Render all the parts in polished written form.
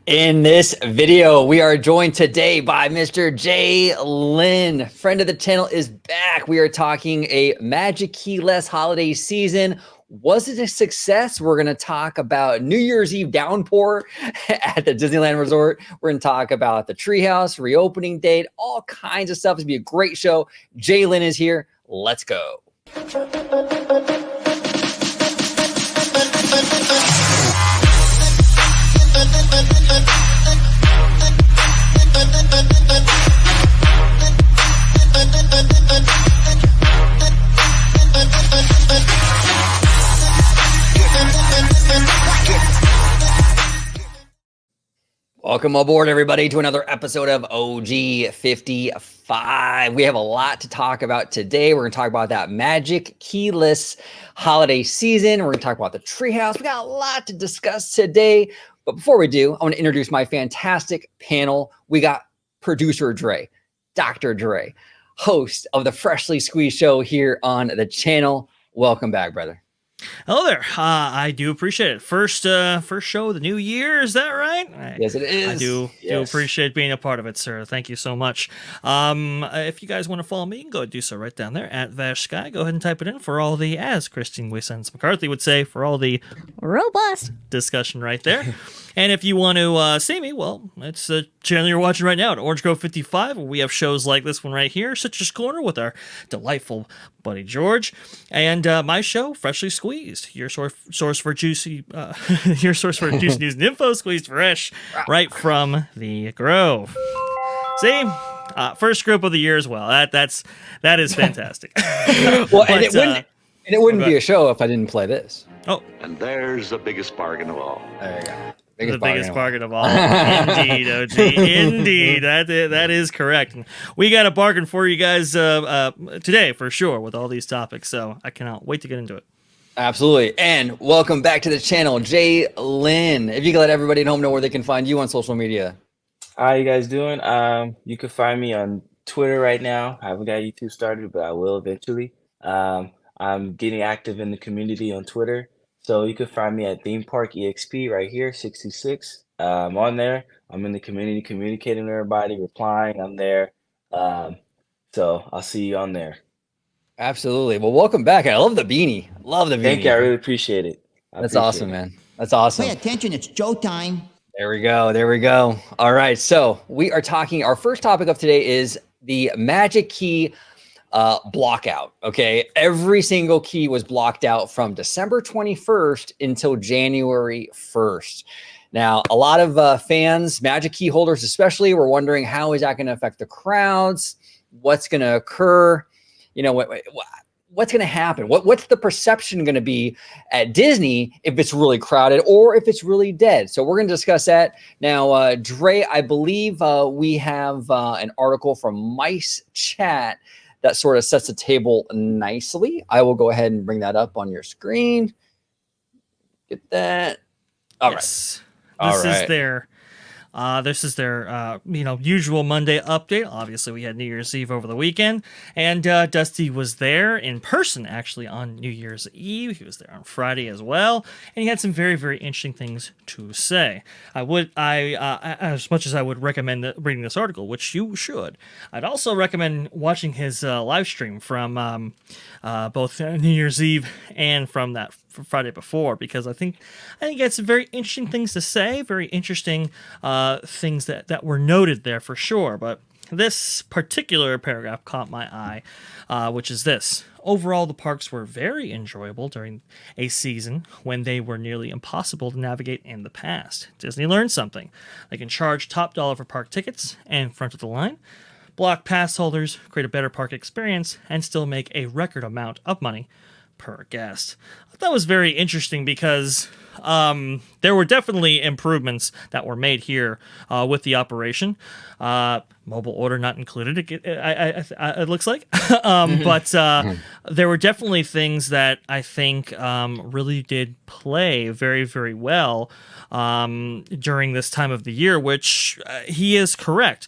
In this video, we are joined today by Mr. Jalen. Friend of the channel is back. We are talking a Magic Key Less holiday season. Was it a success? We're going to talk about New Year's Eve downpour at the Disneyland Resort. We're going to talk about the Treehouse, reopening date, all kinds of stuff. It's going to be a great show. Jalen is here. Let's go. Welcome aboard, everybody, to another episode of OG 55. We have a lot to talk about today. We're going to talk about that Magic Keyless holiday season. We're going to talk about the Treehouse. We got a lot to discuss today. But before we do, I want to introduce my fantastic panel. We got producer Dre, Dr. Dre, host of the Freshly Squeezed show here on the channel. Welcome back, brother. Hello there. I do appreciate it. First show of the new year. Is that right? Yes, it is. I do appreciate being a part of it, sir. Thank you so much. If you guys want to follow me, you can go and do so right down there at VashSky. Go ahead and type it in for all the, as Christine Wissens McCarthy would say, for all the robust discussion right there. And if you want to see me, well, it's the channel you're watching right now at Orange Grove 55, where we have shows like this one right here, Citrus Corner, with our delightful buddy George, and my show, Freshly Squeezed, your source for juicy, your source for juicy news and info, squeezed fresh right from the Grove. See, first group of the year as well. That is fantastic. Well, and it wouldn't be a show if I didn't play this. Oh, and there's the biggest bargain of all. There you go. Biggest bargain of all. Indeed, OG. Indeed. That is correct. We got a bargain for you guys today, for sure, with all these topics. So I cannot wait to get into it. Absolutely. And welcome back to the channel, Jalen. If you can let everybody at home know where they can find you on social media. How you guys doing? You can find me on Twitter right now. I haven't got YouTube started, but I will eventually. I'm getting active in the community on Twitter. So you can find me at Theme Park EXP right here, 66. I'm on there. I'm in the community communicating with everybody, replying. I'm there. So I'll see you on there. Absolutely. Well, welcome back. I love the beanie. Thank you. I really appreciate it. That's awesome, man. That's awesome. Pay attention. It's Joe time. There we go. All right. So we are talking, our first topic of today is the Magic Key blockout. Okay, every single key was blocked out from December 21st until January 1st. Now, a lot of fans, Magic key holders especially, were wondering, how is that going to affect the crowds? What's going to occur? You know, what's going to happen? What's the perception going to be at Disney if it's really crowded or if it's really dead? So we're going to discuss that. Now, Dre, I believe we have an article from Mice Chat that sort of sets the table nicely. I will go ahead and bring that up on your screen. Get that. All right. This is their usual Monday update. Obviously, we had New Year's Eve over the weekend, and Dusty was there in person actually on New Year's Eve. He was there on Friday as well, and he had some very, very interesting things to say. As much as I would recommend reading this article, which you should, I'd also recommend watching his live stream from both New Year's Eve and from that Friday before, because I think he had some very interesting things to say, very interesting things that were noted there for sure. But this particular paragraph caught my eye, which is this: overall, the parks were very enjoyable during a season when they were nearly impossible to navigate in the past. Disney learned something. They can charge top dollar for park tickets and front of the line, block pass holders, create a better park experience, and still make a record amount of money per guest. I thought that was very interesting because there were definitely improvements that were made here with the operation. Mobile order not included, it looks like. But there were definitely things that I think really did play very, very well during this time of the year, which he is correct.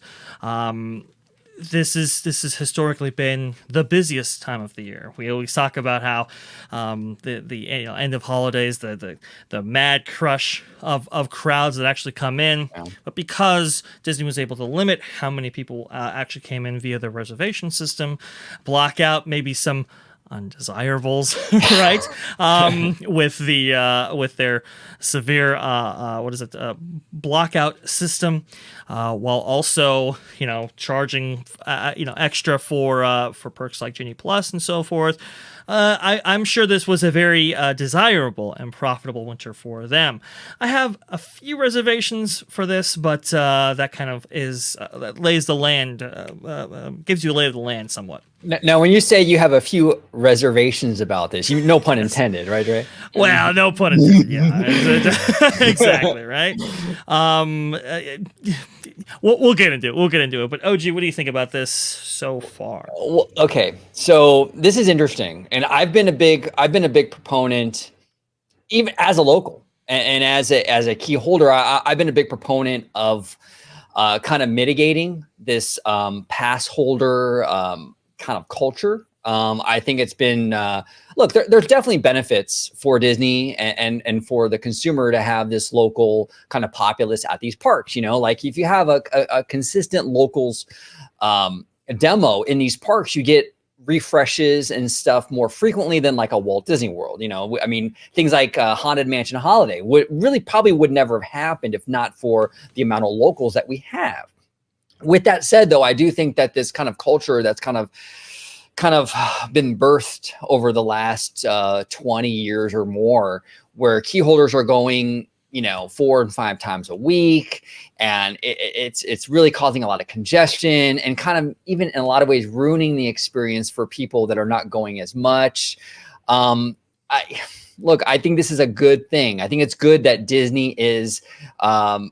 this has historically been the busiest time of the year. We always talk about how the end of holidays, the mad crush of crowds that actually come in, Yeah. but because Disney was able to limit how many people actually came in via the reservation system, block out maybe some undesirables, right? With their severe blockout system, while also charging extra for perks like Genie Plus and so forth. I'm sure this was a very desirable and profitable winter for them. I have a few reservations for this, but that kind of that lays the land, gives you a lay of the land somewhat. Now, when you say you have a few reservations about this, no pun intended, right, Ray? Well, no pun intended. Yeah, exactly right. We'll get into it. We'll get into it. But OG, what do you think about this so far? Well, okay, so this is interesting, and I've been a big proponent, even as a local and as a key holder. I've been a big proponent of kind of mitigating this pass holder kind of culture. I think it's been look. There's definitely benefits for Disney and for the consumer to have this local kind of populace at these parks. Like if you have a consistent locals demo in these parks, you get refreshes and stuff more frequently than like a Walt Disney World. I mean, things like Haunted Mansion Holiday would never have happened if not for the amount of locals that we have. With that said, though, I do think that this kind of culture that's kind of been birthed over the last 20 years or more, where key holders are going 4 and 5 times a week, and it's really causing a lot of congestion and kind of even in a lot of ways ruining the experience for people that are not going as much. I think this is a good thing. I think it's good that Disney is kind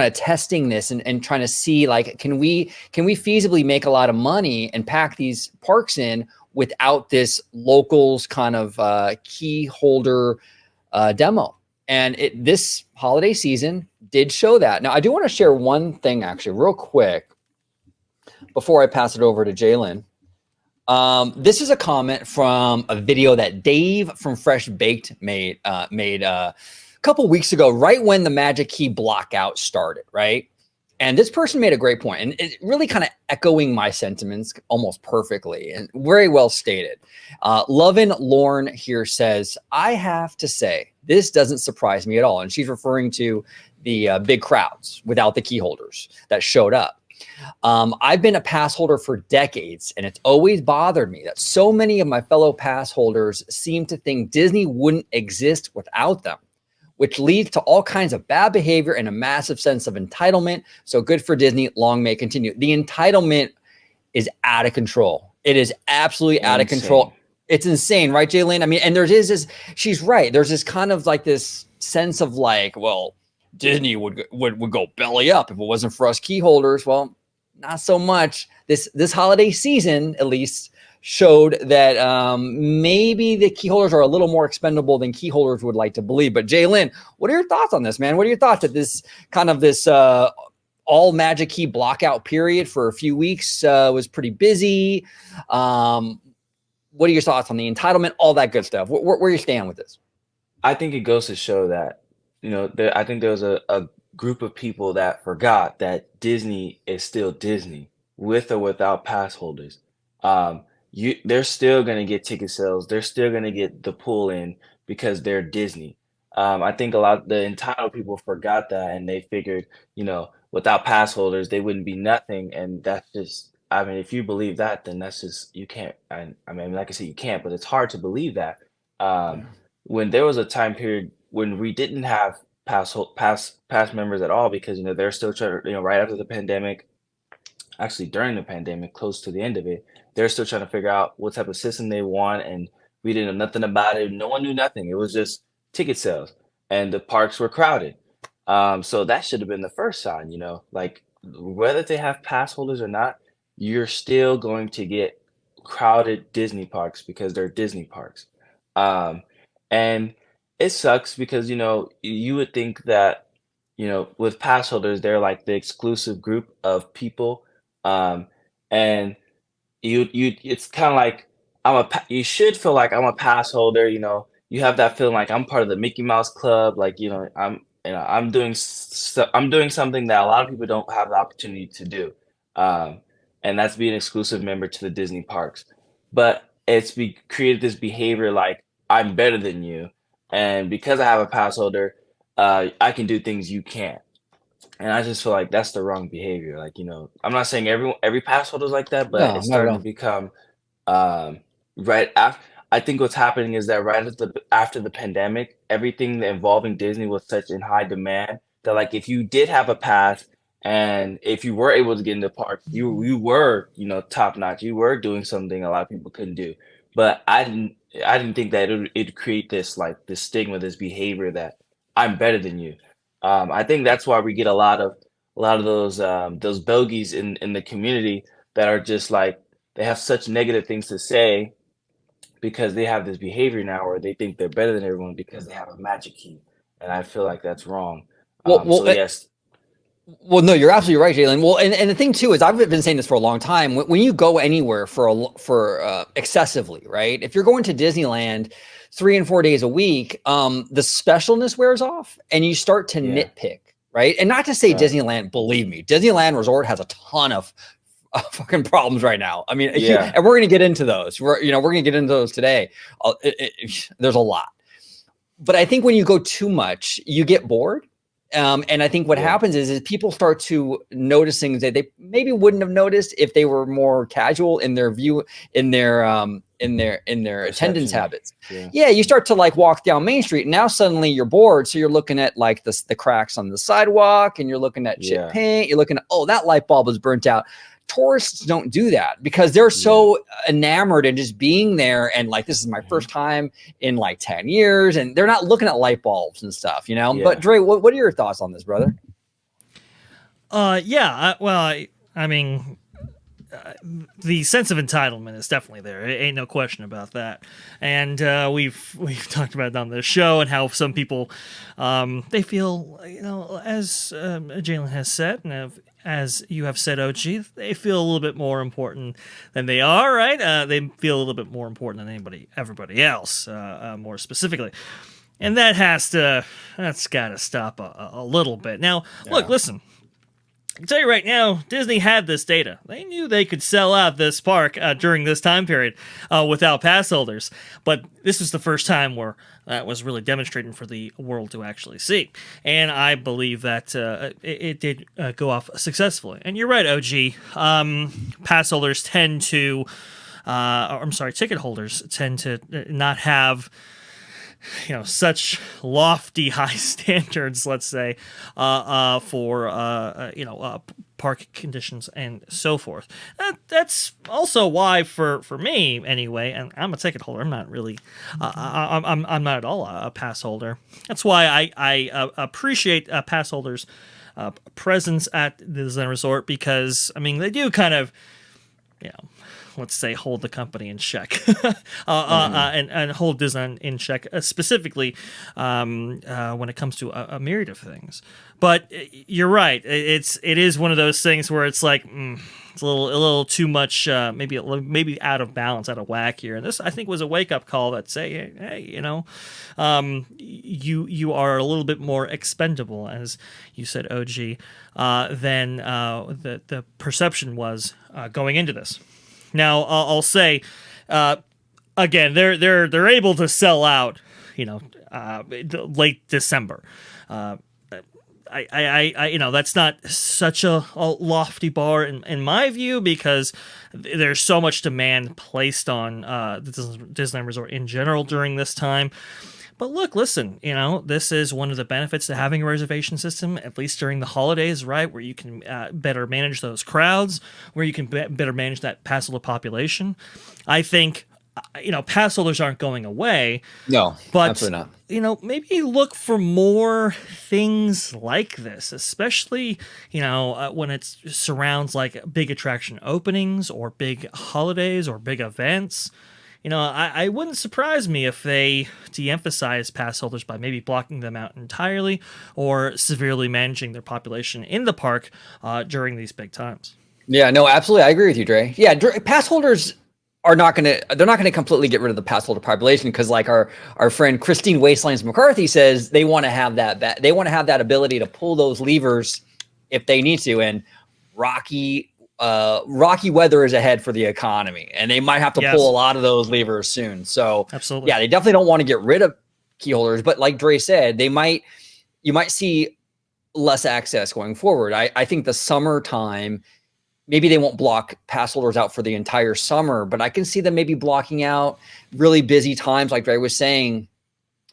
of testing this and trying to see, like, can we feasibly make a lot of money and pack these parks in without this locals kind of key holder demo. And this holiday season did show that. Now, I do want to share one thing actually real quick before I pass it over to Jalen. This is a comment from a video that Dave from Fresh Baked made a couple weeks ago, right when the Magic Key blockout started, right? And this person made a great point, and it really kind of echoing my sentiments almost perfectly and very well stated. Lovin Lorne here says, I have to say, this doesn't surprise me at all. And she's referring to the big crowds without the key holders that showed up. I've been a pass holder for decades, and it's always bothered me that so many of my fellow pass holders seem to think Disney wouldn't exist without them, which leads to all kinds of bad behavior and a massive sense of entitlement. So good for Disney. Long may it continue. The entitlement is out of control. It is absolutely out of control. It's insane, right, Jalen? I mean, and she's right. There's this kind of like this sense of like, well, Disney would go belly up if it wasn't for us key holders. Well, not so much. This holiday season, at least, showed that maybe the key holders are a little more expendable than key holders would like to believe. But Jalen, what are your thoughts on this, man? What are your thoughts that this all Magic Key blockout period for a few weeks was pretty busy? What are your thoughts on the entitlement, all that good stuff? Where you stand with this? I think it goes to show that, I think there was a group of people that forgot that Disney is still Disney, with or without pass holders. They're still going to get ticket sales. They're still going to get the pull in because they're Disney. I think a lot of the entitled people forgot that, and they figured, without pass holders, they wouldn't be nothing. And that's just, I mean, if you believe that, then that's just, you can't. I mean, like I said, you can't, but it's hard to believe that. When there was a time period when we didn't have pass members at all, because they're still trying to, right after the pandemic, actually during the pandemic, close to the end of it, they're still trying to figure out what type of system they want, and we didn't know nothing about it. No one knew nothing. It was just ticket sales, and the parks were crowded. So that should have been the first sign, like whether they have pass holders or not, you're still going to get crowded Disney parks because they're Disney parks. And it sucks because, you would think that with pass holders, they're like the exclusive group of people, and it's kind of like you should feel like I'm a pass holder. You have that feeling like I'm part of the Mickey Mouse Club. Like I'm doing something that a lot of people don't have the opportunity to do, um, and that's be an exclusive member to the Disney parks. But created this behavior like I'm better than you, and because I have a pass holder, I can do things you can't. And I just feel like that's the wrong behavior. Like, I'm not saying every pass holder is like that, but No, it's not at starting to all. become um, right after. I think what's happening is that after the pandemic, everything involving Disney was such in high demand that like if you did have a pass and if you were able to get into parks, you were top notch. You were doing something a lot of people couldn't do. But I didn't think that it'd create this stigma, this behavior that I'm better than you. I think that's why we get a lot of those bogeys in the community that are just like they have such negative things to say because they have this behavior now where they think they're better than everyone because they have a magic key, and I feel like that's wrong. Well, well, So yes, Well, no, you're absolutely right, Jalen. Well, and the thing too is, I've been saying this for a long time. When you go anywhere for excessively, right? If you're going to Disneyland 3 and 4 days a week, the specialness wears off, and you start to yeah, nitpick, right? And not to say right, Disneyland, believe me, Disneyland Resort has a ton of fucking problems right now. I mean, yeah, and we're gonna get into those. We're gonna get into those today. There's a lot, but I think when you go too much, you get bored. And I think what yeah, happens is people start to notice things that they maybe wouldn't have noticed if they were more casual in their view, in their attendance perception, habits. yeah, Yeah, you start to like walk down Main Street, and now suddenly you're bored, so you're looking at like the cracks on the sidewalk, and you're looking at chip yeah, paint. You're looking at, oh, that light bulb was burnt out. Tourists don't do that because they're yeah, so enamored in just being there and like, this is my mhm, first time in like 10 years, and they're not looking at light bulbs and stuff, But yeah, Dre, what are your thoughts on this, brother? Yeah. I mean, the sense of entitlement is definitely there. It ain't no question about that. And we've talked about it on the show and how some people they feel, as Jalen has said, and as you have said, OG, they feel a little bit more important than they are, right? They feel a little bit more important than everybody else, more specifically. And that's got to stop a little bit. Now, look, yeah, listen. I can tell you right now, Disney had this data. They knew they could sell out this park during this time period without pass holders. But this was the first time where that was really demonstrating for the world to actually see. And I believe that it did go off successfully. And you're right, OG. Pass holders tend to, ticket holders tend to not have such lofty high standards, let's say, for park conditions and so forth. That's also why, for me anyway, and I'm a ticket holder. I'm not really, I'm not at all a pass holder. That's why I appreciate pass holders' presence at the Disneyland Resort, because I mean they do kind of, let's say, hold the company in check, and hold Disney in check, specifically when it comes to a myriad of things. But you're right; it is one of those things where it's like it's a little too much, maybe out of balance, out of whack here. And this, I think, was a wake up call that say, hey, you are a little bit more expendable, as you said, OG, than the perception was going into this. Now, I'll say, again, they're able to sell out, late December. That's not such a lofty bar in my view, because there's so much demand placed on the Disneyland Resort in general during this time. But look, listen, this is one of the benefits to having a reservation system, at least during the holidays, right? Where you can better manage those crowds, where you can better manage that pass holder population. I think, pass holders aren't going away, No, but, absolutely not. Maybe look for more things like this, especially, when it surrounds like big attraction openings or big holidays or big events. I wouldn't surprise me if they de-emphasize pass holders by maybe blocking them out entirely or severely managing their population in the park during these big times. Yeah, no, absolutely. I agree with you, Dre. Yeah, pass holders they're not gonna completely get rid of the pass holder population, because like our friend Christine Wastelands McCarthy says, they want to have that ability to pull those levers if they need to. And rocky weather is ahead for the economy, and they might have to pull a lot of those levers soon. So absolutely, yeah, they definitely don't want to get rid of key holders, but like Dre said, you might see less access going forward. I think the summertime, maybe they won't block pass holders out for the entire summer, but I can see them maybe blocking out really busy times, like Dre was saying,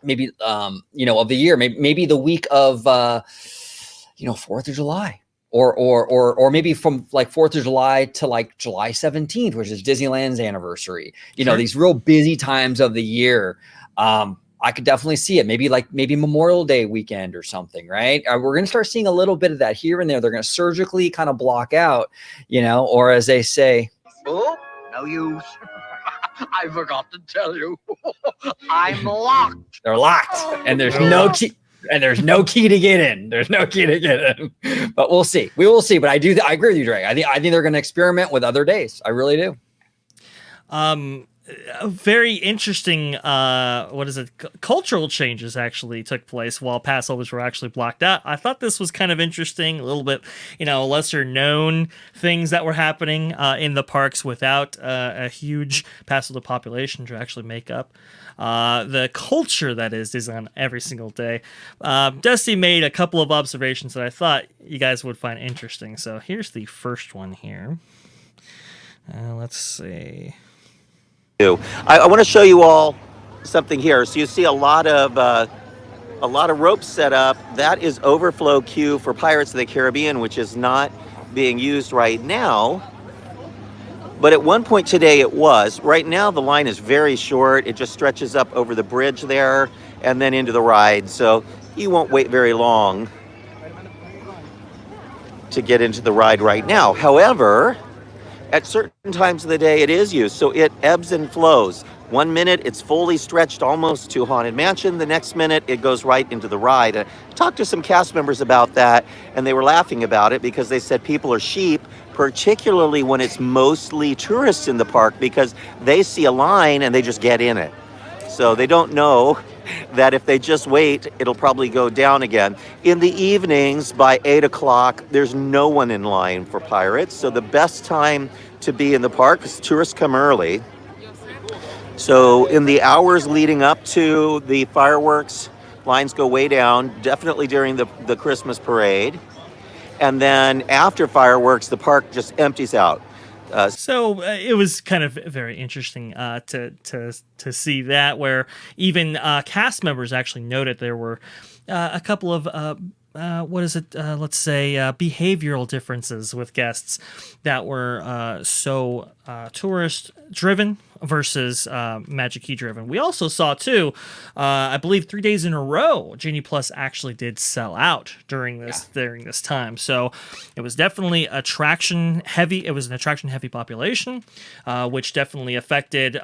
maybe of the year, maybe the week of 4th of July, or maybe from like 4th of July to like July 17th, which is Disneyland's anniversary. Sure. These real busy times of the year. I could definitely see it. Maybe Memorial Day weekend or something, right? We're going to start seeing a little bit of that here and there. They're going to surgically kind of block out, or as they say, oh, no use. I forgot to tell you, I'm locked. They're locked, and there's no key. And there's no key to get in. There's no key to get in. But we'll see. We will see. But I agree with you, Dre. I think they're going to experiment with other days. I really do. A very interesting cultural changes actually took place while pass holders were actually blocked out. I thought this was kind of interesting, a little bit lesser known things that were happening in the parks without a huge pass holder population to actually make up the culture that is Disneyland every single day. Dusty made a couple of observations that I thought you guys would find interesting. So here's the first one here. Let's see. I want to show you all something here. So you see a lot of ropes set up. That is Overflow Queue for Pirates of the Caribbean, which is not being used right now. But at one point today it was. Right now the line is very short. It just stretches up over the bridge there and then into the ride. So you won't wait very long to get into the ride right now. However, at certain times of the day, it is used, so it ebbs and flows. 1 minute, it's fully stretched almost to Haunted Mansion. The next minute, it goes right into the ride. I talked to some cast members about that, and they were laughing about it because they said people are sheep, particularly when it's mostly tourists in the park, because they see a line and they just get in it. So they don't know that if they just wait, it'll probably go down again. In the evenings, by 8 o'clock, there's no one in line for Pirates. So the best time to be in the park is tourists come early. So in the hours leading up to the fireworks, lines go way down, definitely during the Christmas parade. And then after fireworks, the park just empties out. So it was kind of very interesting to see that, where even cast members actually noted there were a couple of let's say behavioral differences with guests that were so tourist driven versus Magic Key driven. We also saw too, I believe 3 days in a row, Genie Plus actually did sell out during this time. So it was definitely attraction heavy. It was an attraction heavy population, which definitely affected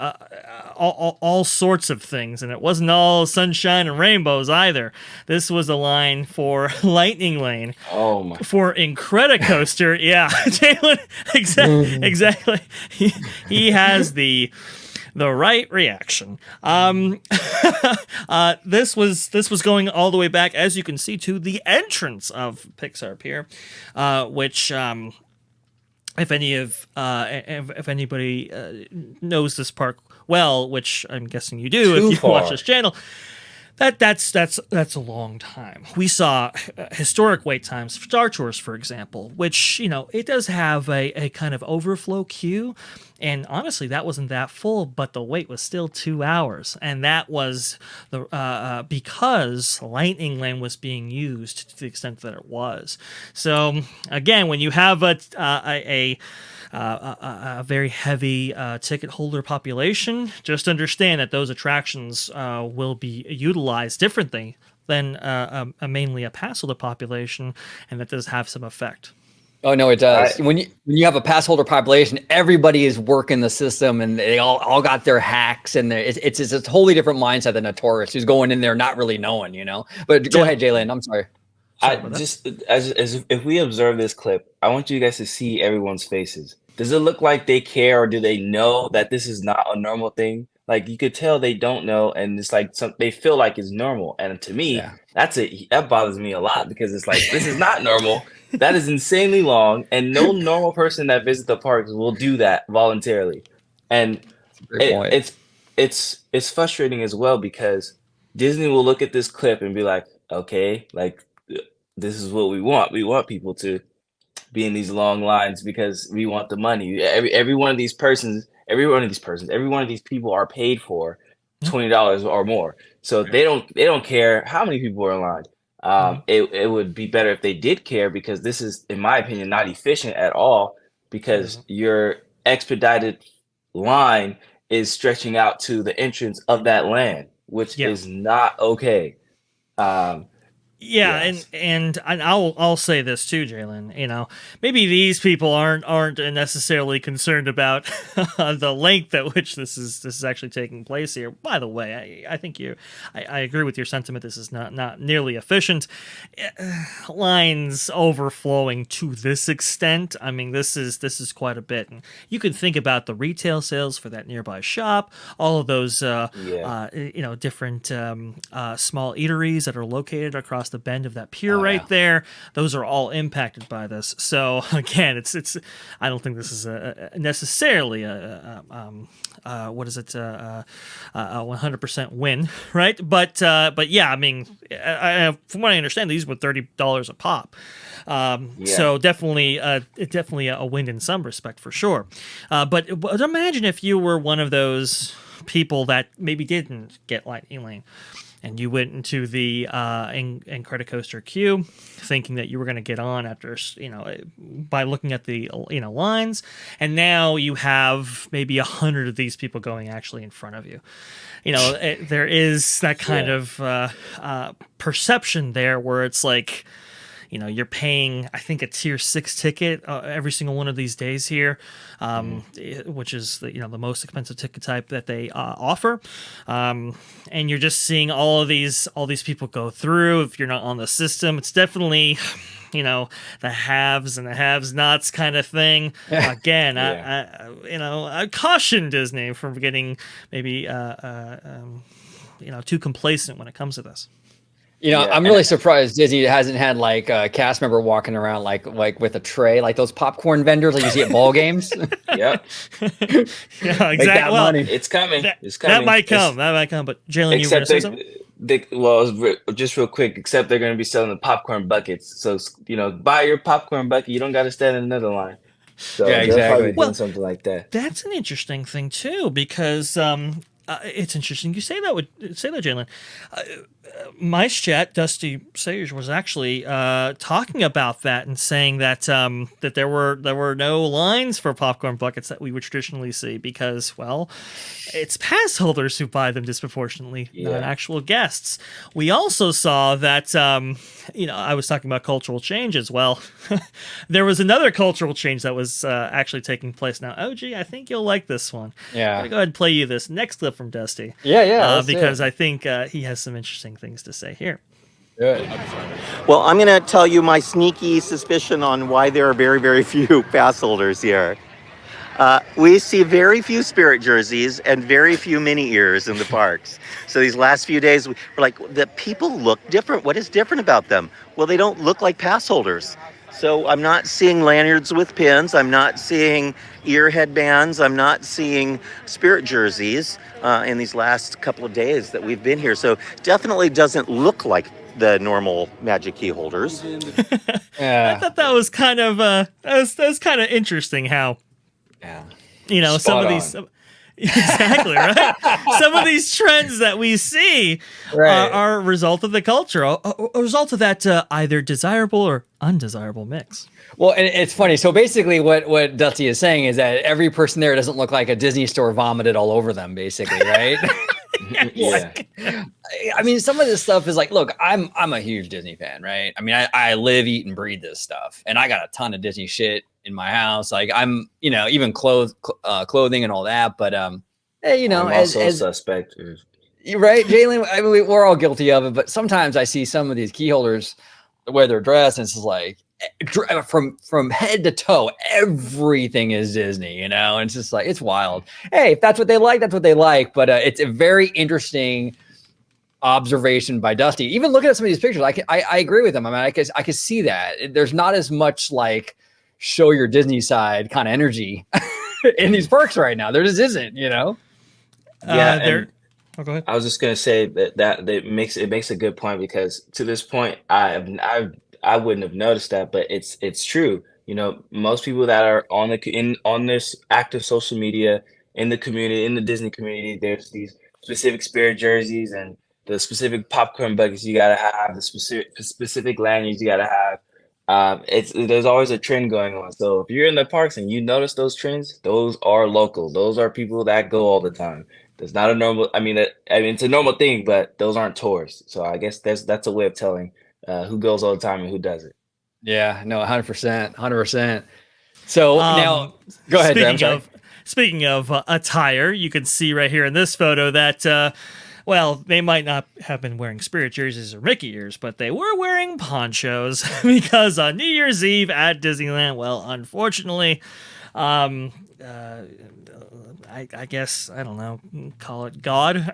all sorts of things. And it wasn't all sunshine and rainbows either. This was a line for Lightning Lane. Oh my! For Incredicoaster, yeah, Jalen, exactly. He has the right reaction. This was going all the way back, as you can see, to the entrance of Pixar Pier, which if anybody knows this park well, which I'm guessing you do if you watch this channel. That's a long time. We saw historic wait times for Star Tours, for example, which, it does have a kind of overflow queue. And honestly, that wasn't that full, but the wait was still 2 hours. And that was because Lightning Lane was being used to the extent that it was. So again, when you have a very heavy ticket holder population, just understand that those attractions will be utilized differently than mainly a pass holder population, and that does have some effect. Oh no, it does. I- When you have a pass holder population, everybody is working the system, and they all got their hacks, and it's a totally different mindset than a tourist who's going in there not really knowing, you know. But go ahead, Jalen. I'm sorry. Sorry I about that. just as if we observe this clip, I want you guys to see everyone's faces. Does it look like they care, or do they know that this is not a normal thing? Like you could tell they don't know, and it's like they feel like it's normal. And to me, Yeah. that bothers me a lot because it's like this is not normal. That is insanely long, and no normal person that visits the parks will do that voluntarily. And Great point. it's frustrating as well because Disney will look at this clip and be like, okay, like this is what we want. We want people to be in these long lines because we want the money. Every one of these people are paid for $20 or more. So they don't care how many people are in line. It would be better if they did care, because this is, in my opinion, not efficient at all, because your expedited line is stretching out to the entrance of that land, which is not okay. Yes. And I'll say this too, Jalen. You know, maybe these people aren't necessarily concerned about the length at which this is actually taking place here. By the way, I think I agree with your sentiment. This is not nearly efficient. Lines overflowing to this extent. I mean, this is quite a bit. And you can think about the retail sales for that nearby shop, all of those different small eateries that are located across the bend of that pier there. Those are all impacted by this. So again, it's I don't think this is necessarily a 100% win, right? But yeah, I mean, from what I understand, these were $30 a pop. So definitely a win in some respect for sure. But imagine if you were one of those people that maybe didn't get Lightning Lane, and you went into the Incredicoaster queue thinking that you were going to get on after, by looking at the lines, and now you have maybe 100 of these people going actually in front of you. There is that kind of perception there where it's like, you're paying, I think, a tier 6 ticket every single one of these days here, which is the most expensive ticket type that they offer. And you're just seeing all these people go through. If you're not on the system, it's definitely, the haves and the have-nots kind of thing. Again, I caution Disney from getting maybe too complacent when it comes to this. I'm really surprised Disney hasn't had like a cast member walking around like with a tray, like those popcorn vendors like you see at ball games. Yep. Yeah, exactly. Well, money. It's coming. It's That might come. But Jalen, you were going to say something? Just real quick, except they're going to be selling the popcorn buckets. So, buy your popcorn bucket. You don't got to stand in another line. So yeah, exactly. Doing something like that. That's an interesting thing too, because it's interesting you say that, Jalen. Mice Chat, Dusty Sage, was actually talking about that and saying that that there were no lines for popcorn buckets that we would traditionally see because, well, it's pass holders who buy them disproportionately, not actual guests. We also saw that, I was talking about cultural change as well. There was another cultural change that was actually taking place. Now, OG, I think you'll like this one. Yeah. I'm going to go ahead and play you this next clip from Dusty. Yeah. Because I think he has some interesting things to say here. Good. Well, I'm going to tell you my sneaky suspicion on why there are very, very few pass holders here. We see very few Spirit jerseys and very few mini ears in the parks. So these last few days, we're like, the people look different. What is different about them? Well, they don't look like pass holders. So I'm not seeing lanyards with pins. I'm not seeing ear headbands. I'm not seeing Spirit jerseys in these last couple of days that we've been here. So definitely doesn't look like the normal Magic Key holders. I thought that was kind of that was kind of interesting how some of these exactly right. Some of these trends that we see are a result of the culture, a result of that either desirable or undesirable mix. Well, and it's funny. So basically what Dusty is saying is that every person there doesn't look like a Disney store vomited all over them, basically, right? Yeah. I mean, some of this stuff is like, look, I'm a huge Disney fan, right? I mean, I live, eat, and breathe this stuff, and I got a ton of Disney shit in my house. Like, I'm, even clothing and all that. But hey, I'm also suspect. right, Jalen. I mean, we're all guilty of it. But sometimes I see some of these key holders, the way they're dressed, and it's just like from head to toe, everything is Disney, and it's just like, it's wild. Hey, if that's what they like, that's what they like. But it's a very interesting observation by Dusty. Even looking at some of these pictures, I agree with him. I mean, I can see that there's not as much like show your Disney side kind of energy in these parks right now. There just isn't, Yeah, Oh, go ahead. I was just gonna say that makes a good point, because to this point, I wouldn't have noticed that, but it's true. Most people that are on this active social media in the community, in the Disney community, there's these specific Spirit jerseys and the specific popcorn buckets you gotta have, the specific lanyards you gotta have. There's always a trend going on. So if you're in the parks and you notice those trends, those are local. Those are people that go all the time. That's not a normal. I mean, it's a normal thing, but those aren't tourists. So I guess that's a way of telling who goes all the time and who doesn't. Yeah, no, 100%. So now, go ahead. Speaking of attire, you can see right here in this photo that. Well, they might not have been wearing Spirit jerseys or Mickey ears, but they were wearing ponchos because on New Year's Eve at Disneyland, well, unfortunately, I guess, I don't know, call it God,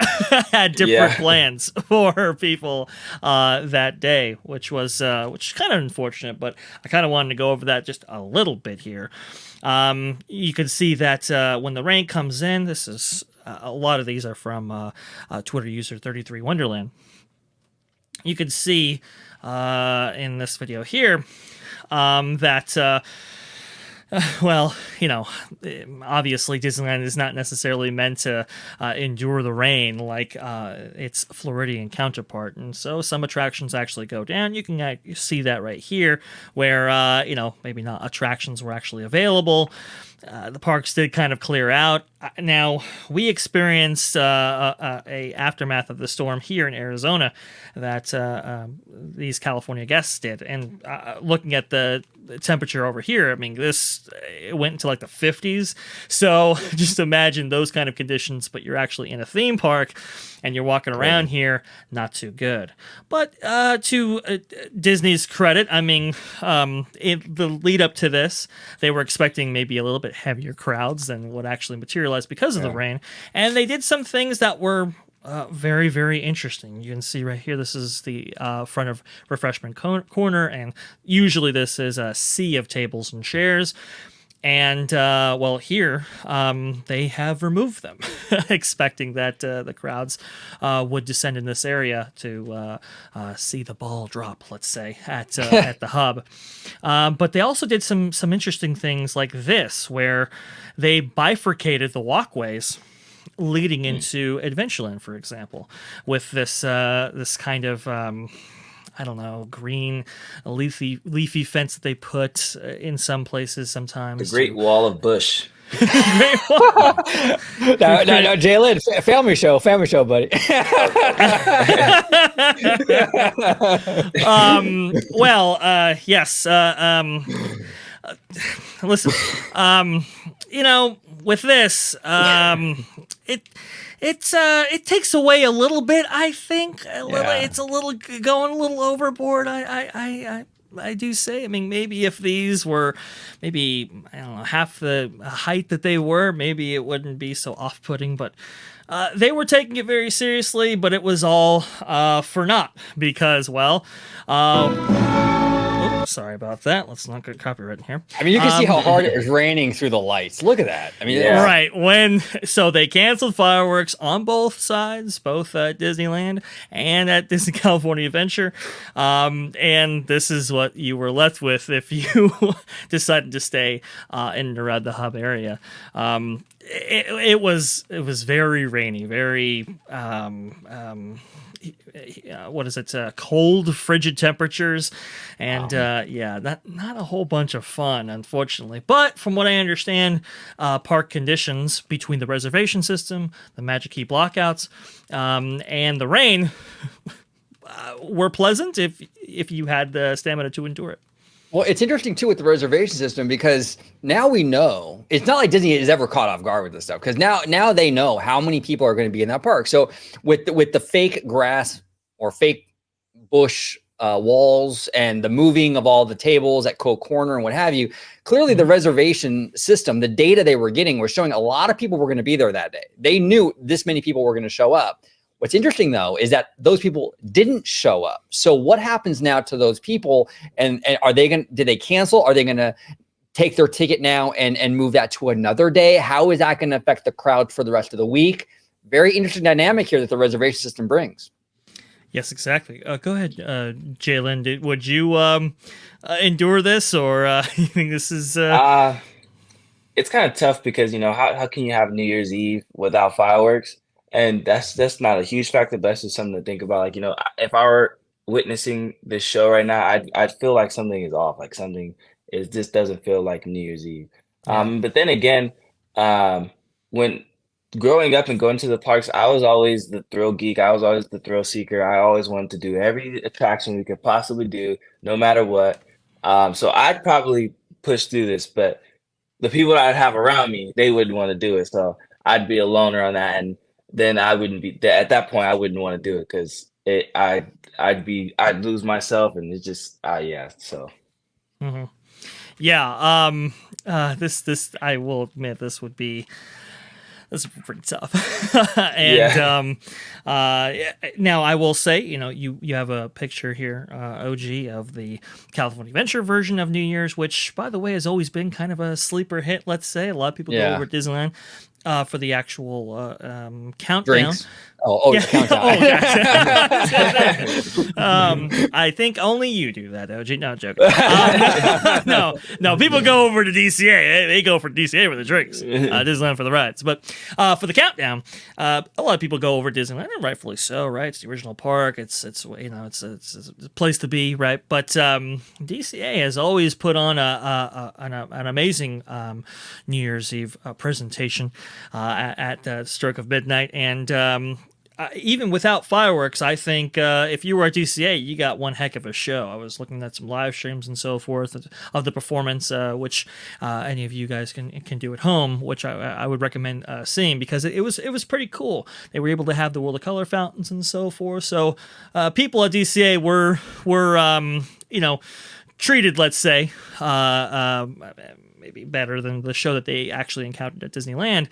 had different plans for people that day, which is kind of unfortunate, but I kind of wanted to go over that just a little bit here. You can see that when the rain comes in, this is a lot of these are from Twitter user 33 Wonderland. You can see in this video here that well, obviously Disneyland is not necessarily meant to endure the rain like its Floridian counterpart. And so some attractions actually go down. You can see that right here where, maybe not attractions were actually available. The parks did kind of clear out. Now, we experienced a aftermath of the storm here in Arizona that these California guests did. And looking at the temperature over here, I mean, it went into like the 50s. So just imagine those kind of conditions, but you're actually in a theme park and you're walking around here, not too good. But to Disney's credit, I mean, in the lead up to this, they were expecting maybe a little bit heavier crowds than what actually materialized because of the rain. And they did some things that were very, very interesting. You can see right here, this is the front of Refreshment Corner, and usually this is a sea of tables and chairs. And, well, here, they have removed them, expecting that the crowds would descend in this area to see the ball drop, let's say, at the hub. But they also did some interesting things like this, where they bifurcated the walkways leading into Adventureland, for example, with this kind of I don't know, green leafy fence that they put in some places sometimes. The Great Wall of Bush. No, Jalen, family show, buddy. Yes. Listen, with this, it takes away a little bit, I think. It's going a little overboard. I do say. I mean, maybe if these were maybe, I don't know, half the height that they were, maybe it wouldn't be so off-putting. But they were taking it very seriously, but it was all for naught because, well, sorry about that. Let's not get copyright in here. I mean, you can see how hard it was raining through the lights. Look at that. I mean, right. So they canceled fireworks on both sides, both at Disneyland and at Disney California Adventure. And this is what you were left with if you decided to stay in and around the hub area. It was very rainy, very what is it? Cold, frigid temperatures, and not a whole bunch of fun, unfortunately. But from what I understand, park conditions between the reservation system, the Magic Key blockouts, and the rain were pleasant if you had the stamina to endure it. Well, it's interesting too with the reservation system because now we know it's not like Disney is ever caught off guard with this stuff because now they know how many people are going to be in that park. So with the fake grass or fake bush walls and the moving of all the tables at Coke Corner and what have you, clearly the reservation system, the data they were getting was showing a lot of people were going to be there that day. They knew this many people were going to show up. What's interesting, though, is that those people didn't show up. So what happens now to those people? And are they going? Did they cancel? Are they going to take their ticket now and move that to another day? How is that going to affect the crowd for the rest of the week? Very interesting dynamic here that the reservation system brings. Yes, exactly. Go ahead, Jalen. Would you endure this, or you think this is? It's kind of tough because how can you have New Year's Eve without fireworks? And that's not a huge factor, but that's just something to think about. Like, if I were witnessing this show right now, I'd feel like something is off. Like this doesn't feel like New Year's Eve. But then again, when growing up and going to the parks, I was always the thrill geek. I was always the thrill seeker. I always wanted to do every attraction we could possibly do, no matter what. So I'd probably push through this, but the people I'd have around me, they wouldn't want to do it. So I'd be a loner on that, and then I wouldn't be at that point. I wouldn't want to do it because I'd lose myself, and it's just So this I will admit this would be pretty tough. And now I will say, you have a picture here, OG, of the California Adventure version of New Year's, which, by the way, has always been kind of a sleeper hit. Let's say a lot of people go over to Disneyland for the actual countdown. Drinks. The countdown. I think only you do that, OG. No, joking. No. People go over to DCA. They go for DCA for the drinks. Disneyland for the rides. But for the countdown, a lot of people go over to Disneyland, and rightfully so, right? It's the original park. It's a place to be, right? But DCA has always put on an amazing New Year's Eve presentation at the stroke of midnight, and even without fireworks, I think if you were at DCA, you got one heck of a show. I was looking at some live streams and so forth of the performance, which any of you guys can do at home, which I would recommend seeing because it was pretty cool. They were able to have the World of Color fountains and so forth. So people at DCA were treated, let's say, maybe better than the show that they actually encountered at Disneyland,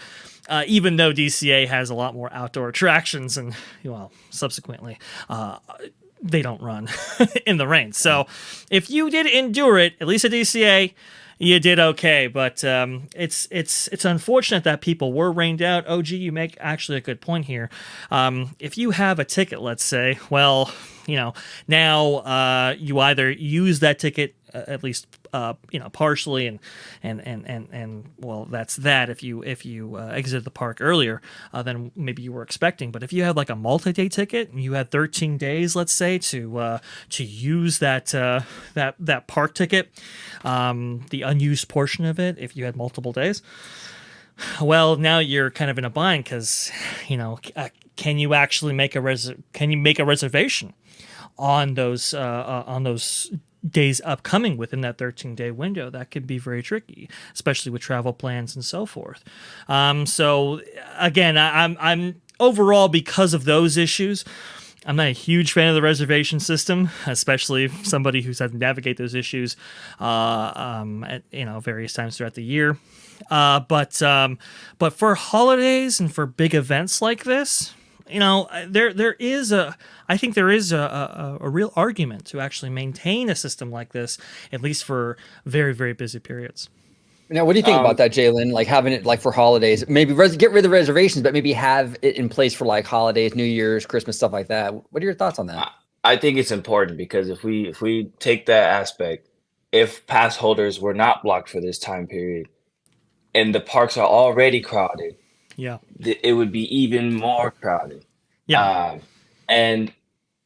even though DCA has a lot more outdoor attractions and, subsequently, they don't run in the rain. So if you did endure it, at least at DCA, you did okay. But it's unfortunate that people were rained out. OG, you make actually a good point here. If you have a ticket, let's say, well, now you either use that ticket at least partially, and well, that's that if you exited the park earlier than maybe you were expecting. But if you had like a multi-day ticket and you had 13 days, let's say, to use that park ticket, the unused portion of it, if you had multiple days, well, now you're kind of in a bind because can you actually make a reservation on those days upcoming within that 13-day window? That could be very tricky, especially with travel plans and so forth. So again, I'm overall, because of those issues, I'm not a huge fan of the reservation system, especially somebody who's had to navigate those issues at various times throughout the year. But for holidays and for big events like this, there is a real argument to actually maintain a system like this, at least for very, very busy periods. Now, what do you think about that, Jalen? Like having it like for holidays, maybe get rid of the reservations, but maybe have it in place for like holidays, New Year's, Christmas, stuff like that. What are your thoughts on that? I think it's important because if we take that aspect, if pass holders were not blocked for this time period, and the parks are already crowded, it would be even more crowded. Yeah. And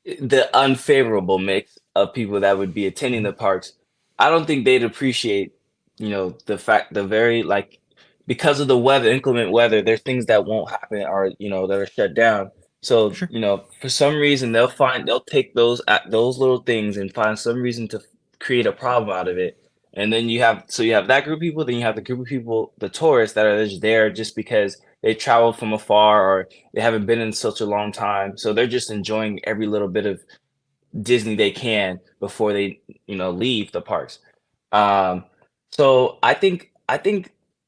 the unfavorable mix of people that would be attending the parks, I don't think they'd appreciate, the fact the very like because of the weather, inclement weather, there's things that won't happen or that are shut down. So, Sure. for some reason they'll take those little things and find some reason to create a problem out of it. And then you have that group of people, then you have the group of people, the tourists that are just there just because they traveled from afar or they haven't been in such a long time. So they're just enjoying every little bit of Disney they can before they, leave the parks. Um, so I think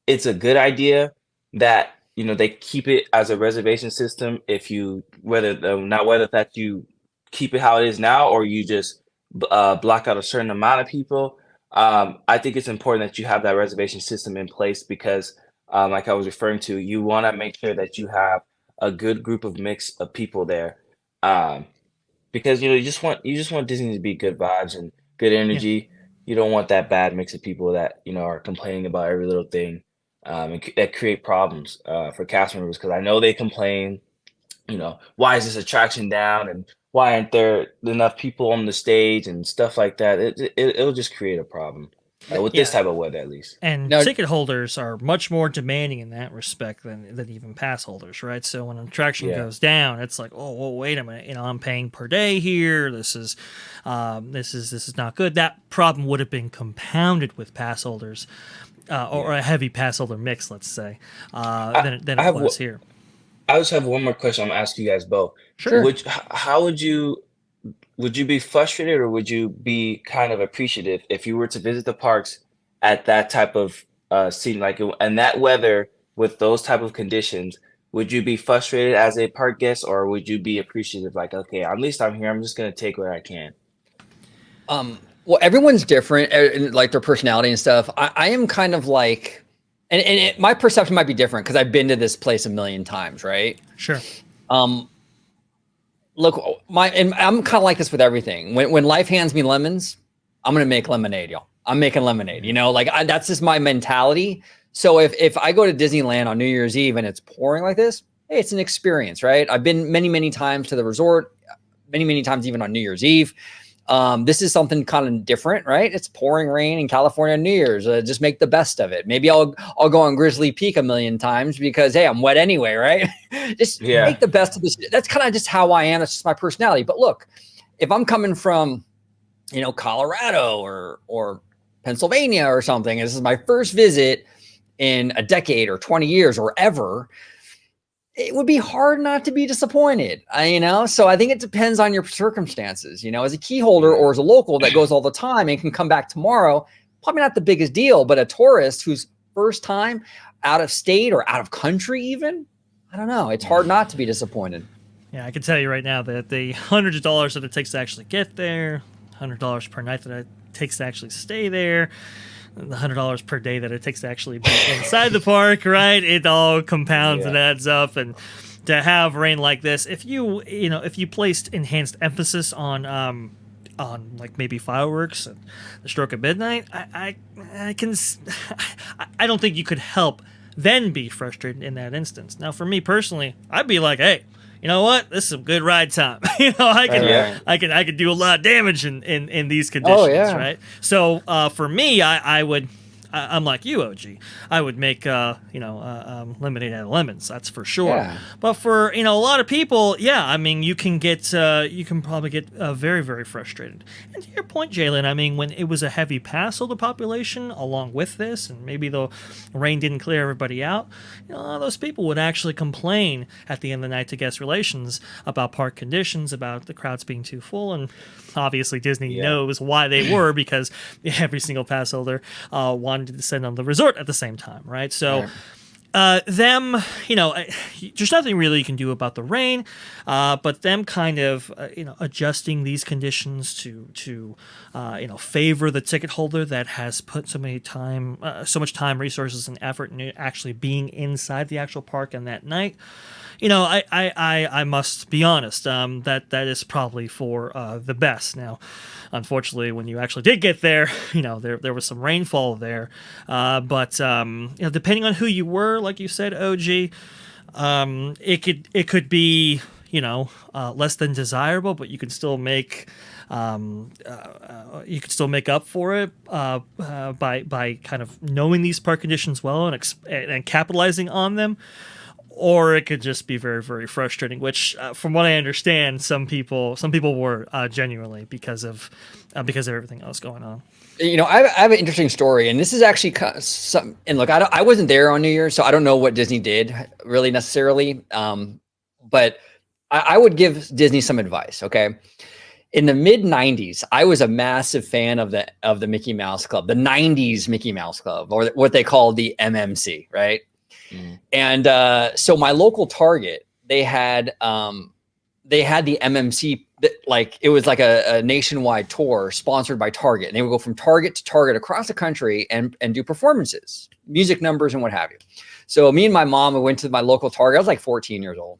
it's a good idea that they keep it as a reservation system. If you whether that you keep it how it is now or you just block out a certain amount of people. I think it's important that you have that reservation system in place because, like I was referring to, you want to make sure that you have a good group of mix of people there. Um, because you just want Disney to be good vibes and good Yeah. energy. You don't want that bad mix of people that are complaining about every little thing, that create problems for cast members. Because I know they complain. Why is this attraction down and why aren't there enough people on the stage and stuff like that? It'll just create a problem with this Yeah. type of weather, at least. And Now, ticket holders are much more demanding in that respect than even pass holders, right? So when an attraction Yeah. goes down, it's like, oh, well, wait a minute, I'm paying per day here. This is not good. That problem would have been compounded with pass holders, or a heavy pass holder mix, let's say, than I it have was here. I just have one more question. I'm gonna ask you guys both. sure. How would you be frustrated or would you be kind of appreciative if you were to visit the parks at that type of scene, like and that weather with those type of conditions? Would you be frustrated as a park guest or would you be appreciative, like, okay, at least I'm here. I'm just gonna take what I can. Well, everyone's different, in, like their personality and stuff. I am kind of like, my perception might be different because I've been to this place a million times, right? Sure. Look, and I'm kind of like this with everything. When life hands me lemons, I'm gonna make lemonade, y'all. I'm making lemonade. That's just my mentality. So if I go to Disneyland on New Year's Eve and it's pouring like this, hey, it's an experience, right? I've been many times to the resort, many times even on New Year's Eve. This is something kind of different, right? It's pouring rain in California on New Year's. Just make the best of it. Maybe I'll go on Grizzly Peak a million times because, hey, I'm wet anyway, right? Just Yeah. make the best of this. That's kind of just how I am. That's just my personality. But look, if I'm coming from, Colorado or Pennsylvania or something, and this is my first visit in a decade or 20 years or ever, it would be hard not to be disappointed, So I think it depends on your circumstances, as a key holder or as a local that goes all the time and can come back tomorrow, probably not the biggest deal, but a tourist who's first time out of state or out of country even, I don't know. It's hard not to be disappointed. Yeah, I can tell you right now that the hundreds of dollars that it takes to actually get there, $100 per night that it takes to actually stay there, the $100 per day that it takes to actually be inside the park, right? It all compounds and adds up. And to have rain like this, if you placed enhanced emphasis on like maybe fireworks and the stroke of midnight, I don't think you could help then be frustrated in that instance. Now, for me personally, I'd be like, hey, you know what? This is some good ride time. I can do a lot of damage in these conditions, right? So for me, I'm like you, OG. I would make lemonade out of lemons. That's for sure. Yeah. But for a lot of people, you can probably get very, very frustrated. And to your point, Jalen, when it was a heavy pass of the population along with this, and maybe the rain didn't clear everybody out, a lot of those people would actually complain at the end of the night to guest relations about park conditions, about the crowds being too full, and obviously Disney knows why they were because every single pass holder wanted to descend on the resort at the same time, right? So there's nothing really you can do about the rain, but them kind of adjusting these conditions to favor the ticket holder that has put so much time, resources, and effort into actually being inside the actual park on that night. I must be honest, that is probably for the best. Now, unfortunately, when you actually did get there, there was some rainfall there. But depending on who you were, like you said, OG, it could be, less than desirable, but you can still make up for it by kind of knowing these park conditions well and capitalizing on them. Or it could just be very, very frustrating, which, from what I understand, some people were genuinely because of everything else going on. I have an interesting story, and this is actually and look, I wasn't there on New Year's, so I don't know what Disney did really necessarily. But I would give Disney some advice. Okay, in the mid '90s, I was a massive fan of the Mickey Mouse Club, the '90s Mickey Mouse Club, or what they call the MMC, right? And so my local Target, they had the MMC, like it was like a nationwide tour sponsored by Target, and they would go from Target to Target across the country and do performances, music numbers, and what have you. So me and my mom went to my local Target. I was like 14 years old.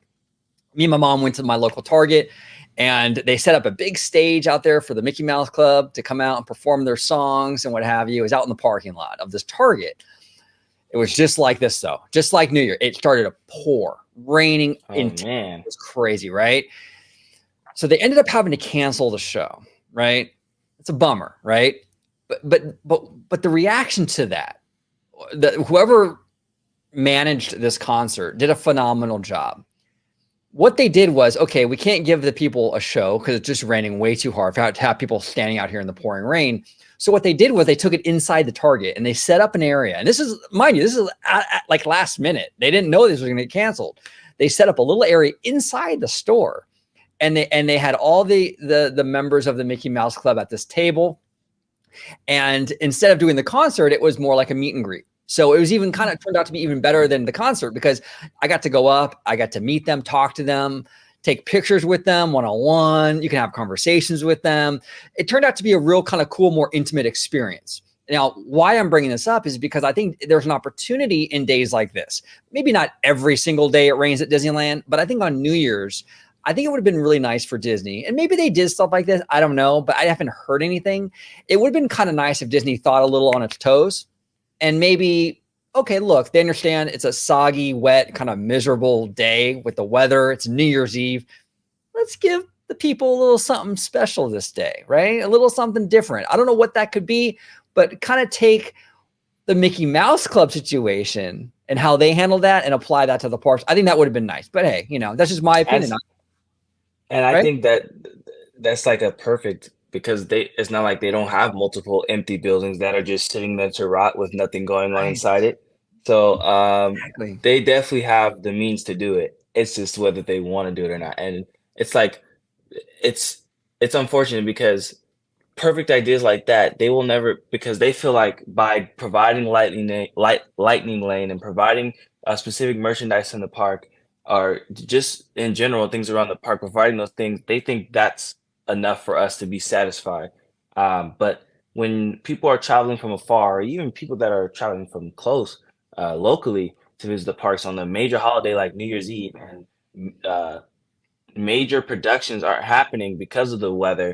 Me and my mom went to my local Target, and they set up a big stage out there for the Mickey Mouse Club to come out and perform their songs and what have you. It was out in the parking lot of this Target. It was just like this, though. Just like New Year. It started to pour, raining. Man. It was crazy, right? So they ended up having to cancel the show, right? It's a bummer, right? But the reaction to that, whoever managed this concert did a phenomenal job. What they did was, okay, we can't give the people a show because it's just raining way too hard to have people standing out here in the pouring rain. So what they did was they took it inside the Target and they set up an area. And this is, mind you, this is like last minute. They didn't know this was going to get canceled. They set up a little area inside the store, and they had all the members of the Mickey Mouse Club at this table. And instead of doing the concert, it was more like a meet and greet. So it was even kind of turned out to be even better than the concert because I got to go up, I got to meet them, talk to them, take pictures with them one-on-one. You can have conversations with them. It turned out to be a real kind of cool, more intimate experience. Now, why I'm bringing this up is because I think there's an opportunity in days like this. Maybe not every single day it rains at Disneyland, but I think on New Year's, I think it would have been really nice for Disney. And maybe they did stuff like this. I don't know, but I haven't heard anything. It would have been kind of nice if Disney thought a little on its toes. And maybe, okay, look, they understand it's a soggy, wet, kind of miserable day with the weather. It's New Year's Eve. Let's give the people a little something special this day, right? A little something different. I don't know what that could be, but kind of take the Mickey Mouse Club situation and how they handle that and apply that to the parks. I think that would have been nice. But hey, that's just my opinion. And I think that's like a perfect, because it's not like they don't have multiple empty buildings that are just sitting there to rot with nothing going on inside it. So Exactly. they definitely have the means to do it. It's just whether they want to do it or not. And it's like, it's unfortunate because perfect ideas like that, they will never, because they feel like by providing lightning lane and providing specific merchandise in the park, or just in general things around the park, providing those things, they think that's enough for us to be satisfied. But when people are traveling from afar, or even people that are traveling from close locally to visit the parks on a major holiday like New Year's Eve, and major productions aren't happening because of the weather,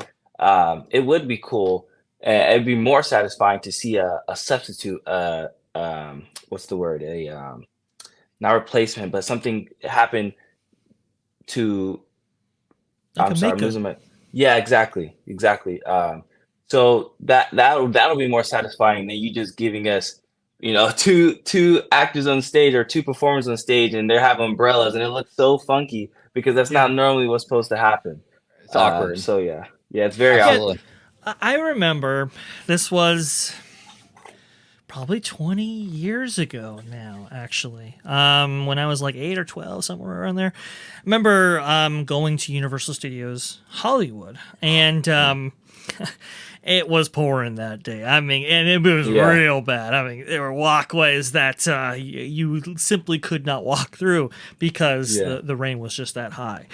it would be cool. It'd be more satisfying to see a substitute, what's the word? Not replacement, but something happen to, Like I'm sorry, I'm losing my, yeah, exactly. So that'll be more satisfying than you just giving us, two actors on stage or two performers on stage, and they have umbrellas, and it looks so funky because that's not normally what's supposed to happen. It's awkward. So yeah, it's very Absolutely. awkward. I remember this was probably 20 years ago now, actually, when I was like 8 or 12, somewhere around there. I remember going to Universal Studios Hollywood, and it was pouring that day. I mean, and it was real bad. I mean, there were walkways that you simply could not walk through because the rain was just that high.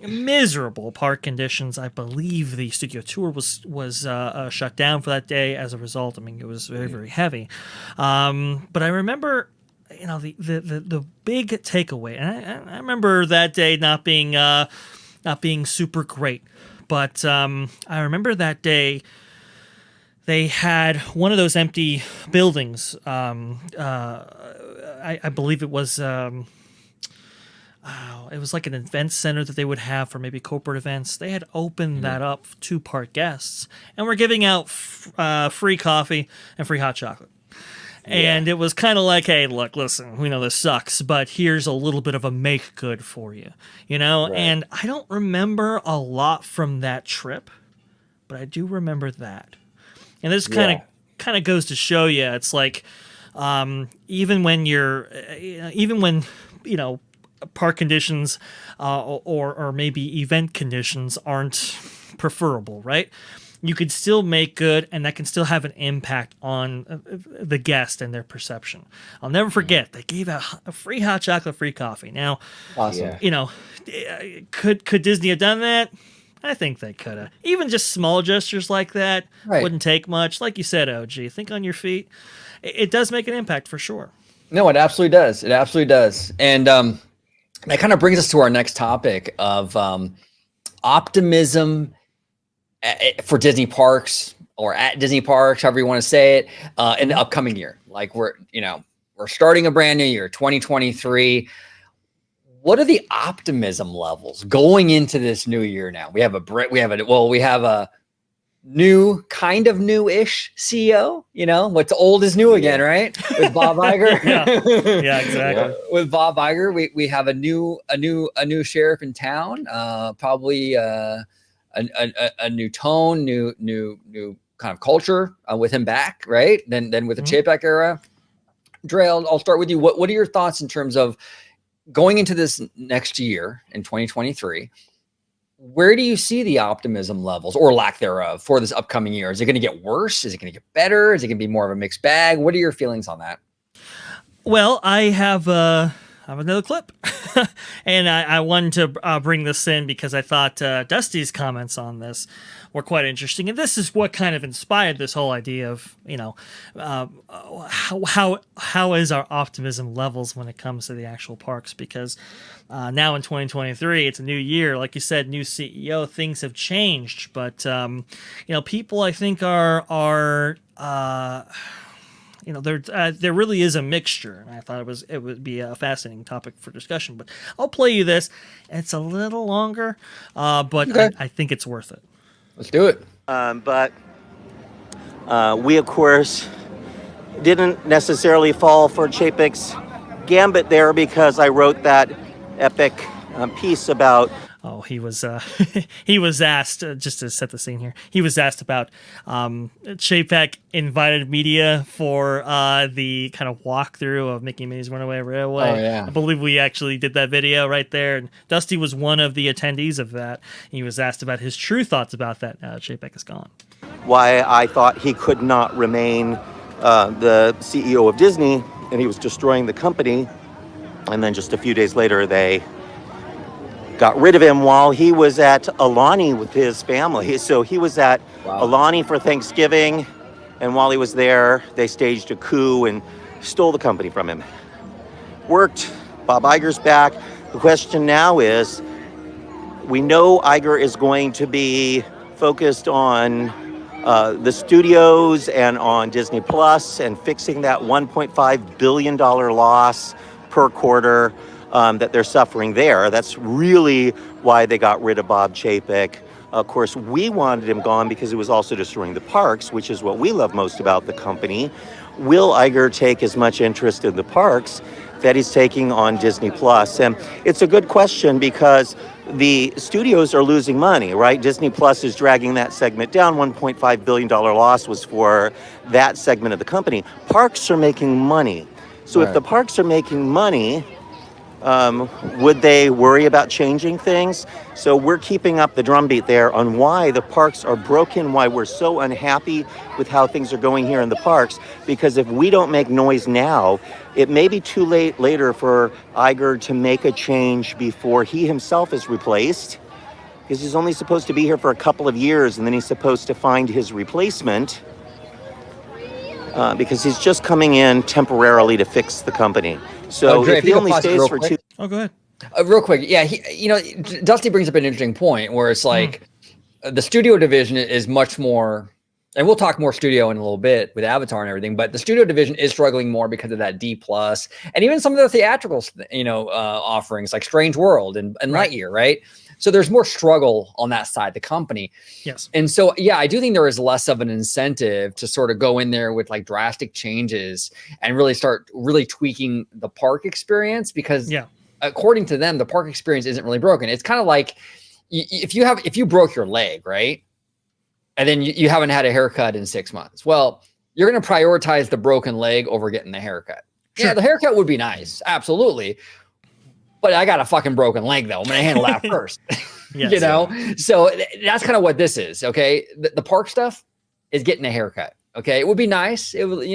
Miserable park conditions. I believe the studio tour was shut down for that day as a result. I mean, it was very, very heavy. But I remember, the big takeaway, and I remember that day not being super great. But I remember that day they had one of those empty buildings. I believe it was it was like an event center that they would have for maybe corporate events. They had opened that up to park guests, and we're giving out free coffee and free hot chocolate. And it was kind of like, hey, look, listen, we know this sucks, but here's a little bit of a make good for you, you know? Right. And I don't remember a lot from that trip, but I do remember that. And this kind of goes to show you, it's like, even when park conditions or maybe event conditions aren't preferable, right? You could still make good, and that can still have an impact on the guest and their perception. I'll never forget, they gave out a free hot chocolate, free coffee. Now, Awesome. Could Disney have done that? I think they could have. Even just small gestures like that wouldn't take much. Like you said, OG, think on your feet. It does make an impact for sure. No, it absolutely does. It absolutely does. And that kind of brings us to our next topic of optimism for Disney parks, or at Disney parks, however you want to say it, in the upcoming year. Like we're starting a brand new year, 2023. What are the optimism levels going into this new year now? We have a new, kind of new-ish CEO. You know, what's old is new again, right? With Bob Iger. Yeah, exactly. With Bob Iger, we have a new sheriff in town. Probably a new tone, new kind of culture with him back, right? Then with the Chapek era. Dre, I'll start with you. What are your thoughts in terms of going into this next year in 2023? Where do you see the optimism levels or lack thereof for this upcoming year? Is it going to get worse? Is it going to get better? Is it going to be more of a mixed bag? What are your feelings on that? Well, I have another clip, and I wanted to bring this in because I thought Dusty's comments on this were quite interesting, and this is what kind of inspired this whole idea of how is our optimism levels when it comes to the actual parks, because now in 2023 it's a new year, like you said, new CEO, things have changed, but people I think are there really is a mixture, and I thought it would be a fascinating topic for discussion. But I'll play you this. It's a little longer, but okay. I think it's worth it. Let's do it. But we, of course, didn't necessarily fall for Chapek's gambit there, because I wrote that epic piece about. Oh, he was he was asked, just to set the scene here, he was asked about Chapek invited media for the kind of walkthrough of Mickey Minnie's Runaway Railway. Oh, yeah. I believe we actually did that video right there, and Dusty was one of the attendees of that. He was asked about his true thoughts about that. Chapek is gone. Why I thought he could not remain the CEO of Disney, and he was destroying the company. And then just a few days later, they got rid of him while he was at Alani with his family. So he was at Alani for Thanksgiving, and while he was there, they staged a coup and stole the company from him. Worked. Bob Iger's back. The question now is, we know Iger is going to be focused on the studios and on Disney Plus and fixing that $1.5 billion loss per quarter that they're suffering there. That's really why they got rid of Bob Chapek. Of course, we wanted him gone because he was also destroying the parks, which is what we love most about the company. Will Iger take as much interest in the parks that he's taking on Disney Plus? And it's a good question, because the studios are losing money, right? Disney Plus is dragging that segment down. $1.5 billion loss was for that segment of the company. Parks are making money. So if the parks are making money, would they worry about changing things? So we're keeping up the drumbeat there on why the parks are broken, why we're so unhappy with how things are going here in the parks. Because if we don't make noise now, it may be too late later for Iger to make a change before he himself is replaced. Because he's only supposed to be here for a couple of years, and then he's supposed to find his replacement. Because he's just coming in temporarily to fix the company. So Dre, if he only stays for Oh, go ahead. real quick, yeah, Dusty brings up an interesting point where it's like the studio division is much more and we'll talk more studio in a little bit with Avatar and everything, but the studio division is struggling more because of that D plus, and even some of the theatrical, offerings like Strange World and Lightyear, right? So there's more struggle on that side of the company. Yes. And so, yeah, I do think there is less of an incentive to sort of go in there with like drastic changes and really start really tweaking the park experience, because according to them, the park experience isn't really broken. It's kind of like if you broke your leg, right? And then you haven't had a haircut in 6 months. Well, you're going to prioritize the broken leg over getting the haircut. Sure. Yeah, the haircut would be nice. Absolutely. But I got a fucking broken leg, though. I'm going to handle that first. Yes, So that's kind of what this is. Okay. The park stuff is getting a haircut. Okay. It would be nice. It would,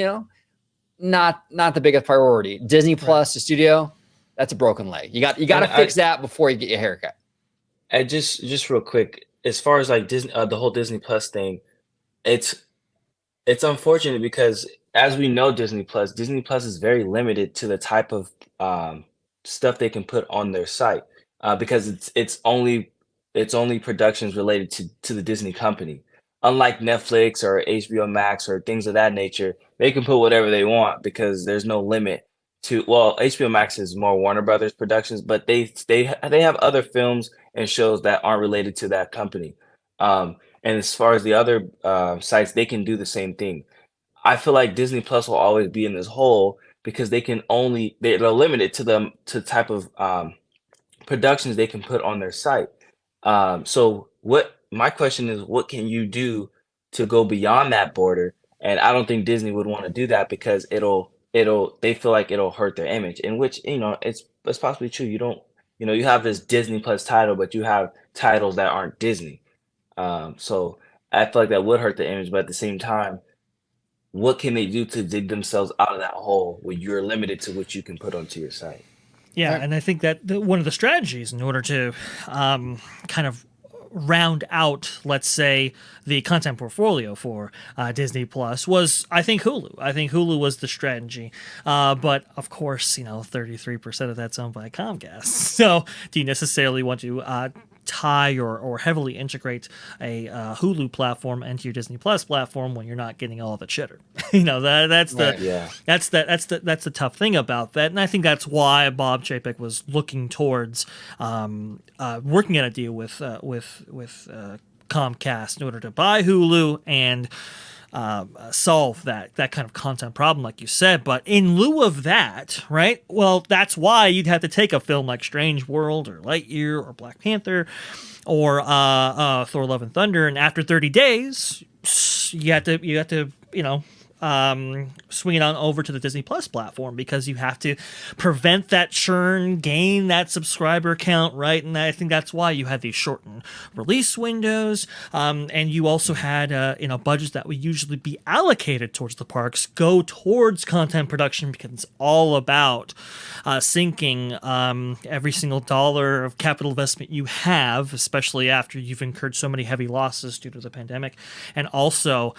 not the biggest priority. Disney Plus, the studio, that's a broken leg. You got to fix that before you get your haircut. And just real quick, as far as like Disney, the whole Disney Plus thing, it's unfortunate because as we know, Disney Plus is very limited to the type of stuff they can put on their site because it's only productions related to the Disney company. Unlike Netflix or HBO Max or things of that nature, they can put whatever they want because there's no limit to. Well, HBO Max is more Warner Brothers productions, but they have other films and shows that aren't related to that company. And as far as the other sites, they can do the same thing. I feel like Disney Plus will always be in this hole because they're limited to type of productions they can put on their site. So my question is, what can you do to go beyond that border? And I don't think Disney would want to do that because they feel like it'll hurt their image, in which, it's possibly true. You don't, you have this Disney Plus title, but you have titles that aren't Disney. So I feel like that would hurt the image, but at the same time, what can they do to dig themselves out of that hole where you're limited to what you can put onto your site? Yeah, and I think that one of the strategies in order to kind of round out, let's say, the content portfolio for Disney Plus was, I think, Hulu. I think Hulu was the strategy. But of course, 33% of that's owned by Comcast. So do you necessarily want to tie or heavily integrate a Hulu platform into your Disney Plus platform when you're not getting all the chitter? That's the tough thing about that, and I think that's why Bob Chapek was looking towards working at a deal with Comcast in order to buy Hulu and solve that kind of content problem, like you said. But in lieu of that, right? Well, that's why you'd have to take a film like Strange World or Lightyear or Black Panther or Thor: Love and Thunder, and after 30 days, you have to swing it on over to the Disney Plus platform, because you have to prevent that churn, gain that subscriber count, right? And I think that's why you had these shortened release windows, and you also had budgets that would usually be allocated towards the parks go towards content production, because it's all about sinking every single dollar of capital investment you have, especially after you've incurred so many heavy losses due to the pandemic, and also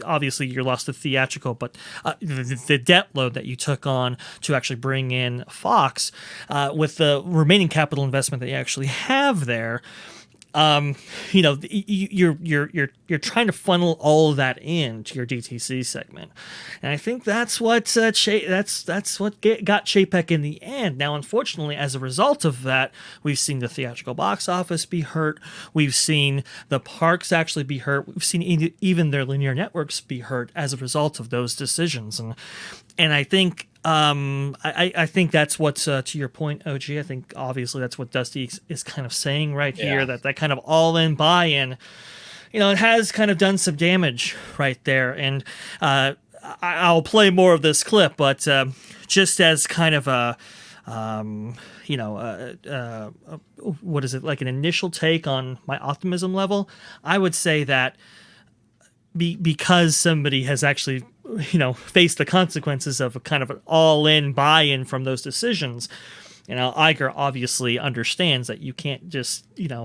obviously you lost the theatrical, but the debt load that you took on to actually bring in Fox, with the remaining capital investment that you actually have there, you're trying to funnel all of that into your DTC segment, and I think that's what got Chapek in the end. Now, unfortunately, as a result of that, we've seen the theatrical box office be hurt. We've seen the parks actually be hurt. We've seen even their linear networks be hurt as a result of those decisions, and I think. I think that's what's to your point, OG. I think obviously that's what Dusty is kind of saying right here, that kind of all-in buy-in, it has kind of done some damage right there. And I'll play more of this clip, but just as kind of what is it, like an initial take on my optimism level, I would say that because somebody has actually face the consequences of a kind of an all-in buy-in from those decisions. Iger obviously understands that you can't just,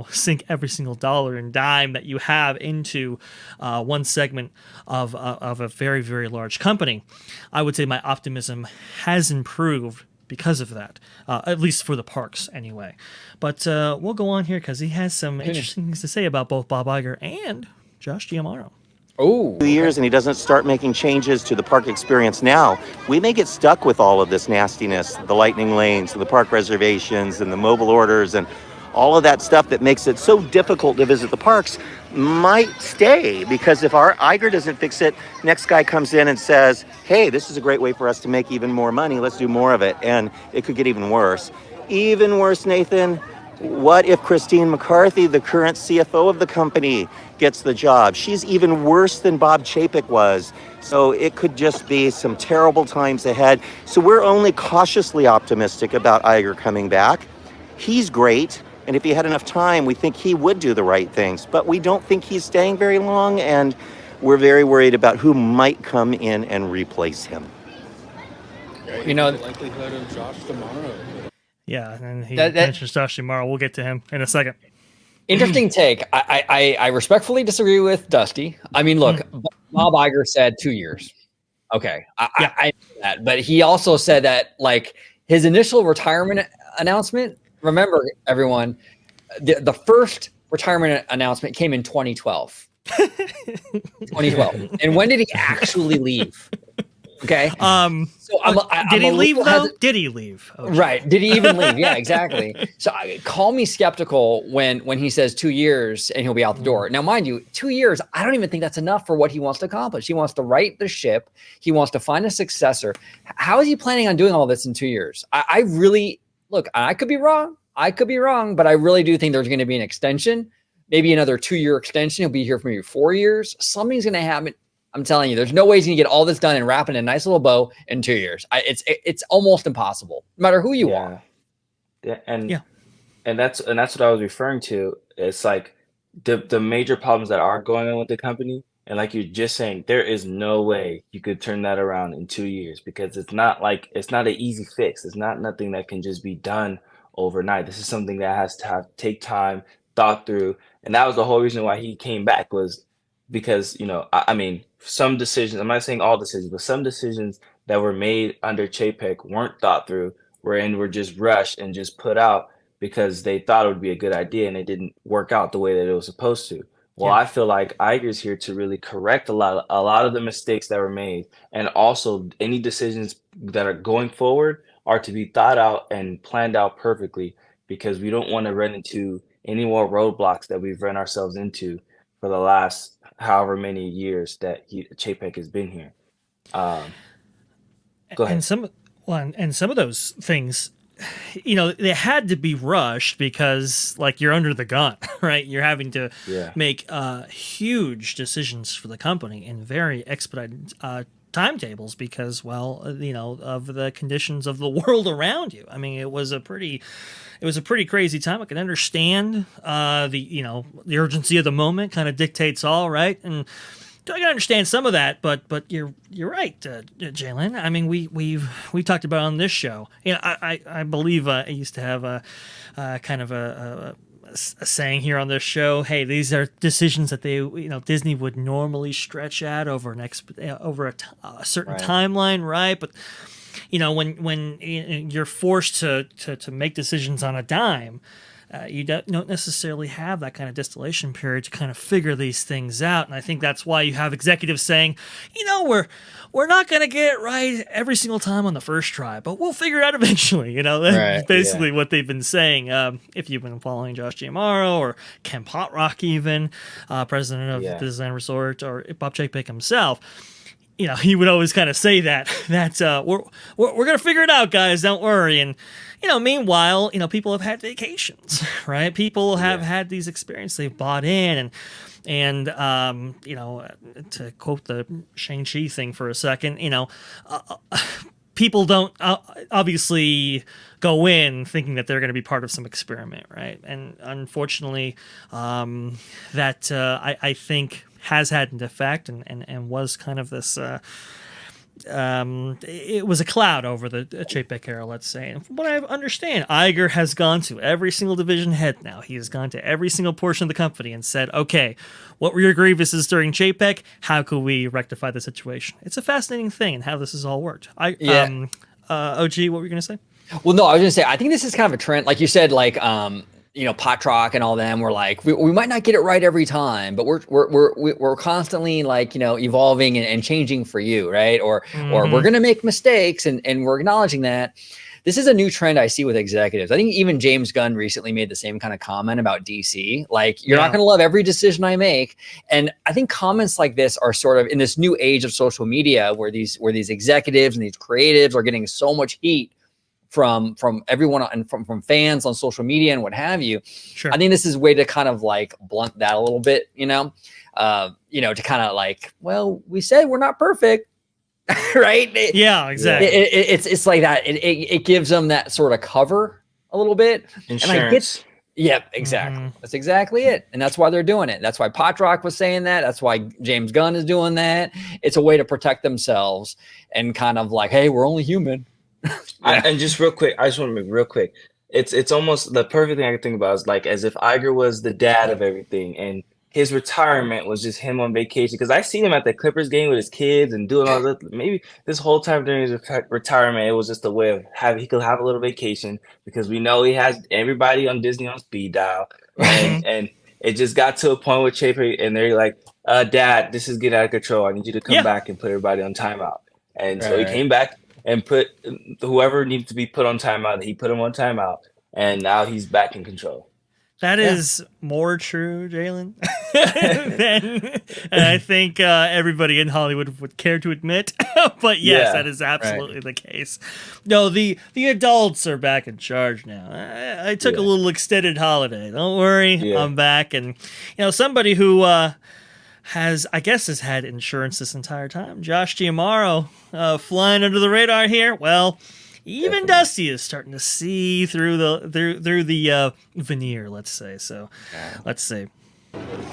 sink every single dollar and dime that you have into one segment of a very, very large company. I would say my optimism has improved because of that, at least for the parks anyway. But we'll go on here because he has some interesting things to say about both Bob Iger and Josh Giamaro. Oh, 2 years and he doesn't start making changes to the park experience now, we may get stuck with all of this nastiness, the lightning lanes and the park reservations and the mobile orders and all of that stuff that makes it so difficult to visit the parks might stay, because if our Iger doesn't fix it, next guy comes in and says, hey, this is a great way for us to make even more money. Let's do more of it. And it could get even worse. Even worse, Nathan, what if Christine McCarthy, the current CFO of the company, gets the job? She's even worse than Bob Chapek was. So it could just be some terrible times ahead. So we're only cautiously optimistic about Iger coming back. He's great. And if he had enough time, we think he would do the right things. But we don't think he's staying very long. And we're very worried about who might come in and replace him. you know, The likelihood of Josh tomorrow. Yeah, and he That- mentions Josh Giamaro. We'll get to him in a second. interesting take. I respectfully disagree with Dusty. I mean, look, Bob Iger said 2 years. Okay, I know that, but he also said that like his initial retirement announcement. Remember, everyone, the first retirement announcement came in 2012. 2012. And when did he actually leave? Okay. So did he leave though? Did he leave? Okay. Right. Did he even leave? Yeah, exactly. So call me skeptical when he says 2 years and he'll be out the door. Now, mind you, 2 years, I don't even think that's enough for what he wants to accomplish. He wants to right the ship. He wants to find a successor. How is he planning on doing all this in 2 years? I really, look, I could be wrong. But I really do think there's going to be an extension, maybe another 2-year extension. He'll be here for maybe 4 years. Something's going to happen. I'm telling you, there's no way he's going to get all this done and wrap in a nice little bow in 2 years. It's almost impossible, no matter who you are. Yeah, and that's what I was referring to. It's like the major problems that are going on with the company, and like you're just saying, there is no way you could turn that around in 2 years, because it's not an easy fix. It's not nothing that can just be done overnight. This is something that has to take time, thought through, and that was the whole reason why he came back, was because, I mean, some decisions, I'm not saying all decisions, but some decisions that were made under Chapek weren't thought through, were just rushed and just put out because they thought it would be a good idea, and it didn't work out the way that it was supposed to. Well, I feel like Iger's here to really correct a lot of the mistakes that were made, and also any decisions that are going forward are to be thought out and planned out perfectly, because we don't want to run into any more roadblocks that we've run ourselves into for the last however many years that Chapek has been here. Go ahead. And some of those things, they had to be rushed because, like, you're under the gun, right? You're having to make huge decisions for the company in very expedited timetables because, of the conditions of the world around you. I mean, it was a pretty crazy time. I can understand the urgency of the moment kind of dictates all, right? And I can understand some of that, but you're right, Jalen. I mean, we talked about it on this show. I believe I used to have a kind of a saying here on this show. Hey, these are decisions that Disney would normally stretch out over a certain timeline, right? But when you're forced to make decisions on a dime, you don't necessarily have that kind of distillation period to kind of figure these things out. And I think that's why you have executives saying, we're not going to get it right every single time on the first try, but we'll figure it out eventually. That's basically what they've been saying. If you've been following Josh Giamaro or Ken Potrock, even president of the Disneyland Resort, or Bob Chapek himself, he would always kind of say that we're going to figure it out, guys. Don't worry. And, meanwhile, people have had vacations, right? People have had these experiences. They've bought in and to quote the Shang-Chi thing for a second, people don't obviously go in thinking that they're going to be part of some experiment, right? And unfortunately, that I think has had an effect and was kind of this it was a cloud over the Chapek era, let's say. And from what I understand, Iger has gone to every single division head now. He has gone to every single portion of the company and said, okay, what were your grievances during Chapek? How could we rectify the situation? It's a fascinating thing and how this has all worked. OG, what were you going to say? Well, no, I was gonna say I think this is kind of a trend, like you said, like Potrock and all them. We're like we might not get it right every time, but we're constantly like evolving and changing for you, right? Or we're gonna make mistakes and we're acknowledging that. This is a new trend I see with executives. I think even James Gunn recently made the same kind of comment about DC. Like, you're not going to love every decision I make. And I think comments like this are sort of in this new age of social media where these executives and these creatives are getting so much heat from everyone and from fans on social media and what have you. Sure. I think this is a way to kind of like blunt that a little bit, to kind of like, well, we said we're not perfect. Right? Yeah, exactly. It's like that. It gives them that sort of cover a little bit. Insurance. Yep, exactly. That's exactly it. And that's why they're doing it. That's why Potrock was saying that. That's why James Gunn is doing that. It's a way to protect themselves and kind of like, hey, we're only human. And just real quick, I just want to make real quick. It's almost the perfect thing I can think about is like as if Iger was the dad of everything and his retirement was just him on vacation. Because I seen him at the Clippers game with his kids and doing all that. Maybe this whole time during his retirement, it was just a way of he could have a little vacation because we know he has everybody on Disney on speed dial. And it just got to a point with Chaper and they're like, Dad, this is getting out of control. I need you to come back and put everybody on timeout. And so he came back and put whoever needed to be put on timeout. He put him on timeout. And now he's back in control. That is more true, Jalen, than I think everybody in Hollywood would care to admit. But yes, that is absolutely the case. No, the adults are back in charge now. I took a little extended holiday. Don't worry, I'm back. And somebody who has had insurance this entire time, Josh Giamaro, flying under the radar here. Well, even Dusty is starting to see through the veneer, let's say. So, let's see.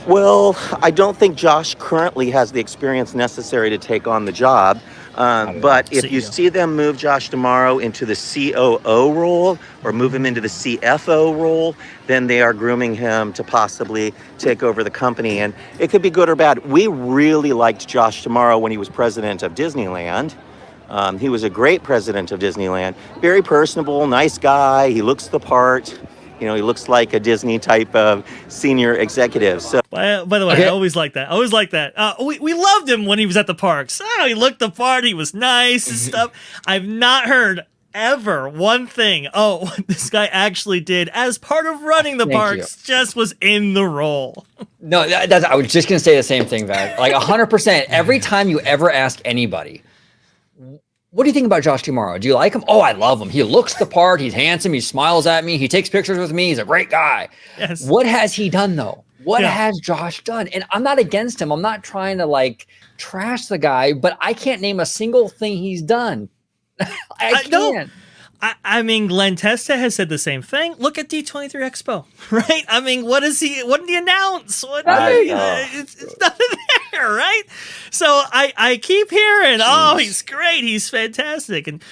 Well, I don't think Josh currently has the experience necessary to take on the job. But if you see them move Josh tomorrow into the COO role or move him into the CFO role, then they are grooming him to possibly take over the company. And it could be good or bad. We really liked Josh tomorrow when he was president of Disneyland. He was a great president of Disneyland. Very personable, nice guy. He looks the part. He looks like a Disney type of senior executive. So, by the way, I always like that. We loved him when he was at the parks. Oh, he looked the part. He was nice and stuff. I've not heard ever one thing. Oh, this guy actually did as part of running the parks. Just was in the role. No, I was just gonna say the same thing, Vag. Like 100%. Every time you ever ask anybody, what do you think about Josh Giamaro? Do you like him? Oh, I love him. He looks the part. He's handsome. He smiles at me. He takes pictures with me. He's a great guy. Yes. What has he done, though? What has Josh done? And I'm not against him. I'm not trying to, like, trash the guy, but I can't name a single thing he's done. I can't. I mean, Glenn Testa has said the same thing. Look at D23 Expo, right? I mean, what did he announce? It's nothing there, right? So I keep hearing, he's great, he's fantastic, and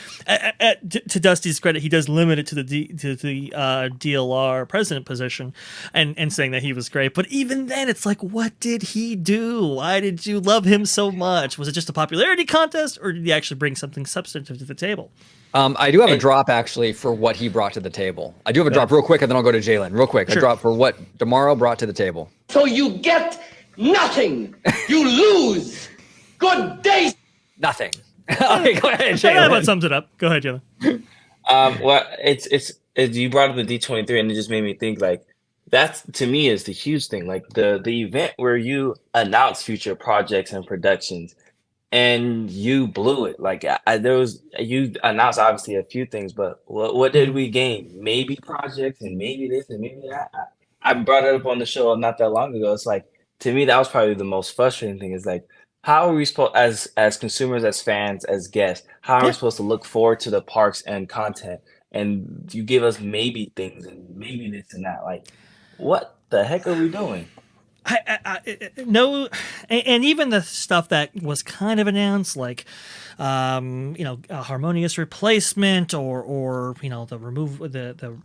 to Dusty's credit, he does limit it to the DLR president position, and saying that he was great. But even then, it's like, what did he do? Why did you love him so much? Was it just a popularity contest, or did he actually bring something substantive to the table? I do have a drop, actually, for what he brought to the table. I do have a drop real quick, and then I'll go to Jalen. Real quick, a drop for what Tomorrow brought to the table. So you get nothing. You lose. Good day. Nothing. Okay, go ahead, Jalen. That sums it up. Go ahead, Jalen. Well, it's you brought up the D23, and it just made me think like that's to me is the huge thing. Like the event where you announce future projects and productions. And you blew it. Like you announced obviously a few things, but what did we gain? Maybe projects and maybe this and maybe that. I brought it up on the show not that long ago. It's like, to me, that was probably the most frustrating thing is like, how are we supposed, as consumers, as fans, as guests, how are we supposed to look forward to the parks and content? And you give us maybe things and maybe this and that. Like, what the heck are we doing? No, and even the stuff that was kind of announced, like a harmonious replacement, or the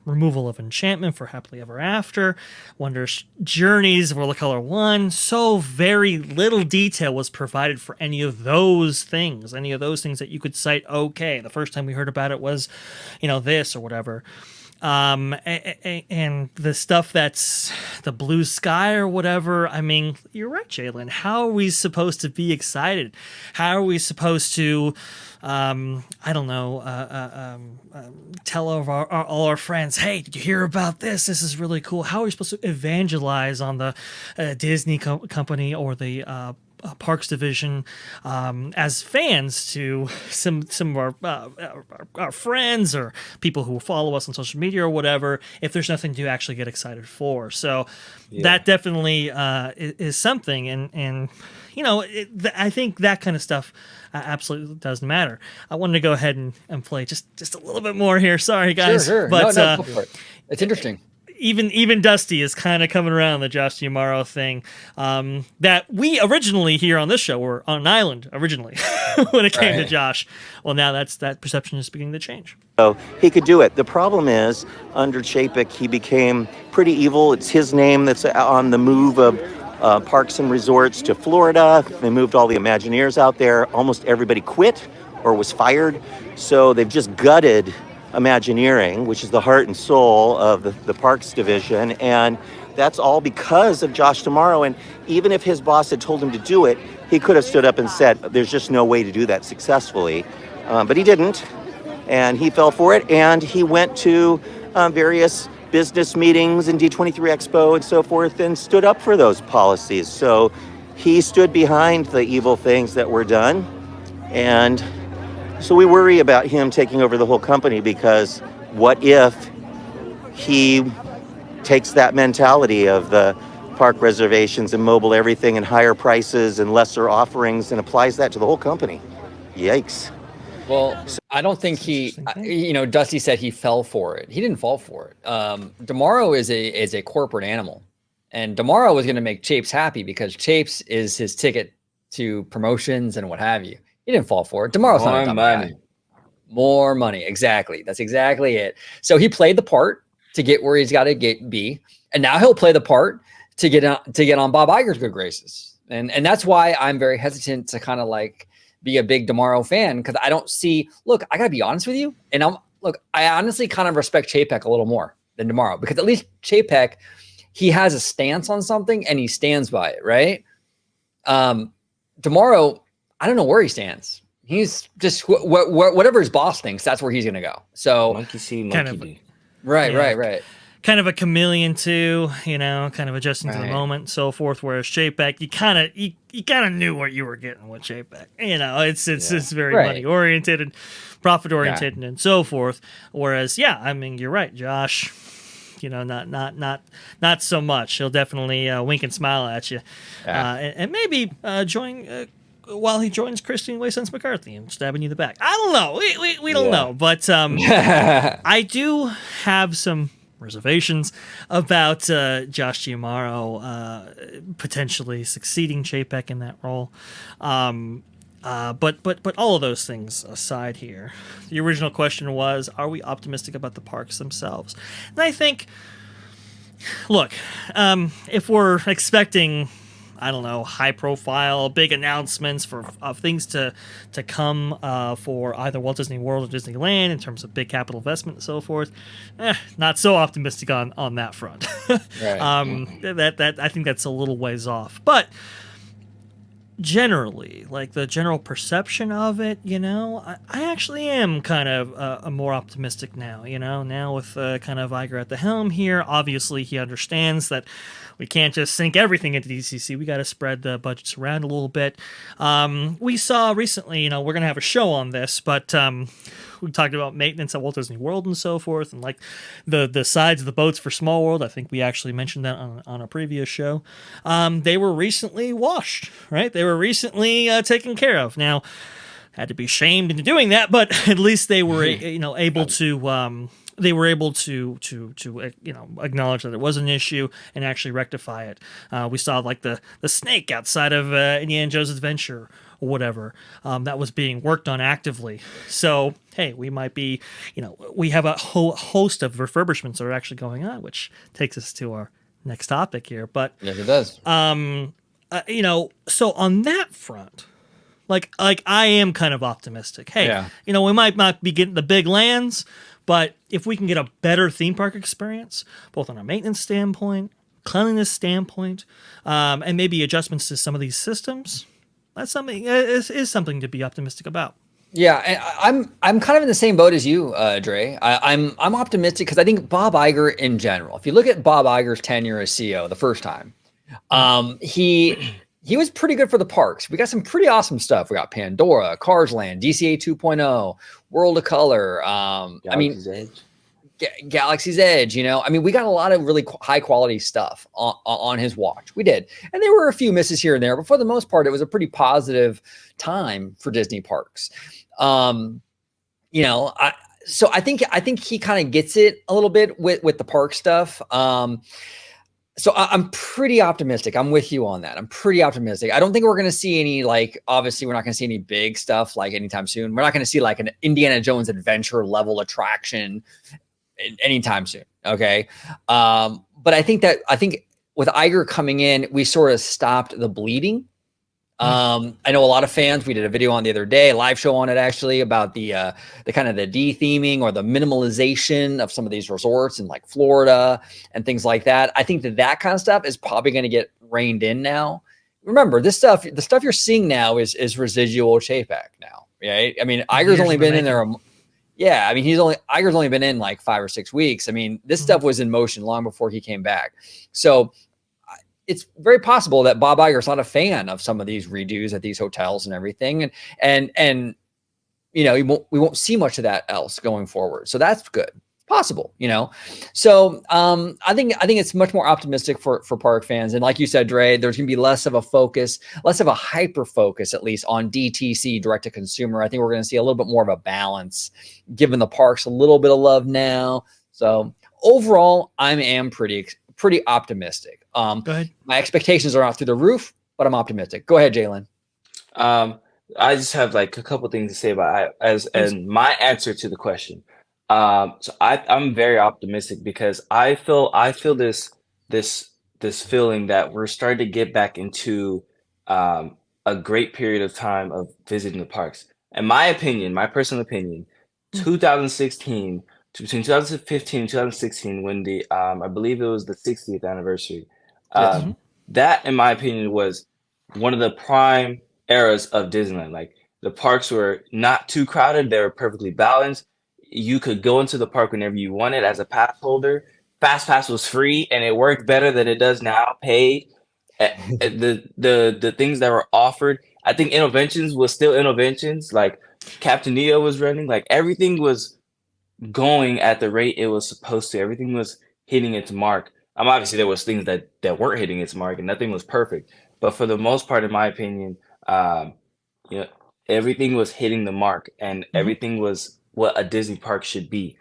removal of enchantment for happily ever after, Wondrous Journeys, World of Color 1. So very little detail was provided for any of those things that you could cite. Okay, the first time we heard about it was this or whatever. And the stuff that's the blue sky or whatever, I mean, you're right, Jalen. How are we supposed to be excited? How are we supposed to, tell all our friends, hey, did you hear about this? This is really cool. How are we supposed to evangelize on the Disney company or the Parks division as fans to some of our friends or people who follow us on social media or whatever, if there's nothing to actually get excited for? So that definitely is something, and I think that kind of stuff absolutely doesn't matter. I wanted to go ahead and play just a little bit more here. Sorry, guys. Sure. But no, go for it. It's interesting. Even Dusty is kind of coming around the Josh Giamaro thing that we originally here on this show were on an island originally when it came to Josh. Well, now that perception is beginning to change. So he could do it. The problem is, under Chapek, he became pretty evil. It's his name that's on the move of parks and resorts to Florida. They moved all the Imagineers out there. Almost everybody quit or was fired. So they've just gutted Imagineering, which is the heart and soul of the Parks division, and that's all because of Josh D'Amaro. And even if his boss had told him to do it, he could have stood up and said, there's just no way to do that successfully. But he didn't, and he fell for it, and he went to various business meetings and D23 Expo and so forth and stood up for those policies. So he stood behind the evil things that were done, and so we worry about him taking over the whole company, because what if he takes that mentality of the park reservations and mobile everything and higher prices and lesser offerings and applies that to the whole company? Yikes. Well, I don't think Dusty said he fell for it. He didn't fall for it. D'Amaro is a corporate animal, and D'Amaro was going to make Chapes happy because Chapes is his ticket to promotions and what have you. He didn't fall for it. D'Amaro's not a dumb guy. More money. Exactly. That's exactly it. So he played the part to get where he's got to be, and now he'll play the part to get on Bob Iger's good graces. And that's why I'm very hesitant to kind of like be a big D'Amaro fan, because I don't see. Look, I gotta be honest with you, and I honestly kind of respect Chapek a little more than D'Amaro, because at least Chapek, he has a stance on something and he stands by it, right? D'Amaro, I don't know where he stands. He's just whatever his boss thinks, that's where he's going to go. So monkey see, monkey do. Right. Kind of a chameleon too, kind of adjusting to the moment and so forth. Whereas Chapek, you kind of knew what you were getting with Chapek. It's very money oriented and profit oriented and so forth. Whereas, you're right, Josh. Not so much. He'll definitely wink and smile at you, and maybe join. While he joins Christine Way-Sens McCarthy and stabbing you in the back. I don't know. We don't know. But I do have some reservations about Josh Giamaro potentially succeeding Chapek in that role. But all of those things aside here, the original question was, are we optimistic about the parks themselves? And I think, look, if we're expecting, I don't know, high-profile, big announcements of things to come for either Walt Disney World or Disneyland in terms of big capital investment and so forth. Not so optimistic on that front. Right. That I think that's a little ways off. But generally, like the general perception of it, I actually am kind of more optimistic now. Now with kind of Iger at the helm here, obviously he understands that we can't just sink everything into DCC. We got to spread the budgets around a little bit. We saw recently, we're going to have a show on this, but we talked about maintenance at Walt Disney World and so forth, and like the sides of the boats for Small World. I think we actually mentioned that on a previous show. They were recently washed, right? They were recently taken care of. Now, had to be shamed into doing that, but at least they were able to they were able to acknowledge that it was an issue and actually rectify it. We saw like the snake outside of Indiana Jones Adventure or whatever that was being worked on actively. So hey, we might be, we have a whole host of refurbishments that are actually going on, which takes us to our next topic here. But Yes, it does. So on that front, like I am kind of optimistic. Hey, we might not be getting the big lands, but if we can get a better theme park experience, both on a maintenance standpoint, cleanliness standpoint, and maybe adjustments to some of these systems, that's something is something to be optimistic about. Yeah, and I'm kind of in the same boat as you, Dre. I'm optimistic because I think Bob Iger in general. If you look at Bob Iger's tenure as CEO the first time, he was pretty good for the parks. We got some pretty awesome stuff. We got Pandora, Cars Land, DCA 2.0, World of Color. Galaxy's Edge. Galaxy's Edge. We got a lot of really high quality stuff on his watch. We did, and there were a few misses here and there, but for the most part, it was a pretty positive time for Disney parks. So I think he kind of gets it a little bit with the park stuff. So I'm pretty optimistic. I'm with you on that. I'm pretty optimistic. I don't think we're going to see any, obviously we're not going to see any big stuff anytime soon. We're not going to see an Indiana Jones adventure level attraction anytime soon. Okay. But I think with Iger coming in, we sort of stopped the bleeding. I know a lot of fans, we did a video on the other day, a live show on it actually, about the kind of the de-theming or the minimalization of some of these resorts in Florida and things like that. I think that kind of stuff is probably going to get reined in now. Remember, the stuff you're seeing now is residual Chapek now, right? Iger's only been in there. Iger's only been in 5 or 6 weeks. This stuff was in motion long before he came back. So it's very possible that Bob Iger's not a fan of some of these redos at these hotels and everything. And we won't see much of that else going forward. So that's good. Possible, So I think it's much more optimistic for park fans. And like you said, Dre, there's going to be less of a hyper focus, at least on DTC, direct to consumer. I think we're going to see a little bit more of a balance, giving the parks a little bit of love now. So overall, I am pretty optimistic. Go ahead. My expectations are not through the roof, but I'm optimistic. Go ahead, Jalen. I just have a couple things to say about and my answer to the question. So I'm very optimistic because I feel this feeling that we're starting to get back into a great period of time of visiting the parks. In my opinion, my personal opinion, 2016 between 2015 and 2016, when I believe it was the 60th anniversary, that in my opinion was one of the prime eras of Disneyland. The parks were not too crowded; they were perfectly balanced. You could go into the park whenever you wanted as a pass holder. Fast Pass was free, and it worked better than it does now. Paid. The things that were offered, I think Interventions was still Interventions. Captain Neo was running. Everything was going at the rate it was supposed to. Everything was hitting its mark. Obviously there was things that weren't hitting its mark, and nothing was perfect. But for the most part, in my opinion, everything was hitting the mark, and everything was what a Disney park should be.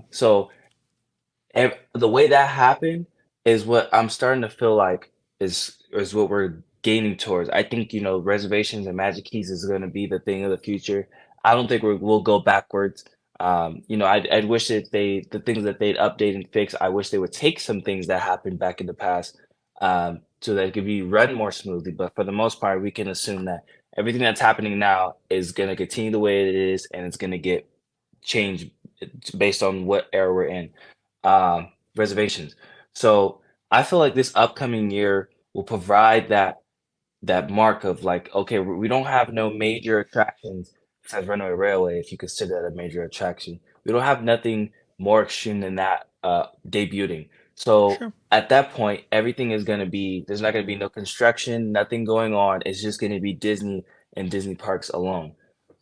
So the way that happened is what I'm starting to feel like is what we're gaining towards. I think Reservations and Magic Keys is going to be the thing of the future. I don't think we'll go backwards. I'd wish that the things that they'd update and fix, I wish they would take some things that happened back in the past so that it could be run more smoothly. But for the most part, we can assume that everything that's happening now is going to continue the way it is, and it's going to get changed based on what era we're in. Reservations. So I feel like this upcoming year will provide that mark of okay, we don't have no major attractions besides Runaway Railway, if you consider that a major attraction. We don't have nothing more extreme than that debuting. So at that point, everything is going to be, there's not going to be no construction, nothing going on. It's just going to be Disney and Disney parks alone.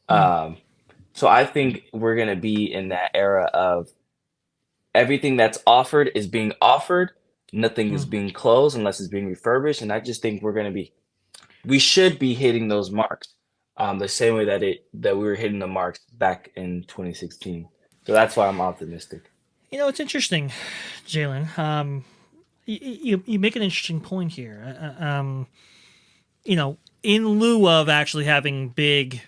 So I think we're going to be in that era of everything that's offered is being offered. Nothing is being closed unless it's being refurbished. And I just think we should be hitting those marks the same way that we were hitting the marks back in 2016. So that's why I'm optimistic. You know, it's interesting, Jalen. You make an interesting point here. You know, in lieu of actually having big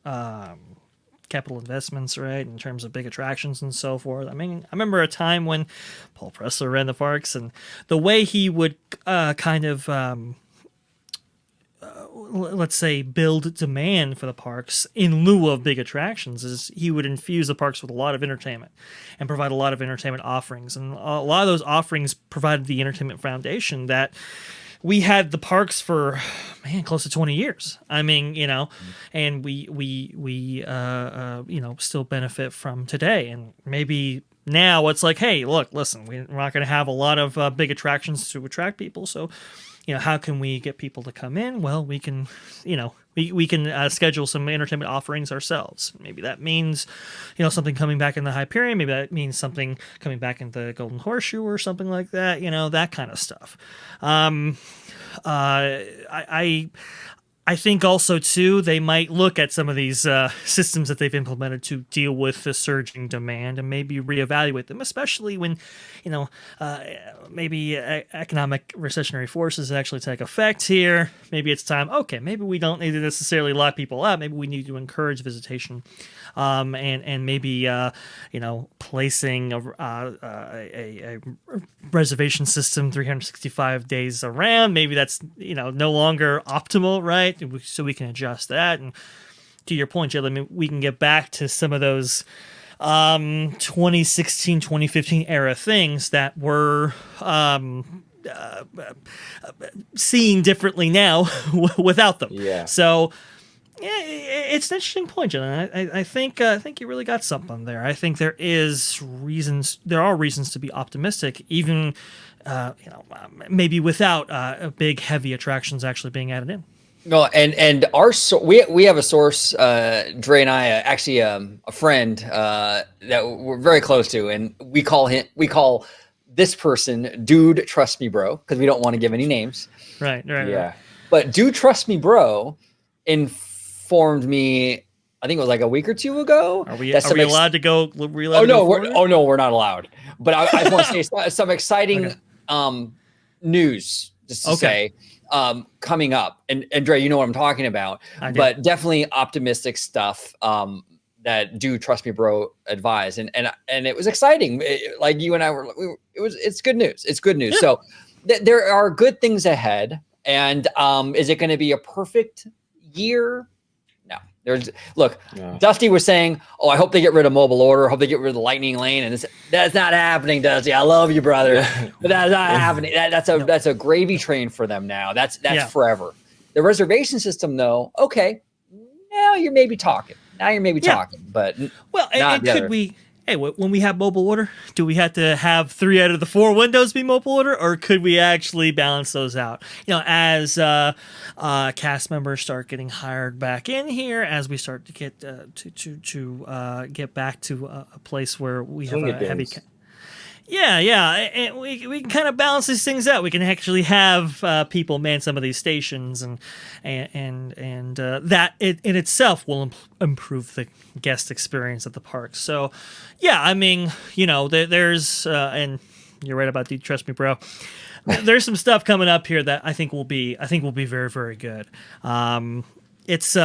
capital investments, right, in terms of big attractions and so forth. I mean, I remember a time when Paul Pressler ran the parks, and the way he would let's say, build demand for the parks in lieu of big attractions is he would infuse the parks with a lot of entertainment and provide a lot of entertainment offerings. And a lot of those offerings provided the entertainment foundation that we had the parks for, man, close to 20 years. I mean, you know, and we you know, still benefit from today. And maybe now it's like, hey, look, listen, we're not going to have a lot of big attractions to attract people. So, you know, how can we get people to come in? Well, we can, you know, we can schedule some entertainment offerings ourselves. Maybe that means, you know, something coming back in the Hyperion. Maybe that means something coming back in the Golden Horseshoe or something like that. You know, that kind of stuff. I think also, too, they might look at some of these systems that they've implemented to deal with the surging demand and maybe reevaluate them, especially when, you know, maybe economic recessionary forces actually take effect here. Maybe it's time, okay, maybe we don't need to necessarily lock people out. Maybe we need to encourage visitation. And maybe, you know, placing a reservation system 365 days around. Maybe that's, you know, no longer optimal, right? So we can adjust that. And to your point, Jalen, I mean, we can get back to some of those 2016, 2015 era things that were seeing differently now without them. Yeah. So, yeah, it's an interesting point, Jalen. I think you really got something there. I think there are reasons to be optimistic, even you know, maybe without big heavy attractions actually being added in. No, and we have a source, Dre and I, actually a friend that we're very close to, and we call this person Dude Trust Me Bro, because we don't want to give any names. Right. Yeah. But Dude Trust Me Bro informed me, I think it was like a week or two ago. Are we allowed to go? Oh no, we're not allowed. But I want to say some exciting news, just to say, coming up. And Dre, you know what I'm talking about. But definitely optimistic stuff that Dude Trust Me Bro advised, and it was exciting. Like you and I it's good news. It's good news. Yeah. So there are good things ahead. And is it going to be a perfect year? No. Dusty was saying, "Oh, I hope they get rid of mobile order. I hope they get rid of the lightning lane." And that's not happening, Dusty. I love you, brother, but that's not happening. That's a gravy train for them now. That's forever. The reservation system, though, okay. Now you're maybe talking. But well, and could we? Hey, when we have mobile order, do we have to have 3 out of the 4 windows be mobile order, or could we actually balance those out? You know, as cast members start getting hired back in here, as we start to get to get back to a place where we have a heavy. Yeah, and we can kind of balance these things out. We can actually have people man some of these stations, and that in itself will improve the guest experience at the park. So, yeah, I mean, you know, there's and you're right about Dude Trust Me Bro. There's some stuff coming up here that I think will be very, very good. It's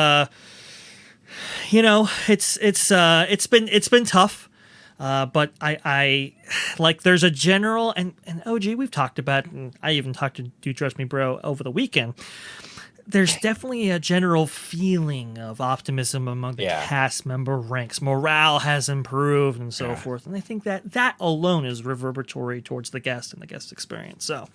you know, it's been tough. But I like, there's a general, and OG, we've talked about, and I even talked to Dude Trust Me Bro over the weekend. There's definitely a general feeling of optimism among the cast member ranks. Morale has improved and so forth. And I think that alone is reverberatory towards the guest and the guest experience. So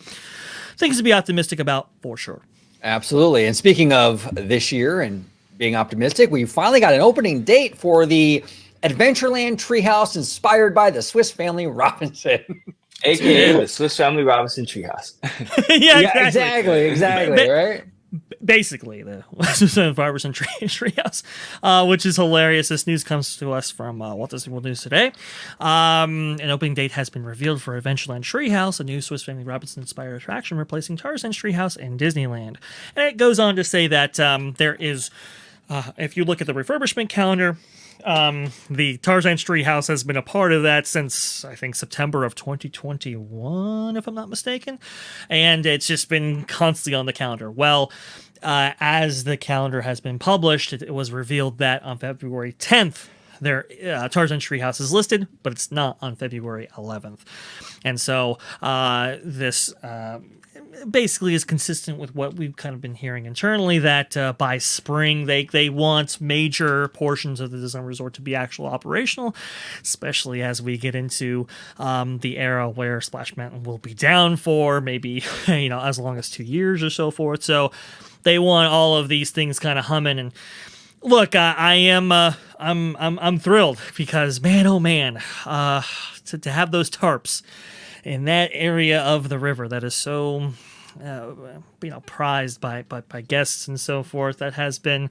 things to be optimistic about for sure. Absolutely. And speaking of this year and being optimistic, we finally got an opening date for the Adventureland Treehouse, inspired by the Swiss Family Robinson. AKA the Swiss Family Robinson Treehouse. Yeah, exactly, right? Basically, the Swiss Family Robinson Treehouse, which is hilarious. This news comes to us from Walt Disney World News today. An opening date has been revealed for Adventureland Treehouse, a new Swiss Family Robinson-inspired attraction replacing Tarzan's Treehouse in Disneyland. And it goes on to say that there is, if you look at the refurbishment calendar, The Tarzan's Treehouse has been a part of that since, I think, September of 2021, if I'm not mistaken. And it's just been constantly on the calendar. Well, as the calendar has been published, it was revealed that on February 10th, their Tarzan's Treehouse is listed, but it's not on February 11th. And so this basically is consistent with what we've kind of been hearing internally, that by spring they want major portions of the Disneyland Resort to be actual operational, especially as we get into the era where Splash Mountain will be down for maybe as long as 2 years or so forth. So they want all of these things kind of humming. And look, I'm thrilled because man, oh man, to have those tarps in that area of the river that is so prized by guests and so forth, that has been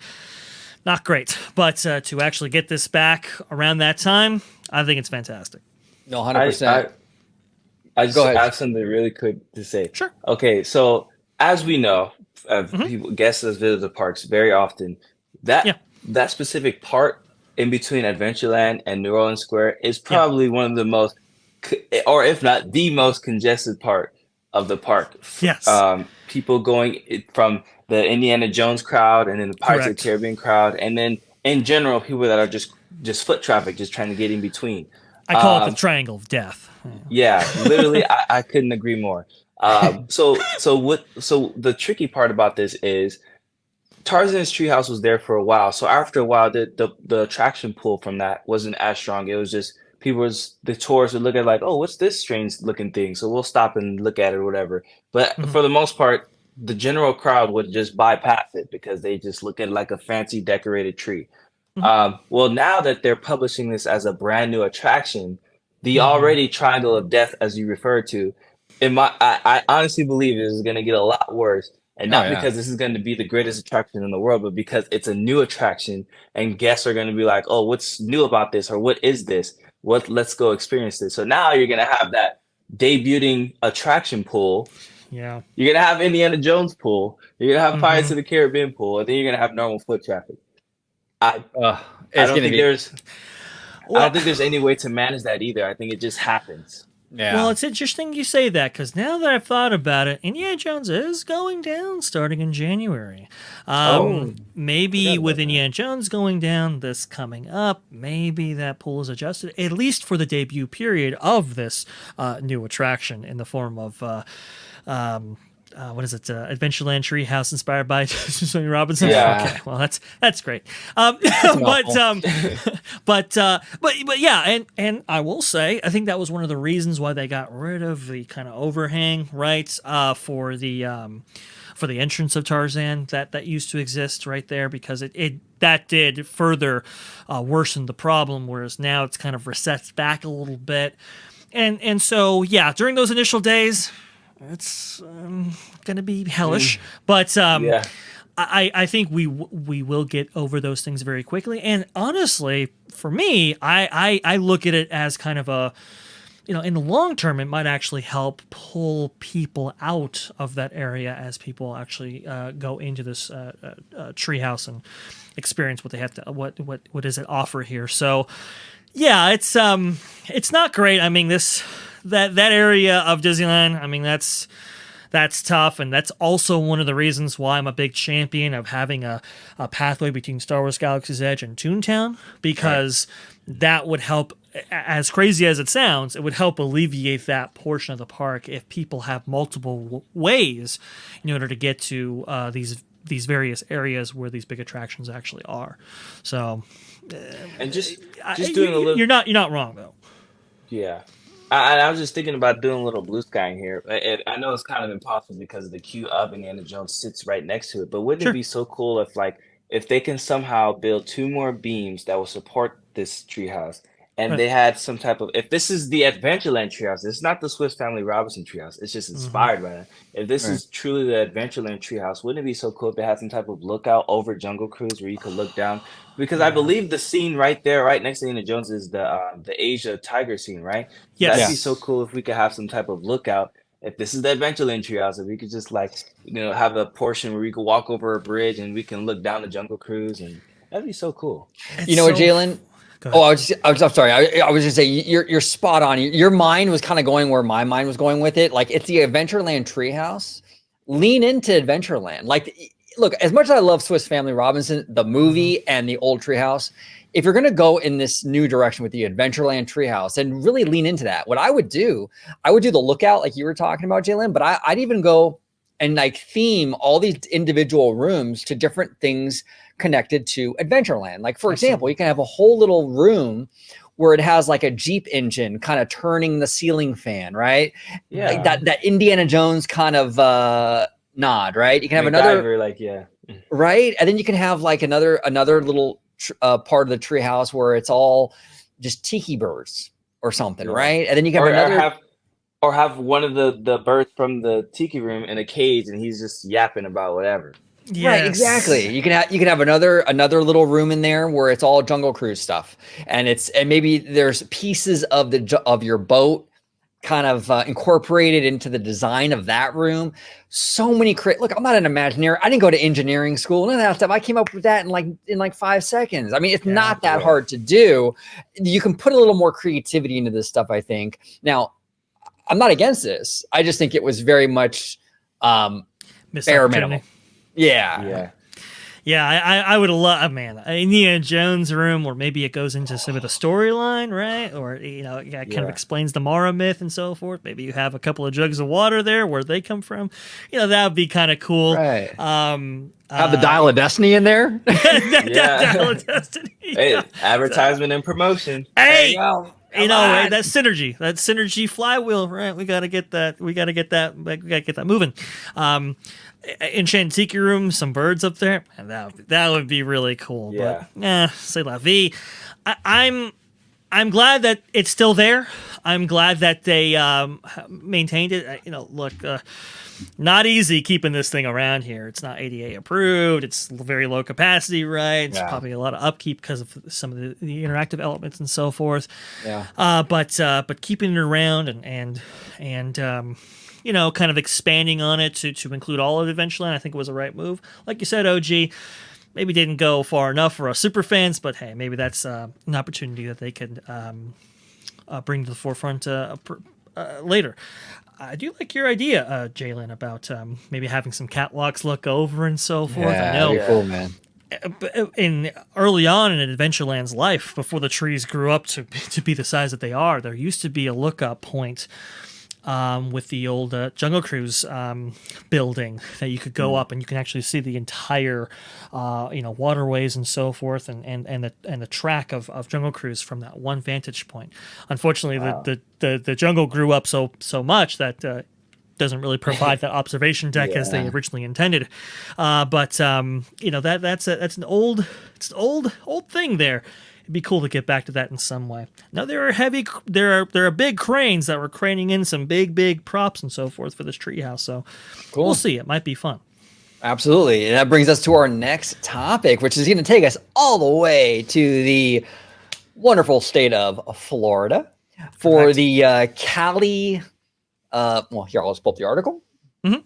not great. But to actually get this back around that time, I think it's fantastic. No, 100%. I just have something really quick to say. Sure. Okay, so as we know, guests that visit the parks very often, that specific part in between Adventureland and New Orleans Square is probably one of the most, or if not the most congested part of the park. Yes. People going from the Indiana Jones crowd, and then the Pirates of the Caribbean crowd, and then in general, people that are just foot traffic, just trying to get in between. I call it the triangle of death. Yeah, literally, I couldn't agree more. So the tricky part about this is Tarzan's Treehouse was there for a while. So after a while, the attraction pull from that wasn't as strong. It was just the tourists would look at like, oh, what's this strange looking thing? So we'll stop and look at it or whatever. But for the most part, the general crowd would just bypass it because they just look at it like a fancy decorated tree. Well, now that they're publishing this as a brand new attraction, the already triangle of death, as you referred to, I honestly believe this is going to get a lot worse. And not because this is going to be the greatest attraction in the world, but because it's a new attraction and guests are going to be like, oh, what's new about this? Or what is this? Let's go experience this. So now you're going to have that debuting attraction pool. Yeah. You're going to have Indiana Jones pool. You're going to have Pirates of the Caribbean pool. And then you're going to have normal foot traffic. I don't think there's any way to manage that either. I think it just happens. Yeah. Well, it's interesting you say that, because now that I've thought about it, Indiana Jones is going down starting in January. Maybe with Indiana Jones going down this coming up, maybe that pool is adjusted, at least for the debut period of this new attraction in the form of what is it? Adventureland Treehouse inspired by Tony Robinson. Yeah. Okay, well that's great. But yeah, and I will say I think that was one of the reasons why they got rid of the kind of overhang, right, for the entrance of Tarzan that used to exist right there, because that did further worsen the problem, whereas now it's kind of resets back a little bit, and so yeah, during those initial days, it's going to be hellish, but I think we will get over those things very quickly. And honestly, for me, I look at it as kind of a, in the long term, it might actually help pull people out of that area as people actually go into this treehouse and experience what they have to, what does it offer here. So yeah, it's not great. I mean, that area of Disneyland, I mean, that's tough, and that's also one of the reasons why I'm a big champion of having a pathway between Star Wars Galaxy's Edge and Toontown, because that would help, as crazy as it sounds, it would help alleviate that portion of the park if people have multiple ways in order to get to these various areas where these big attractions actually are. So, and just doing a little, you're not wrong though. Yeah. I was just thinking about doing a little blue sky in here. I know it's kind of impossible because the queue of Indiana Jones sits right next to it, but wouldn't it be so cool if they can somehow build 2 more beams that will support this treehouse, and they had some type of, if this is the Adventureland Treehouse, it's not the Swiss Family Robinson Treehouse, it's just inspired by that. If this is truly the Adventureland Treehouse, wouldn't it be so cool if they had some type of lookout over Jungle Cruise where you could look down? Because I believe the scene right there, right next to Indiana Jones, is the Asia tiger scene, right? Yes. That'd be so cool if we could have some type of lookout. If this is the Adventureland Treehouse, if we could just have a portion where we could walk over a bridge and we can look down the Jungle Cruise, and that'd be so cool. You know what, Jalen? Go ahead. I'm sorry. I was just saying you're spot on. Your mind was kind of going where my mind was going with it. Like, it's the Adventureland Treehouse. Lean into Adventureland. Like, look, as much as I love Swiss Family Robinson, the movie and the old Treehouse, if you're going to go in this new direction with the Adventureland Treehouse and really lean into that, what I would do the lookout like you were talking about, Jalen, but I'd even go and like theme all these individual rooms to different things connected to Adventureland. Like, for example, you can have a whole little room where it has like a Jeep engine kind of turning the ceiling fan, right? Yeah. Like that Indiana Jones kind of nod, right? You can have MacGyver, another, like, yeah. right? And then you can have like another little part of the treehouse where it's all just tiki birds or something, right? And then you can have another. Or have one of the birds from the tiki room in a cage, and he's just yapping about whatever. Yes. Right, exactly. You can have another little room in there where it's all Jungle Cruise stuff, and maybe there's pieces of your boat kind of incorporated into the design of that room. So many look, I'm not an Imagineer. I didn't go to engineering school. None of that stuff. I came up with that in like 5 seconds. I mean, it's not that hard to do. You can put a little more creativity into this stuff, I think. Now, I'm not against this. I just think it was very much bare minimum. Yeah. I would love, man, Indiana Jones room, or maybe it goes into some of the storyline, right? Or, it kind of explains the Mara myth and so forth. Maybe you have a couple of jugs of water there, where they come from. That would be kind of cool. Right. Have the Dial of Destiny in there. Dial of Destiny. Hey, advertisement and promotion. Hey, that synergy flywheel, right? We gotta get that moving. Enchanted Tiki Room, some birds up there, and that would be really cool. Yeah. But c'est la vie. I'm glad that it's still there. I'm glad that they maintained it. Look, not easy keeping this thing around here. It's not ADA approved. It's very low capacity, right? It's probably a lot of upkeep because of some of the interactive elements and so forth. Yeah. But keeping it around and kind of expanding on it to include all of Adventureland, I think it was the right move. Like you said, OG, maybe didn't go far enough for us super fans, but hey, maybe that's an opportunity that they could bring to the forefront later. I do like your idea, Jalen, about maybe having some catwalks look over and so forth. Yeah, I know, that'd be cool, man. Early on in Adventureland's life, before the trees grew up to be the size that they are, there used to be a lookup point with the old Jungle Cruise building that you could go up and you can actually see the entire waterways and so forth and the track of Jungle Cruise from that one vantage point. Unfortunately, the jungle grew up so much that doesn't really provide that observation deck as they originally intended. But that's an old thing there. It'd be cool to get back to that in some way. Now there are big cranes that were craning in some big props and so forth for this treehouse. So cool. We'll see. It might be fun. Absolutely. And that brings us to our next topic, which is going to take us all the way to the wonderful state of Florida for the Cali. Here, I'll just pull up the article. Mm-hmm.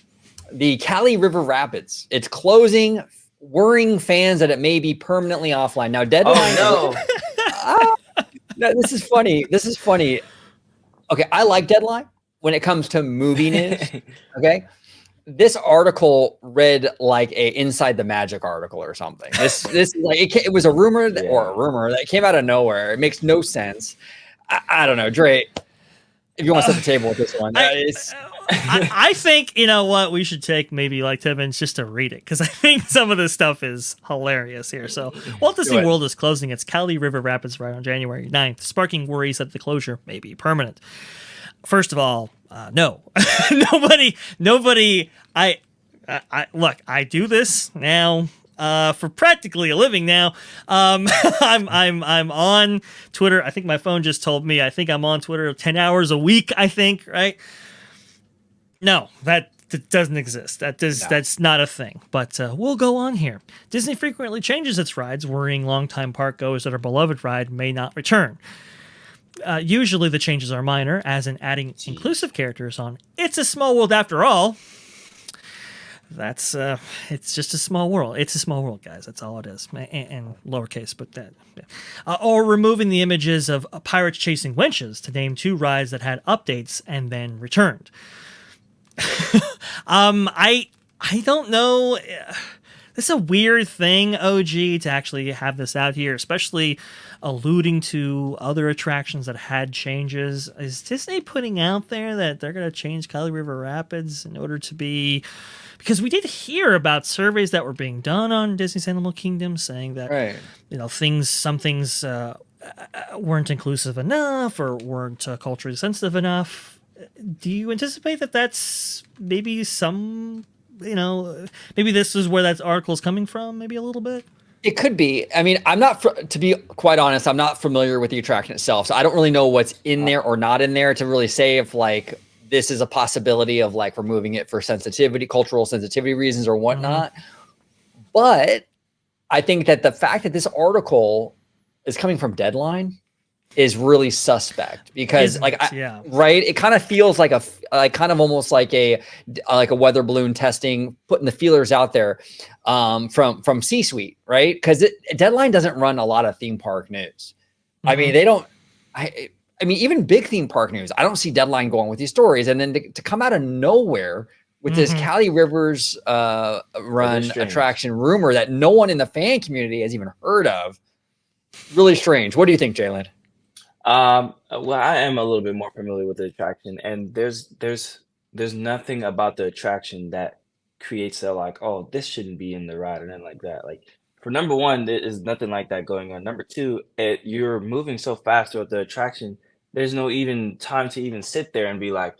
The Cali River Rapids. It's closing, worrying fans that it may be permanently offline. Now, Deadline. Oh, no, this is funny. Okay, I like Deadline when it comes to movie news. Okay. This article read like a Inside the Magic article or something. This like it was a rumor that came out of nowhere. It makes no sense. I don't know, Dre. If you want to set the table with this one, I think what we should take maybe like 10 minutes just to read it because I think some of this stuff is hilarious here. So, Walt Disney World is closing its Cali River Rapids ride on January 9th, sparking worries that the closure may be permanent. First of all, no, nobody. I look. I do this now. For practically a living now. I'm on Twitter. I think my phone just told me. I think I'm on Twitter 10 hours a week. I think, right? No, that doesn't exist. That's not a thing. But we'll go on here. Disney frequently changes its rides, worrying longtime park goers that our beloved ride may not return. Usually the changes are minor, as in adding inclusive characters on It's a Small World After All. That's it's just a small world. It's a small world, guys. That's all it is, and lowercase, but that. Yeah. Or removing the images of pirates chasing winches to name 2 rides that had updates and then returned. I don't know. It's a weird thing, OG, to actually have this out here, especially alluding to other attractions that had changes. Is Disney putting out there that they're going to change Kali River Rapids in order to be... Because we did hear about surveys that were being done on Disney's Animal Kingdom saying that, some things weren't inclusive enough or weren't culturally sensitive enough. Do you anticipate that that's maybe maybe this is where that article is coming from, maybe a little bit? It could be. I mean, to be quite honest, I'm not familiar with the attraction itself, so I don't really know what's in there or not in there to really say if this is a possibility of removing it for cultural sensitivity reasons or whatnot. But I think that the fact that this article is coming from Deadline is really suspect because right. It kind of feels like almost like a weather balloon testing, putting the feelers out there from C-suite, right? Because Deadline doesn't run a lot of theme park news. I mean, they don't, I mean, even big theme park news, I don't see Deadline going with these stories. And then to come out of nowhere with this Kali Rivers run attraction rumor that no one in the fan community has even heard of, really strange. What do you think, Jalen? Well, I am a little bit more familiar with the attraction, and there's nothing about the attraction that creates a this shouldn't be in the ride or anything like that. For number one, there is nothing like that going on. Number two, you're moving so fast throughout the attraction. There's no even time to even sit there and be like,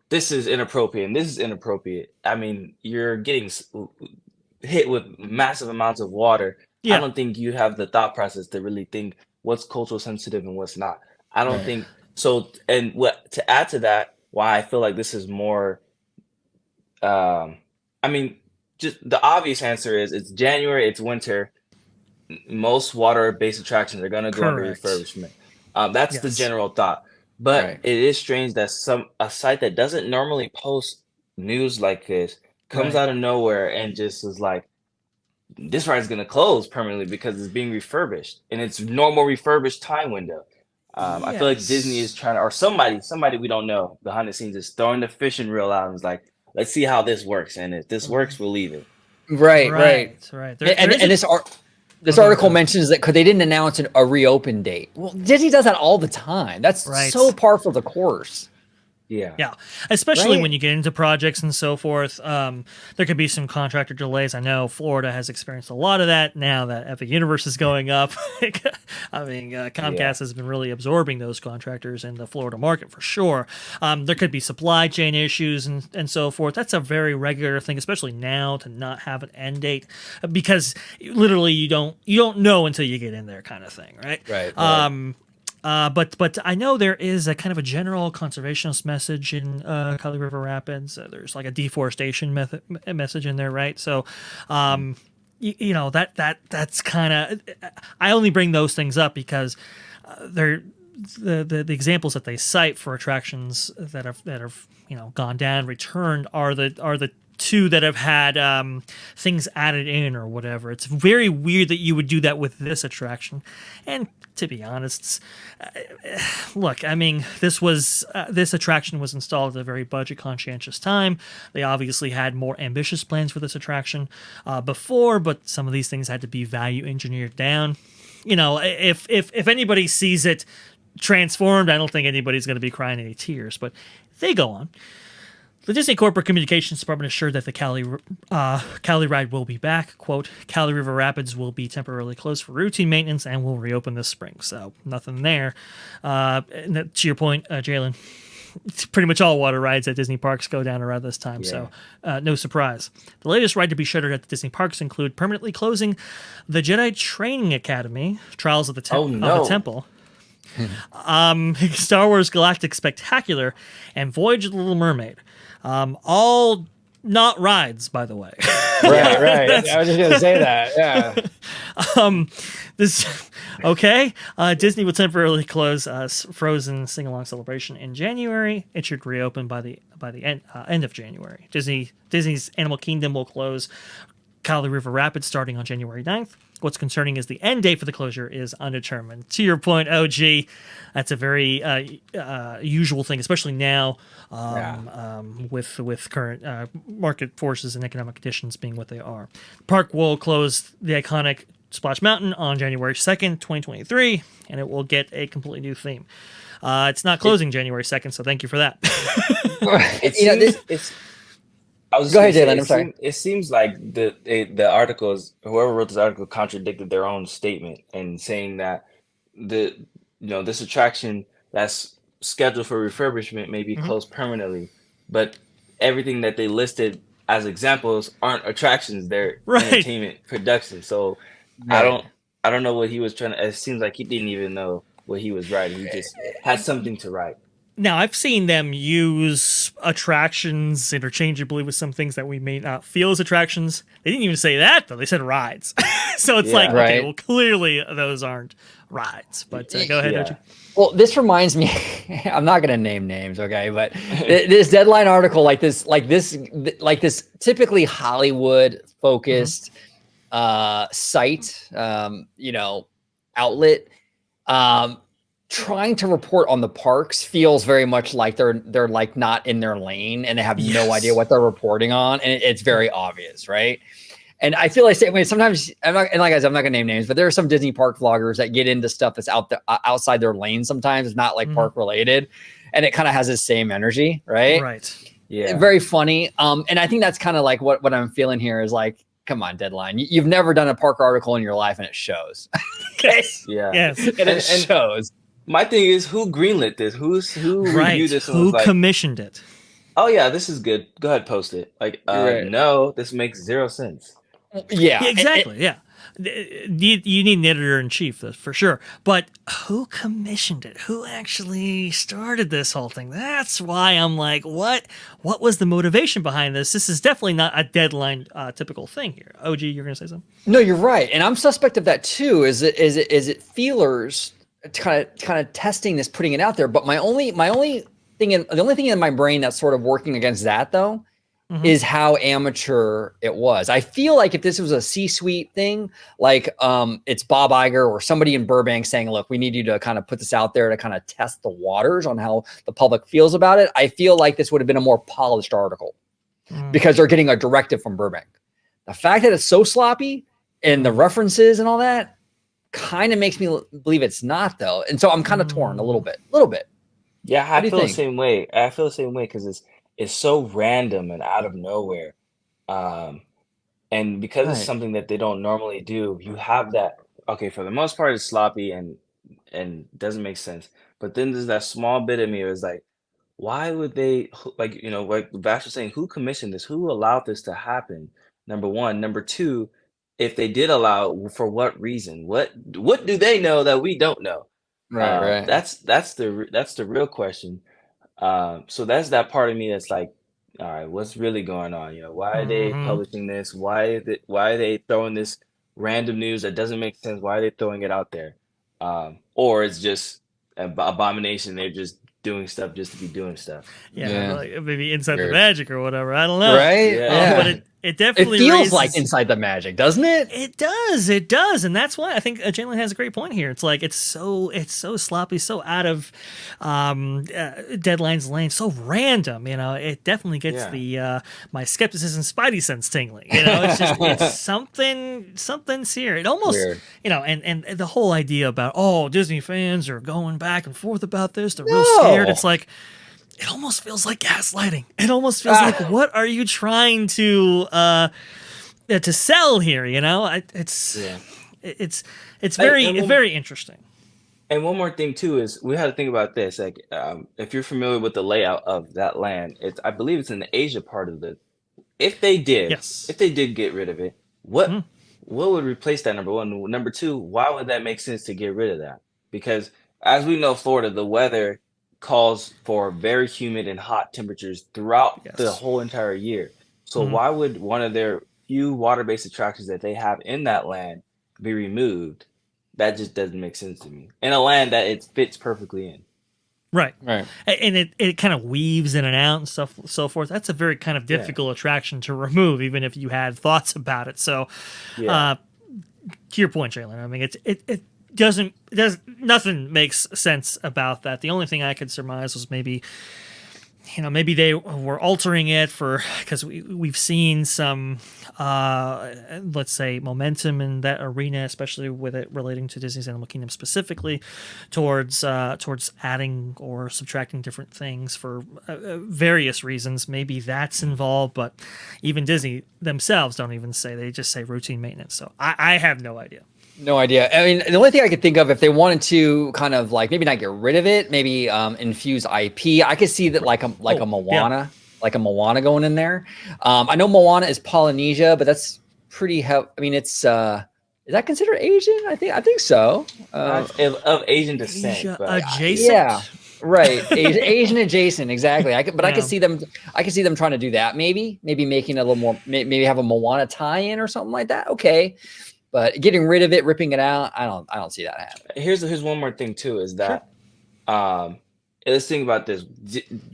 this is inappropriate and this is inappropriate. I mean, you're getting hit with massive amounts of water. I don't think you have the thought process to really think what's cultural sensitive and what's not. I don't think so. And to add to that, why I feel like this is more, I mean, just the obvious answer is it's January, it's winter. Most water-based attractions are going to go under refurbishment. That's the general thought. But it is strange that a site that doesn't normally post news like this comes out of nowhere and just is like, this ride is going to close permanently because it's being refurbished in its normal refurbished time window. I feel like Disney is trying to, or somebody we don't know behind the scenes is throwing the fishing reel out and is like, let's see how this works. And if this works, we'll leave it. Right. This article mentions that because they didn't announce a reopen date. Well, Disney does that all the time. That's so par for the course. Yeah. Especially when you get into projects and so forth. There could be some contractor delays. I know Florida has experienced a lot of that now that Epic Universe is going up. I mean, Comcast has been really absorbing those contractors in the Florida market for sure. There could be supply chain issues and so forth. That's a very regular thing, especially now, to not have an end date because literally you don't know until you get in there, kind of thing, right? But I know there is a kind of a general conservationist message in Kali River Rapids. There's like a deforestation message in there, right? So, that's kind of. I only bring those things up because they're the examples that they cite for attractions that have gone down, returned are the two that have had things added in or whatever. It's very weird that you would do that with this attraction. And to be honest, look, I mean, this attraction was installed at a very budget conscientious time. They obviously had more ambitious plans for this attraction before, but some of these things had to be value engineered down. If anybody sees it transformed, I don't think anybody's going to be crying any tears, but they go on. The Disney Corporate Communications Department assured that the Kali ride will be back. Quote, Kali River Rapids will be temporarily closed for routine maintenance and will reopen this spring. So nothing there. To your point, Jalen, pretty much all water rides at Disney parks go down around this time. So no surprise. The latest ride to be shuttered at the Disney parks include permanently closing the Jedi Training Academy, Trials of the Temple, Star Wars Galactic Spectacular, and Voyage of the Little Mermaid. All not rides, by the way. Right. That's- I was just gonna say that. Yeah. This okay. Disney will temporarily close Frozen Sing Along Celebration in January. It should reopen by the end of January. Disney's Animal Kingdom will close Kali River Rapids starting on January 9th. What's concerning is the end date for the closure is undetermined. To your point, OG, that's a very usual thing, especially now with current market forces and economic conditions being what they are. The park will close the iconic Splash Mountain on January 2nd, 2023, and it will get a completely new theme. It's not closing January 2nd, so thank you for that. Go ahead, Jalen. I'm sorry. It seems like the articles, whoever wrote this article, contradicted their own statement and saying that this attraction that's scheduled for refurbishment may be closed permanently, but everything that they listed as examples aren't attractions; they're entertainment productions. So I don't know what he was trying to. It seems like he didn't even know what he was writing. He just had something to write. Now, I've seen them use attractions interchangeably with some things that we may not feel as attractions. They didn't even say that, though. They said rides. So it's okay, well, clearly those aren't rides. But go ahead, Richard. Well, this reminds me, I'm not going to name names, okay? But this Deadline article, like this typically Hollywood-focused site, outlet, trying to report on the parks feels very much like they're like not in their lane and they have no idea what they're reporting on, and it's very obvious, right? And I feel like sometimes I'm not gonna name names, but there are some Disney park vloggers that get into stuff that's outside their lane. Sometimes it's not like park related, and it kind of has the same energy, right? Right. Yeah. Very funny. And I think that's kind of like what I'm feeling here is like, come on, Deadline. You've never done a park article in your life, and it shows. Okay? Yeah. Yes. And it shows. My thing is, who greenlit this? Who reviewed this? And Who was like, commissioned it? oh yeah, this is good. Go ahead, post it. Like, no, this makes zero sense. Yeah, exactly. Yeah. You need an editor-in-chief, that's for sure. But who commissioned it? Who actually started this whole thing? That's why I'm like, what was the motivation behind this? This is definitely not a Deadline typical thing here. OG, you're going to say something? No, you're right. And I'm suspect of that too. Is it feelers kind of testing this, putting it out there? But the only thing in my brain that's sort of working against that though is how amateur it was. I feel like if this was a C-suite thing, like it's Bob Iger or somebody in Burbank saying, look, we need you to kind of put this out there to kind of test the waters on how the public feels about it, I feel like this would have been a more polished article because they're getting a directive from Burbank. The fact that it's so sloppy and the references and all that kind of makes me believe it's not though. And so I'm kind of torn a little bit. Yeah, I feel the same way. I feel the same way because it's so random and out of nowhere. And because it's something that they don't normally do, you have that, okay, for the most part, it's sloppy and doesn't make sense. But then there's that small bit of me is like, why would they, like Vash was saying, who commissioned this? Who allowed this to happen? Number one. Number two, if they did allow, for what reason? What do they know that we don't know? Right. That's the real question. So that's that part of me that's like, all right, what's really going on? Why are they publishing this? Why are they throwing this random news that doesn't make sense? Why are they throwing it out there? Or it's just an abomination. They're just doing stuff just to be doing stuff. Yeah. Like maybe Inside the Magic or whatever. I don't know. Right? Yeah. But it definitely feels like Inside the Magic, doesn't it? It does, and that's why I think Jalen has a great point here. It's like it's so sloppy, so out of Deadline's lane, so random. It definitely gets the my skepticism, spidey sense tingling. It's just it's something's here. It almost weird. And the whole idea about Disney fans are going back and forth about this. They're real scared. It's like. It almost feels like gaslighting. It almost feels like, what are you trying to sell here? It's very interesting. And one more thing too is we had to think about this. Like, if you're familiar with the layout of that land, I believe it's in the Asia part of the. If they did get rid of it, what would replace that? Number one. Number two, why would that make sense to get rid of that? Because as we know, Florida, the weather calls for very humid and hot temperatures throughout the whole entire year. So why would one of their few water-based attractions that they have in that land be removed, that just doesn't make sense to me. In a land that it fits perfectly in. Right. Right. And it kind of weaves in and out and stuff, so forth. That's a very kind of difficult attraction to remove, even if you had thoughts about it. So, Yeah. to your point, Jalen, I mean, nothing makes sense about that. The only thing I could surmise was maybe they were altering it because we've seen some, let's say, momentum in that arena, especially with it relating to Disney's Animal Kingdom specifically, towards adding or subtracting different things for various reasons. Maybe that's involved, but even Disney themselves don't even say. They just say routine maintenance. So I have no idea. No idea. I mean, the only thing I could think of, if they wanted to kind of like maybe not get rid of it, maybe infuse IP. I could see that like a Moana, like a Moana going in there. I know Moana is Polynesia, but that's pretty I mean, it's is that considered Asian? I think so. Of Asian descent, Asia but adjacent. Yeah, right. Asian adjacent, exactly. I could see them. I could see them trying to do that. Maybe making it a little more. Maybe have a Moana tie-in or something like that. Okay. But getting rid of it, ripping it out, I don't see that happening. here's one more thing too, is that let's think about this.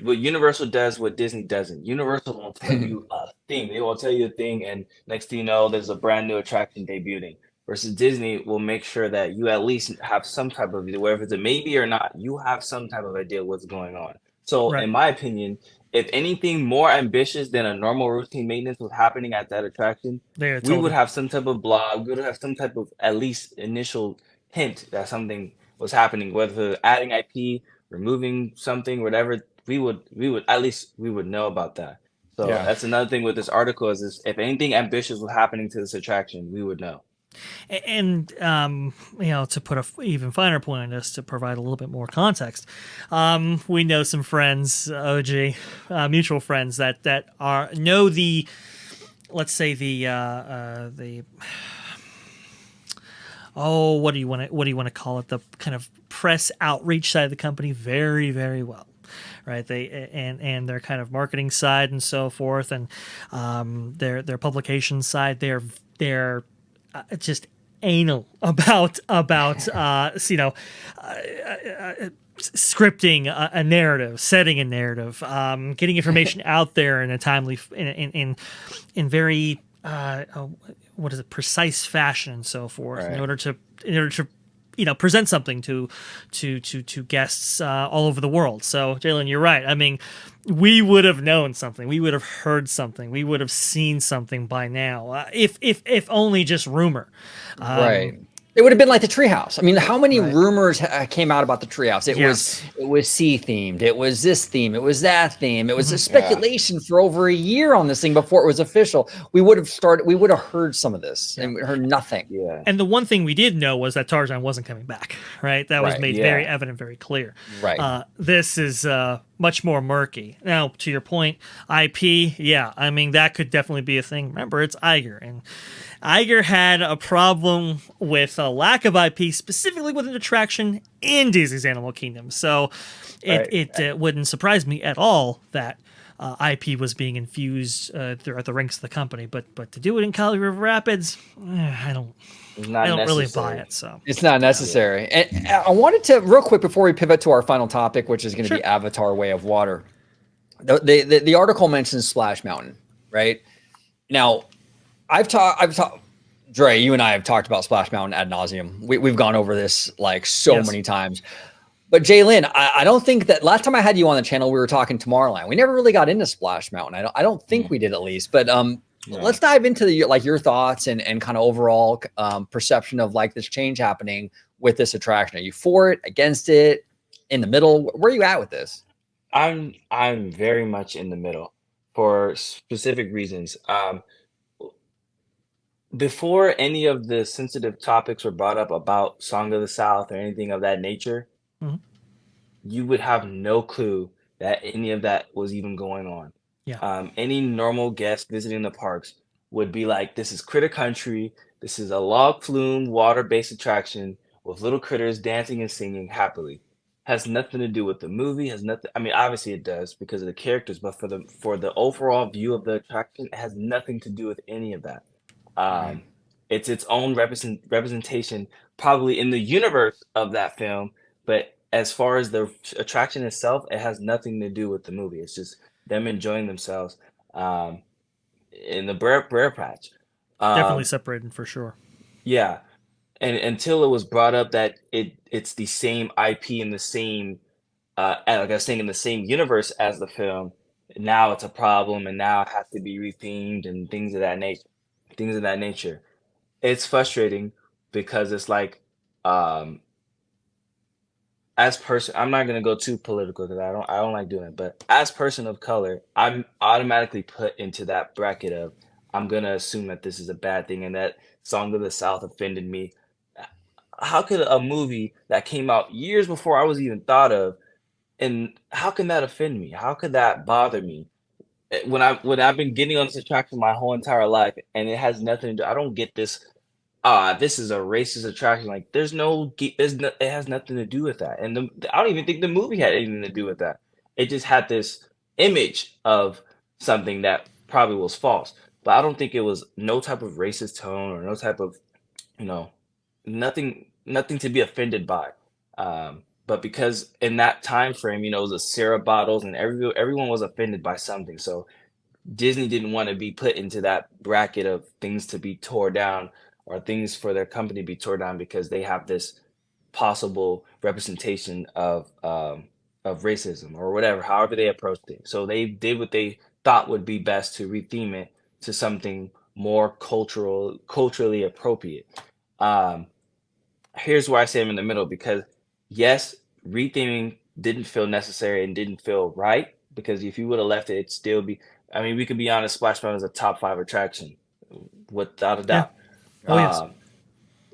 What Universal does, what Disney doesn't. Universal won't tell you a thing. They will tell you a thing, and next thing you know, there's a brand new attraction debuting. Versus Disney will make sure that you at least have some type of idea, whether it's a maybe or not, you have some type of idea what's going on. So in my opinion, if anything more ambitious than a normal routine maintenance was happening at that attraction, we would have some type of blog, we would have some type of at least initial hint that something was happening, whether adding IP, removing something, whatever, we would know about that. So that's another thing with this article is if anything ambitious was happening to this attraction, we would know. And to put a even finer point on this, to provide a little bit more context, we know some friends, mutual friends that know the, let's say the what do you want to call it, the kind of press outreach side of the company very, very well. Right, and their kind of marketing side and so forth, and their publication side, they're just anal about scripting a narrative, setting a narrative, getting information out there in a timely, in very precise fashion and so forth, in order to present something to guests all over the world. So, Jalen, you're right. I mean, we would have known something. We would have heard something. We would have seen something by now, if only just rumor. Right. It would have been like the Treehouse. I mean, how many rumors came out about the Treehouse? It was sea themed. It was this theme. It was that theme. It was a speculation for over a year on this thing before it was official. We would have heard some of this and we heard nothing. Yeah. And the one thing we did know was that Tarzan wasn't coming back. Right. That was made very evident, very clear. Right. This is much more murky. Now, to your point, IP. Yeah. I mean, that could definitely be a thing. Remember, it's Iger, and Iger had a problem with a lack of IP, specifically with an attraction in Disney's Animal Kingdom. So it wouldn't surprise me at all that IP was being infused throughout the ranks of the company. But to do it in Kali River Rapids, I don't really buy it. So it's not necessary. And I wanted to, real quick, before we pivot to our final topic, which is going to be Avatar: Way of Water. The article mentions Splash Mountain, right? Now, I've talked, Dre, you and I have talked about Splash Mountain ad nauseum. We've gone over this like so many times. But Jalen, I don't think that last time I had you on the channel, we were talking Tomorrowland. We never really got into Splash Mountain. I don't think we did, at least. But let's dive into your thoughts and kind of overall perception of like this change happening with this attraction. Are you for it, against it, in the middle? Where are you at with this? I'm very much in the middle for specific reasons. Before any of the sensitive topics were brought up about Song of the South or anything of that nature, you would have no clue that any of that was even going on. Any normal guest visiting the parks would be like, this is Critter Country. This is a log flume water-based attraction with little critters dancing and singing happily. has nothing to do with the movie, has nothing. I mean, obviously it does because of the characters, but for the overall view of the attraction, it has nothing to do with any of that. Right. It's its own representation, probably in the universe of that film, but as far as the attraction itself, it has nothing to do with the movie. It's just them enjoying themselves um, in the Brer Patch. Definitely Um, separated for sure. yeah, and until it was brought up that it's the same IP and the same like I was saying in the same universe as the film, now it's a problem and now it has to be rethemed and things of that nature. It's frustrating because it's like um as person I'm not gonna go too political because I don't like doing it, but as person of color, I'm automatically put into that bracket of I'm gonna assume that this is a bad thing and that Song of the South offended me. How could a movie that came out years before I was even thought of, and how can that offend me? How could that bother me? When I've been getting on this attraction my whole entire life and it has nothing to do, I don't get this this is a racist attraction. Like it has nothing to do with that. And I don't even think the movie had anything to do with that. It just had this image of something that probably was false. But I don't think it was no type of racist tone or no type of, you know, nothing to be offended by. But because in that time frame, you know, it was the syrup bottles and everyone was offended by something. So Disney didn't want to be put into that bracket of things to be tore down or things for their company to be tore down because they have this possible representation of racism or whatever, however they approached it. So they did what they thought would be best to retheme it to something more culturally appropriate. Um, Here's where I say I'm in the middle because yes, retheming didn't feel necessary and didn't feel right because if you would have left it, it'd still be. I mean, we could be honest, Splash Mountain is a top 5 attraction, without a Yeah. doubt. Oh yes. Um,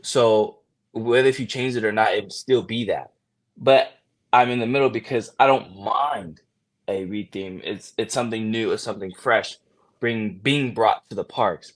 so whether if you change it or not, it would still be that. But I'm in the middle because I don't mind a retheme. It's something new, it's something fresh, being brought to the parks.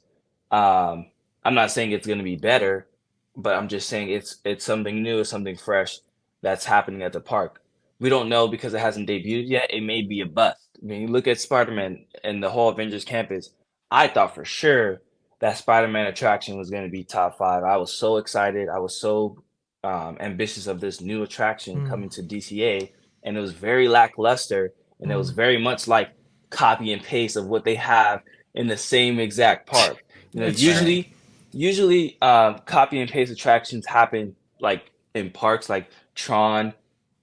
Um, I'm not saying it's going to be better, but I'm just saying it's something new, it's something fresh that's happening at the park. We don't know because it hasn't debuted yet. It may be a bust. When you look at Spider-Man and the whole Avengers campus, I thought for sure that Spider-Man attraction was going to be top 5. I was so excited. I was so ambitious of this new attraction Mm, coming to DCA, and it was very lackluster, and it was mm. very much like copy and paste of what they have in the same exact park. You know, It's true. usually copy and paste attractions happen like in parks like Tron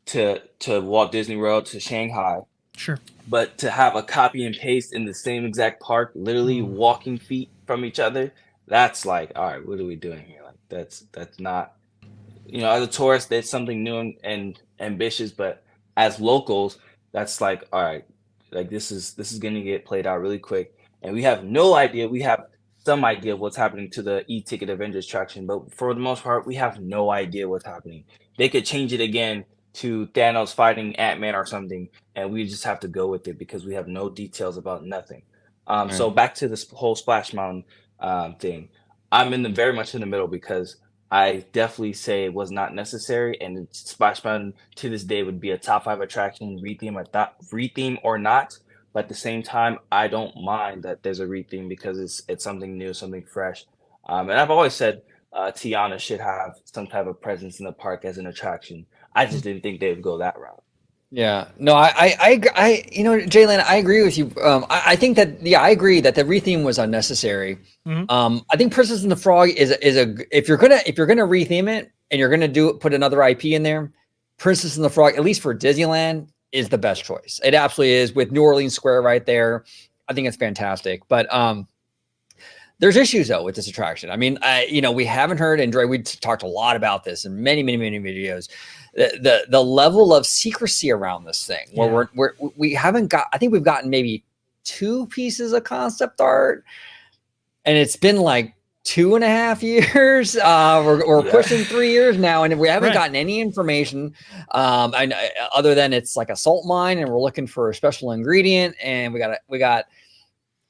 to Walt Disney World to Shanghai, Sure. but to have a copy and paste in the same exact park, literally Mm. walking feet from each other, that's like, all right, what are we doing here? Like that's not, you know, as a tourist, that's something new and ambitious, but as locals, that's like, all right, like this is gonna get played out really quick, and we have no idea. We have some idea of what's happening to the e-ticket Avengers attraction, but for the most part, we have no idea what's happening. They could change it again to Thanos fighting Ant-Man or something, and we just have to go with it because we have no details about nothing. So Right. back to this whole Splash Mountain thing. I'm very much in the middle because I definitely say it was not necessary, and Splash Mountain to this day would be a top 5 attraction, retheme or not. But at the same time, I don't mind that there's a retheme because it's something new, something fresh. And I've always said Tiana should have some type of presence in the park as an attraction. I just didn't think they would go that route. Yeah. No, you know, Jalen, I agree with you. I think that, yeah, I agree that the retheme was unnecessary. Mhm. I think Princess and the Frog is if you're gonna retheme it and you're gonna put another IP in there, Princess and the Frog, at least for Disneyland, is the best choice. It absolutely is, with New Orleans Square right there. I think it's fantastic. But there's issues though with this attraction. I mean, you know, we haven't heard, and Dre, we talked a lot about this in many videos. The level of secrecy around this thing, where we haven't got. I think we've gotten maybe 2 pieces of concept art, and it's been like 2.5 years. We're pushing 3 years now, and we haven't gotten any information. Other than it's like a salt mine, and we're looking for a special ingredient, and we got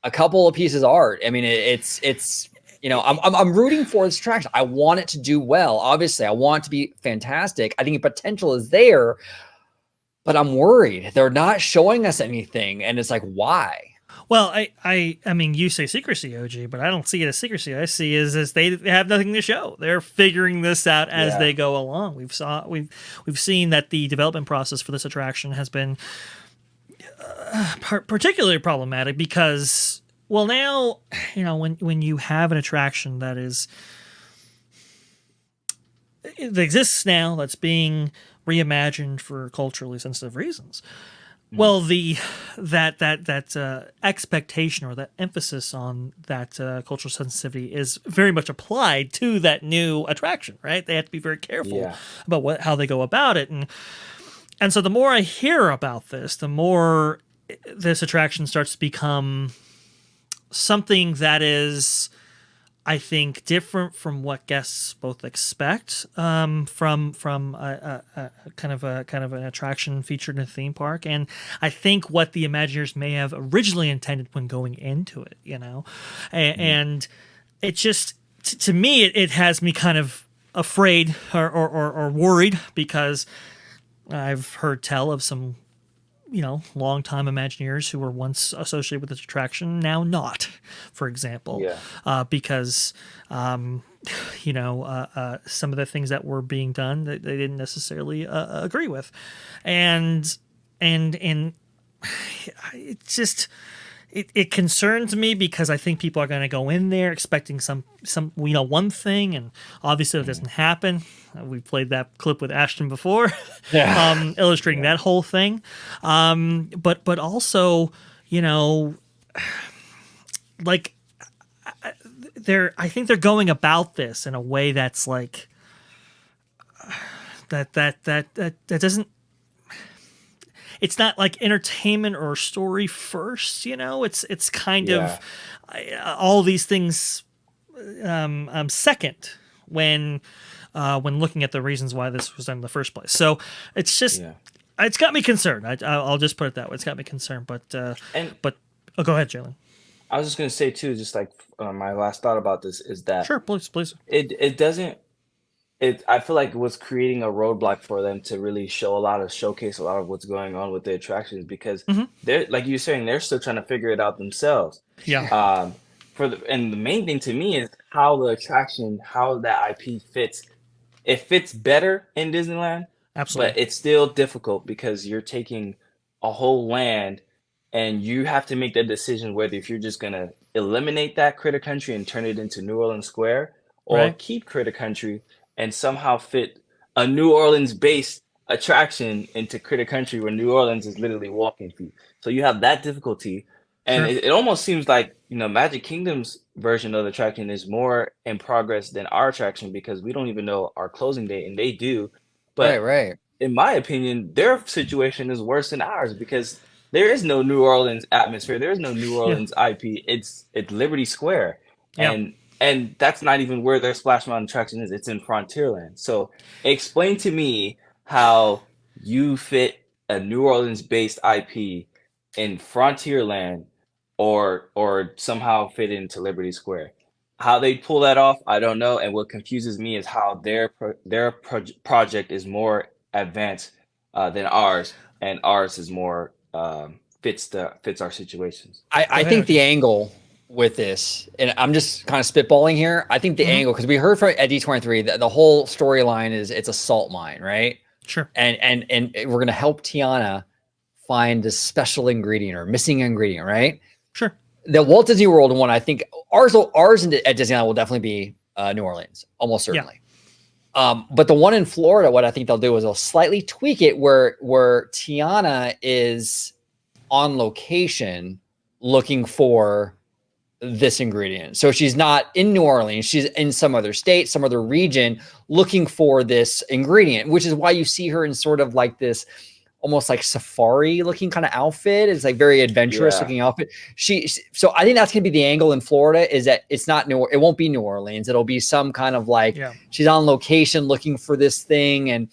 a couple of pieces of art. I mean, it's you know, I'm rooting for this attraction. I want it to do well. Obviously, I want it to be fantastic. I think the potential is there, but I'm worried. They're not showing us anything, and it's like, why? Well, I mean, you say secrecy, OG, but I don't see it as secrecy. I see it as they have nothing to show. They're figuring this out as they go along. We've seen that the development process for this attraction has been particularly problematic because, well, now, you know, when you have an attraction that exists now, that's being reimagined for culturally sensitive reasons. Well, that expectation or that emphasis on that cultural sensitivity is very much applied to that new attraction, right? They have to be very careful about how they go about it, and so the more I hear about this, the more this attraction starts to become something that is, I think, different from what guests both expect from a kind of an attraction featured in a theme park, and I think what the Imagineers may have originally intended when going into it, you know, and it just to me it has me kind of afraid or worried because I've heard tell of some, you know, longtime Imagineers who were once associated with this attraction, now not, for example, because, you know, some of the things that were being done that they didn't necessarily agree with. And it just, it concerns me because I think people are going to go in there expecting some, you know, one thing, and obviously it doesn't happen. We played that clip with Ashton before, illustrating that whole thing. But also, you know, like I think they're going about this in a way that's like that doesn't. It's not like entertainment or story first, you know. It's kind of all these things second when looking at the reasons why this was done in the first place. So it's just it's got me concerned. I'll just put it that way. It's got me concerned. But go ahead, Jalen. I was just gonna say too, just like my last thought about this is that sure, please. It doesn't. I feel like it was creating a roadblock for them to really showcase a lot of what's going on with the attractions because they're, like you're saying, they're still trying to figure it out themselves. Yeah. And the main thing to me is how the attraction, how that IP fits. It fits better in Disneyland, absolutely, but it's still difficult because you're taking a whole land and you have to make that decision whether if you're just gonna eliminate that Critter Country and turn it into New Orleans Square, or keep Critter Country and somehow fit a New Orleans-based attraction into Critter Country where New Orleans is literally walking feet. So you have that difficulty. And it almost seems like, you know, Magic Kingdom's version of the attraction is more in progress than our attraction because we don't even know our closing date, and they do. But in my opinion, their situation is worse than ours because there is no New Orleans atmosphere. There is no New Orleans IP. It's Liberty Square. And that's not even where their Splash Mountain attraction is. It's in Frontierland. So explain to me how you fit a New Orleans-based IP in Frontierland or somehow fit into Liberty Square. How they pull that off, I don't know. And what confuses me is how their project is more advanced than ours, and ours is more fits our situations. I think the angle with this, and I'm just kind of spitballing here. I think the angle, because we heard from at D23 that the whole storyline is it's a salt mine, right? Sure. And we're gonna help Tiana find a special ingredient or missing ingredient, right? Sure. The Walt Disney World one, I think ours at Disneyland will definitely be New Orleans, almost certainly. But the one in Florida, what I think they'll do is they'll slightly tweak it where Tiana is on location looking for this ingredient. So she's not in New Orleans, she's in some other state, some other region looking for this ingredient, which is why you see her in sort of like this almost like safari looking kind of outfit. It's like very adventurous looking outfit. So I think that's going to be the angle in Florida, is that it's not it won't be New Orleans. It'll be some kind of like she's on location looking for this thing, and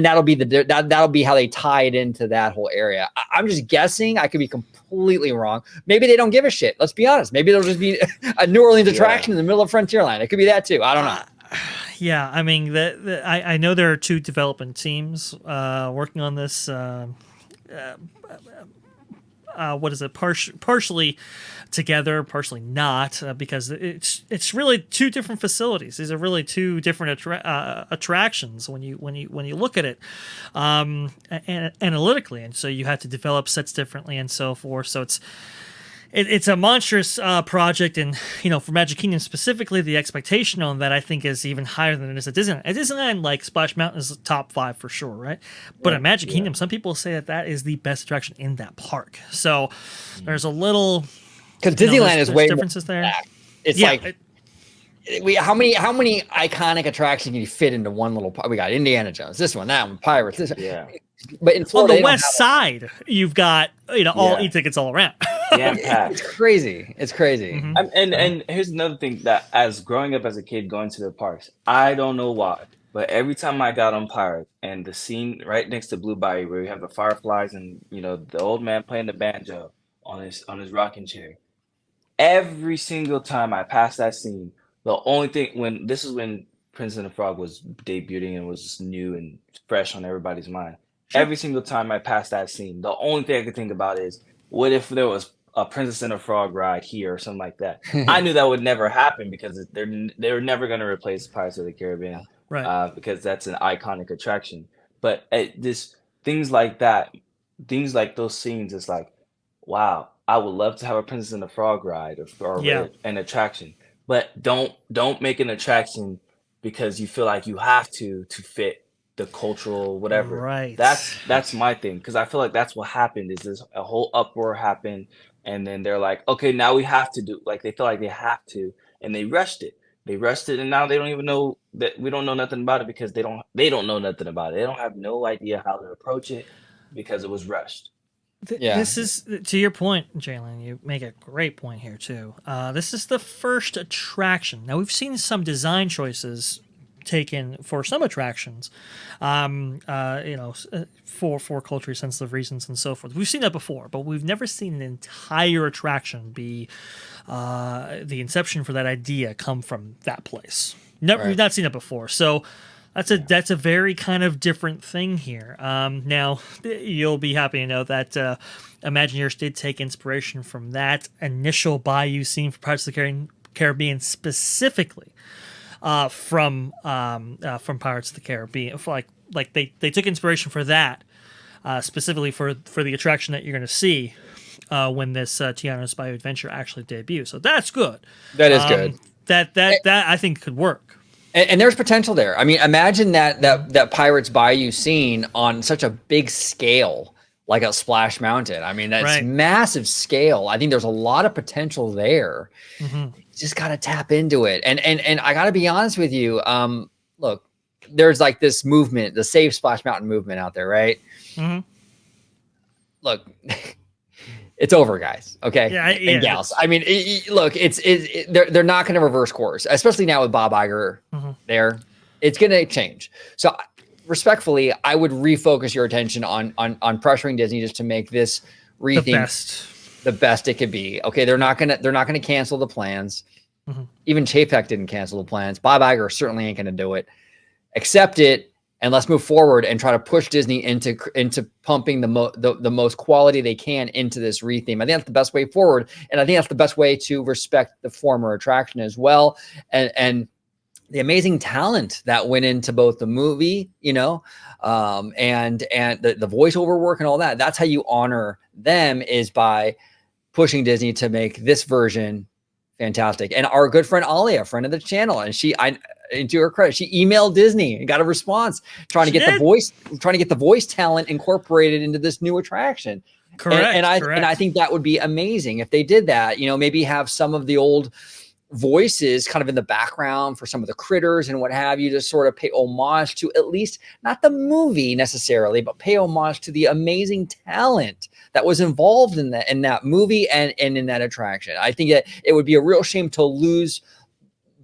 that'll be that'll be how they tie it into that whole area. I'm just guessing. I could be completely wrong. Maybe they don't give a shit. Let's be honest. Maybe it'll just be a New Orleans attraction in the middle of Frontierland. It could be that too. I don't know. Yeah, I mean, I know there are two development teams working on this. What is it? Partially together, partially not, because it's really two different facilities. These are really two different attractions when you look at it analytically, and so you have to develop sets differently and so forth. So it's a monstrous project, and for Magic Kingdom specifically, the expectation on that I think is even higher than it is at Disneyland. At Disneyland, like Splash Mountain is top 5 for sure, right? But at Magic Kingdom, some people say that is the best attraction in that park. So there's a little because Disneyland is way differences there. Back. It's like how many iconic attractions can you fit into one little park? We got Indiana Jones, this one, that one, Pirates, this one. Yeah. But in Florida, on the west side, you've got all e-tickets all around. Yeah, it's crazy. It's crazy. Mm-hmm. And here's another thing that, as growing up as a kid going to the parks, I don't know why, but every time I got on Pirates and the scene right next to Blue Bayou where you have the fireflies and the old man playing the banjo on his rocking chair, every single time I passed that scene, the only thing when Princess and the Frog was debuting and was new and fresh on everybody's mind. Every single time I passed that scene, the only thing I could think about is, what if there was a Princess and a Frog ride here or something like that? I knew that would never happen because they were never going to replace Pirates of the Caribbean, right? Because that's an iconic attraction. But things like that, things like those scenes, it's like, wow, I would love to have a Princess and the Frog ride or an attraction, but don't make an attraction because you feel like you have to fit the cultural whatever. Right. That's my thing, because I feel like that's what happened. Is this a whole uproar happened, and then they're like, okay, now we have to do, like, they feel like they have to, and they rushed it, and now they don't even know that we don't know nothing about it because they don't know nothing about it. They don't have no idea how to approach it because it was rushed. This is, to your point, Jalen, you make a great point here too. This is the first attraction. Now, we've seen some design choices taken for some attractions, for culturally sensitive reasons and so forth. We've seen that before, but we've never seen an entire attraction be the inception for that idea come from that place. We've not seen it before. So that's a very kind of different thing here. Now, you'll be happy to know that Imagineers did take inspiration from that initial bayou scene for Pirates of the Caribbean specifically. From Pirates of the Caribbean, like they took inspiration for that specifically for the attraction that you're going to see when this Tiana's Bayou Adventure actually debuts. So that's good. That is good. That I think could work. And there's potential there. I mean, imagine that Pirates Bayou scene on such a big scale, like a Splash Mountain. I mean, that's massive scale. I think there's a lot of potential there. Mm-hmm. Just got to tap into it. And I got to be honest with you. Look, there's like this movement, the Save Splash Mountain movement out there, right? Mm-hmm. Look, it's over, guys. Okay. And gals. I mean, look, they're not going to reverse course, especially now with Bob Iger there. It's going to change. So respectfully, I would refocus your attention on pressuring Disney just to make this retheme the best it could be. Okay, they're not gonna cancel the plans. Mm-hmm. Even Chapek didn't cancel the plans. Bob Iger certainly ain't gonna do it. Accept it and let's move forward and try to push Disney into pumping the most quality they can into this retheme. I think that's the best way forward, and I think that's the best way to respect the former attraction as well, and the amazing talent that went into both the movie, and the voiceover work and all that. That's how you honor them, is by pushing Disney to make this version fantastic. And our good friend Ali, a friend of the channel, and to her credit, she emailed Disney and got a response trying to get the voice talent incorporated into this new attraction. Correct. And I think that would be amazing if they did that. Maybe have some of the old voices kind of in the background for some of the critters and what have you, to sort of pay homage to, at least not the movie necessarily, but pay homage to the amazing talent that was involved in that movie and in that attraction. I think that it would be a real shame to lose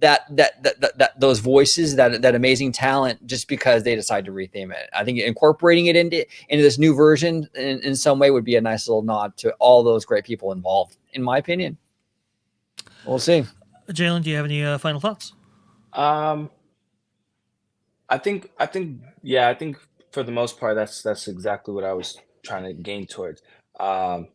that those voices, that amazing talent, just because they decide to retheme it. I think incorporating it into this new version in some way would be a nice little nod to all those great people involved, in my opinion. We'll see. Jalen, do you have any final thoughts? I think for the most part, that's exactly what I was trying to gain towards. Um,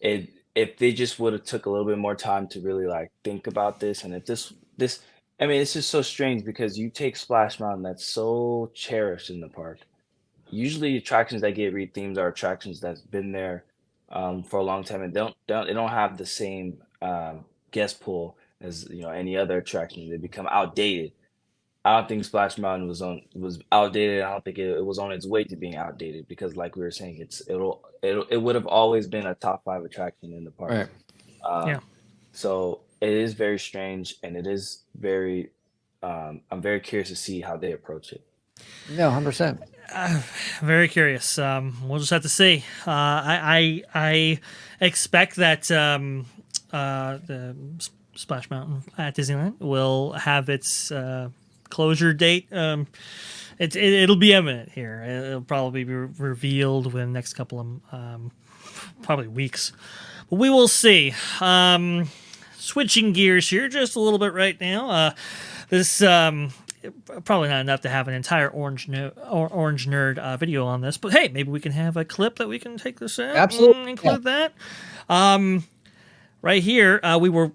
it if they just would have took a little bit more time to really like think about this, and if this, I mean, it's just so strange because you take Splash Mountain that's so cherished in the park. Usually, attractions that get rethemed are attractions that's been there for a long time and they don't have the same guest pool as any other attraction. They become outdated. I don't think Splash Mountain was outdated. I don't think it was on its way to being outdated because, like we were saying, it would have always been a top 5 attraction in the park. Right. Yeah. Um, so it is very strange, and it is very. I'm very curious to see how they approach it. No, 100%. Very curious. We'll just have to see. I expect that the Splash Mountain at Disneyland will have its closure date. It'll be imminent here. It'll probably be revealed within the next couple of probably weeks. But we will see. Switching gears here just a little bit right now. This probably not enough to have an entire Orange Nerd video on this, but hey, maybe we can have a clip that we can take this out. Absolutely. And include that. Right here, we were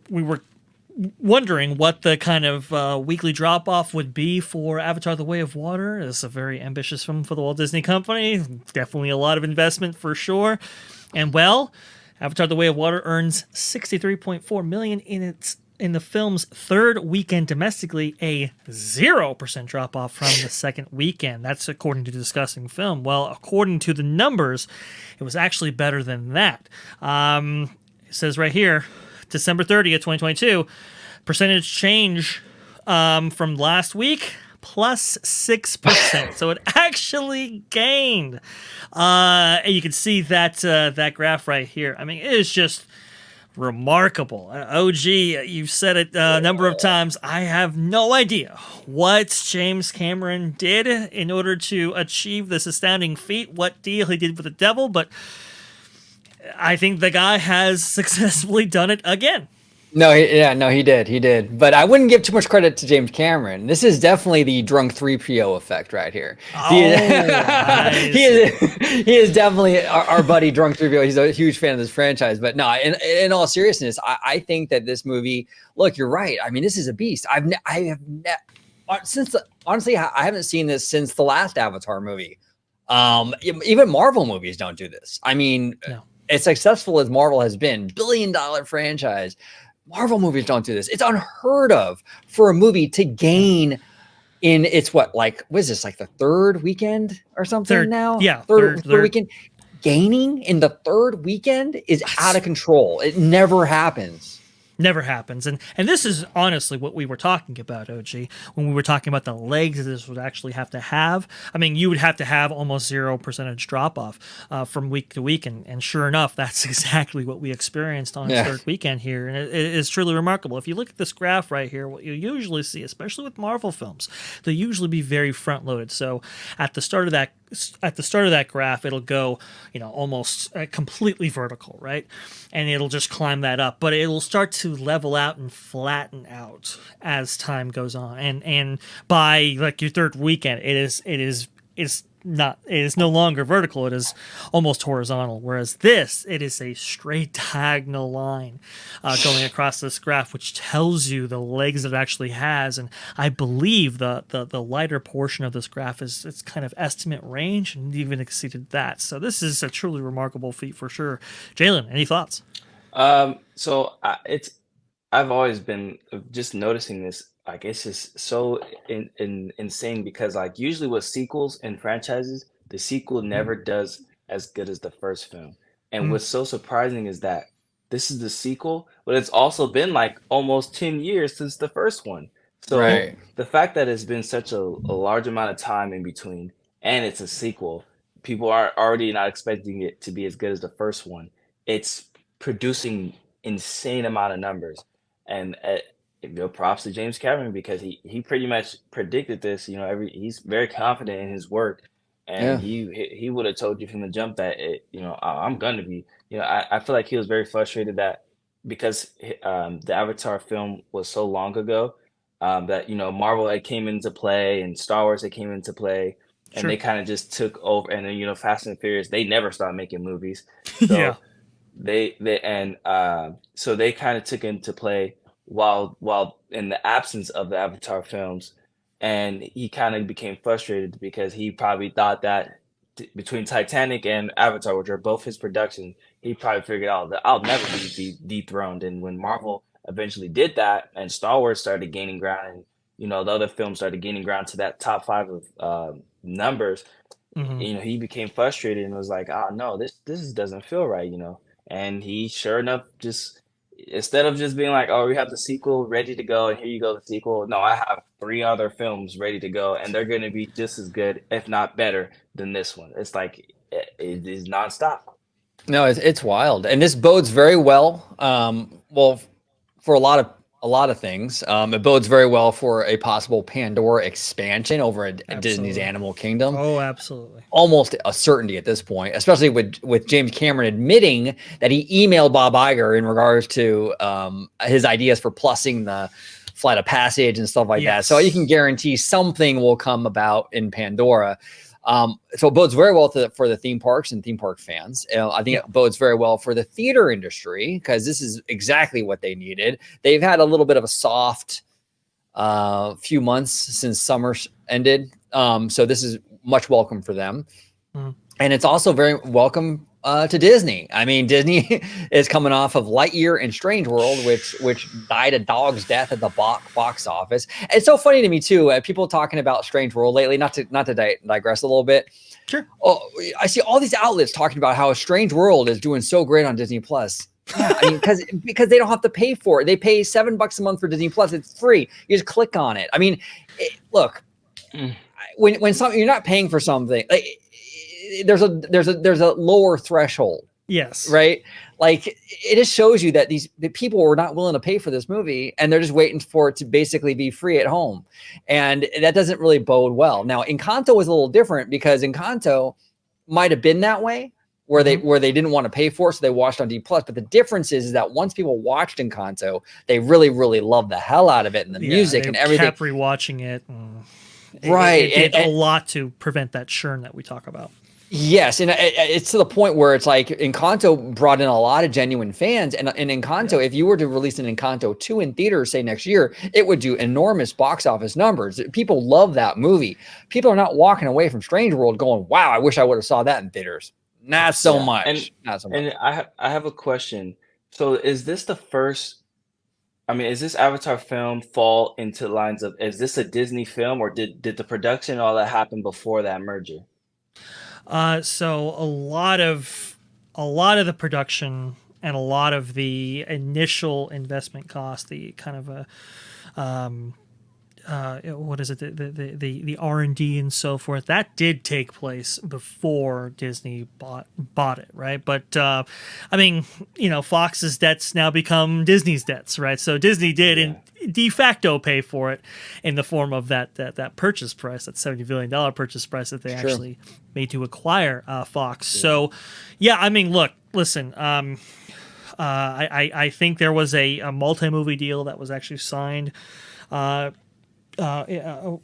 wondering what the kind of weekly drop off would be for Avatar: The Way of Water. It's a very ambitious film for the Walt Disney Company. Definitely a lot of investment for sure. And well, Avatar: The Way of Water earns $63.4 million in the film's third weekend domestically, a 0% drop off from the second weekend. That's according to Discussing Film. Well, according to the numbers, it was actually better than that. It says right here, December 30th, 2022, percentage change from last week, plus 6%. So it actually gained. And you can see that graph right here. I mean, it is just remarkable. OG, you've said it a number of times. I have no idea what James Cameron did in order to achieve this astounding feat, what deal he did with the devil, but I think the guy has successfully done it again. No, he did. But I wouldn't give too much credit to James Cameron. This is definitely the drunk 3PO effect right here. Nice. He is definitely our buddy drunk 3PO. He's a huge fan of this franchise. But no, in all seriousness, I think that this movie, look, you're right. I mean, this is a beast. Honestly, I haven't seen this since the last Avatar movie. Even Marvel movies don't do this. I mean, No. As successful as Marvel has been, billion-dollar franchise, Marvel movies don't do this. It's unheard of for a movie to gain in its what is this, like the third weekend or something now? Yeah, third weekend. Gaining in the third weekend is out of control. It never happens. Never happens. And this is honestly what we were talking about, OG, when we were talking about the legs that this would actually have to have. I mean, you would have to have almost 0% drop off from week to week. And sure enough, that's exactly what we experienced on its third weekend here. And it is truly remarkable. If you look at this graph right here, what you usually see, especially with Marvel films, they usually be very front loaded. So at the start of that graph, it'll go, almost completely vertical, right? And it'll just climb that up, but it'll start to level out and flatten out as time goes on. And by like your third weekend, it is no longer vertical. It is almost horizontal. Whereas it is a straight diagonal line going across this graph, which tells you the legs it actually has. And I believe the lighter portion of this graph is its kind of estimate range and even exceeded that. So this is a truly remarkable feat for sure. Jalen, any thoughts? I've always been just noticing this. Like it's just so insane because like usually with sequels and franchises, the sequel never does as good as the first film. And what's so surprising is that this is the sequel, but it's also been like almost 10 years since the first one. So Right. the fact that it's been such a large amount of time in between and it's a sequel, people are already not expecting it to be as good as the first one. It's producing insane amount of numbers. And props to James Cameron because he pretty much predicted this. He's very confident in his work, and he would have told you from the jump that I'm gonna be. I feel like he was very frustrated that because the Avatar film was so long ago, that Marvel had came into play and Star Wars had came into play, and they kind of just took over. And then Fast and Furious, they never stopped making movies, Yeah. so so they kind of took into play while in the absence of the Avatar films, and he kind of became frustrated because he probably thought that between Titanic and Avatar, which are both his productions, he probably figured out that I'll never be dethroned. And when Marvel eventually did that, and Star Wars started gaining ground, and the other films started gaining ground to that top five of numbers, he became frustrated and was like, "Oh no, this doesn't feel right," And he, sure enough, just instead of just being like, "Oh, we have the sequel ready to go, and here you go, the sequel." No, I have 3 other films ready to go, and they're going to be just as good, if not better, than this one. It's like it is nonstop. No, it's wild, and this bodes very well. Well, for a lot of things, it bodes very well for a possible Pandora expansion over at Disney's Animal Kingdom. Oh, absolutely. Almost a certainty at this point, especially with James Cameron admitting that he emailed Bob Iger in regards to his ideas for plussing the Flight of Passage and stuff like that. So you can guarantee something will come about in Pandora. So it bodes very well for the theme parks and theme park fans. I think it bodes very well for the theater industry, because this is exactly what they needed. They've had a little bit of a soft few months since summer ended. So this is much welcome for them. And it's also very welcome to Disney. I mean, Disney is coming off of Lightyear and Strange World, which died a dog's death at the box office. It's so funny to me too. People talking about Strange World lately. Not to digress a little bit. Sure. Oh, I see all these outlets talking about how Strange World is doing so great on Disney Plus. Yeah, I mean, because they don't have to pay for it. They pay $7 a month for Disney Plus. It's free. You just click on it. I mean, look, when something you're not paying for something, like, there's a lower threshold. Yes. Right. Like, it just shows you that the people were not willing to pay for this movie, and they're just waiting for it to basically be free at home. And that doesn't really bode well. Now, Encanto was a little different, because Encanto might have been that way, where they didn't want to pay for it, so they watched on D+. But the difference is that once people watched Encanto, they really, really loved the hell out of it, and the music and everything. Kept rewatching it. Right. It did a lot to prevent that churn that we talk about. Yes, and it's to the point where it's like Encanto brought in a lot of genuine fans, and in Encanto, if you were to release an Encanto 2 in theaters, say next year, it would do enormous box office numbers. People love that movie. People are not walking away from Strange World going, "Wow, I wish I would have saw that in theaters." Not so much. Not so much. And I have a question. So is this the first? I mean, is this Avatar film fall into lines of? Is this a Disney film, or did the production and all that happen before that merger? So a lot of the production and a lot of the initial investment cost, the kind of what is it, the R&D and so forth, that did take place before Disney bought it, right? But I mean, Fox's debts now become Disney's debts, right? So Disney did de facto pay for it in the form of that purchase price, that $70 billion purchase price that they actually made to acquire Fox. So yeah, I mean, look, listen, I think there was a multi-movie deal that was actually signed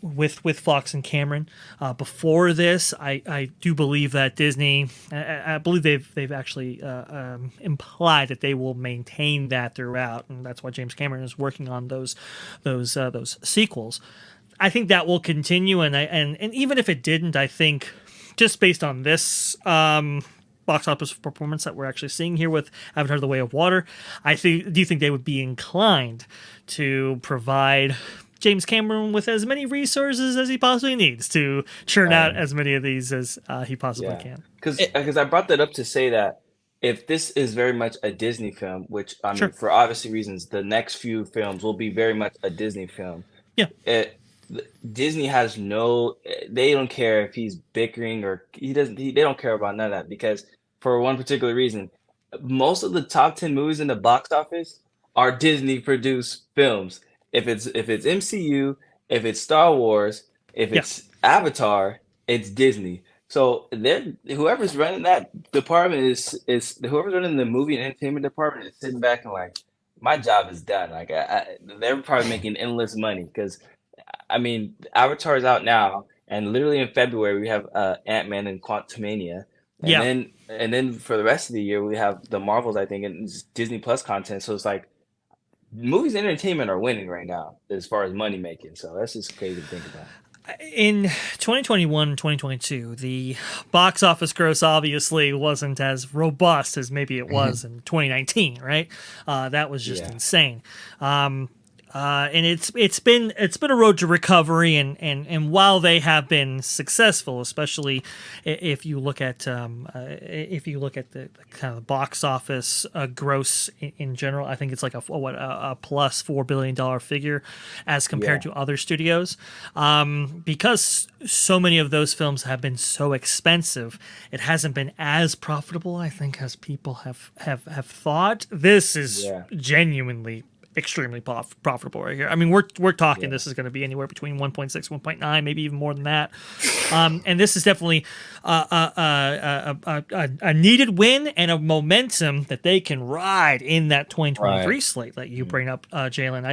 with Fox and Cameron. Before this, I do believe that Disney, I believe they've actually implied that they will maintain that throughout, and that's why James Cameron is working on those sequels. I think that will continue, and even if it didn't, I think just based on this box office performance that we're actually seeing here with Avatar: The Way of Water, do you think they would be inclined to provide James Cameron with as many resources as he possibly needs to churn out as many of these as he possibly can? Because I brought that up to say that if this is very much a Disney film, which I mean, for obviously reasons, the next few films will be very much a Disney film. Yeah. Disney has they don't care if he's bickering or they don't care about none of that, because for one particular reason, most of the top 10 movies in the box office are Disney produced films. If it's MCU, if it's Star Wars, if it's Avatar, it's Disney. So whoever's running that department is whoever's running the movie and entertainment department is sitting back and like, my job is done. Like they're probably making endless money because I mean, Avatar is out now, and literally in February we have Ant-Man and Quantumania, Yeah. and then for the rest of the year we have the Marvels, I think, and Disney Plus content. So it's like movies and entertainment are winning right now as far as money making. So that's just crazy to think about. In 2021, 2022, the box office gross obviously wasn't as robust as maybe it was in 2019, right? That was just insane. And it's been a road to recovery, and while they have been successful, especially if you look at the kind of box office gross in general, I think it's like a plus $4 billion figure as compared to other studios, because so many of those films have been so expensive, it hasn't been as profitable, I think, as people have thought. This is genuinely extremely profitable right here. I mean, we're talking this is going to be anywhere between 1.6, 1.9, maybe even more than that. And this is definitely a needed win and a momentum that they can ride in that 2023 slate that you bring up, Jalen.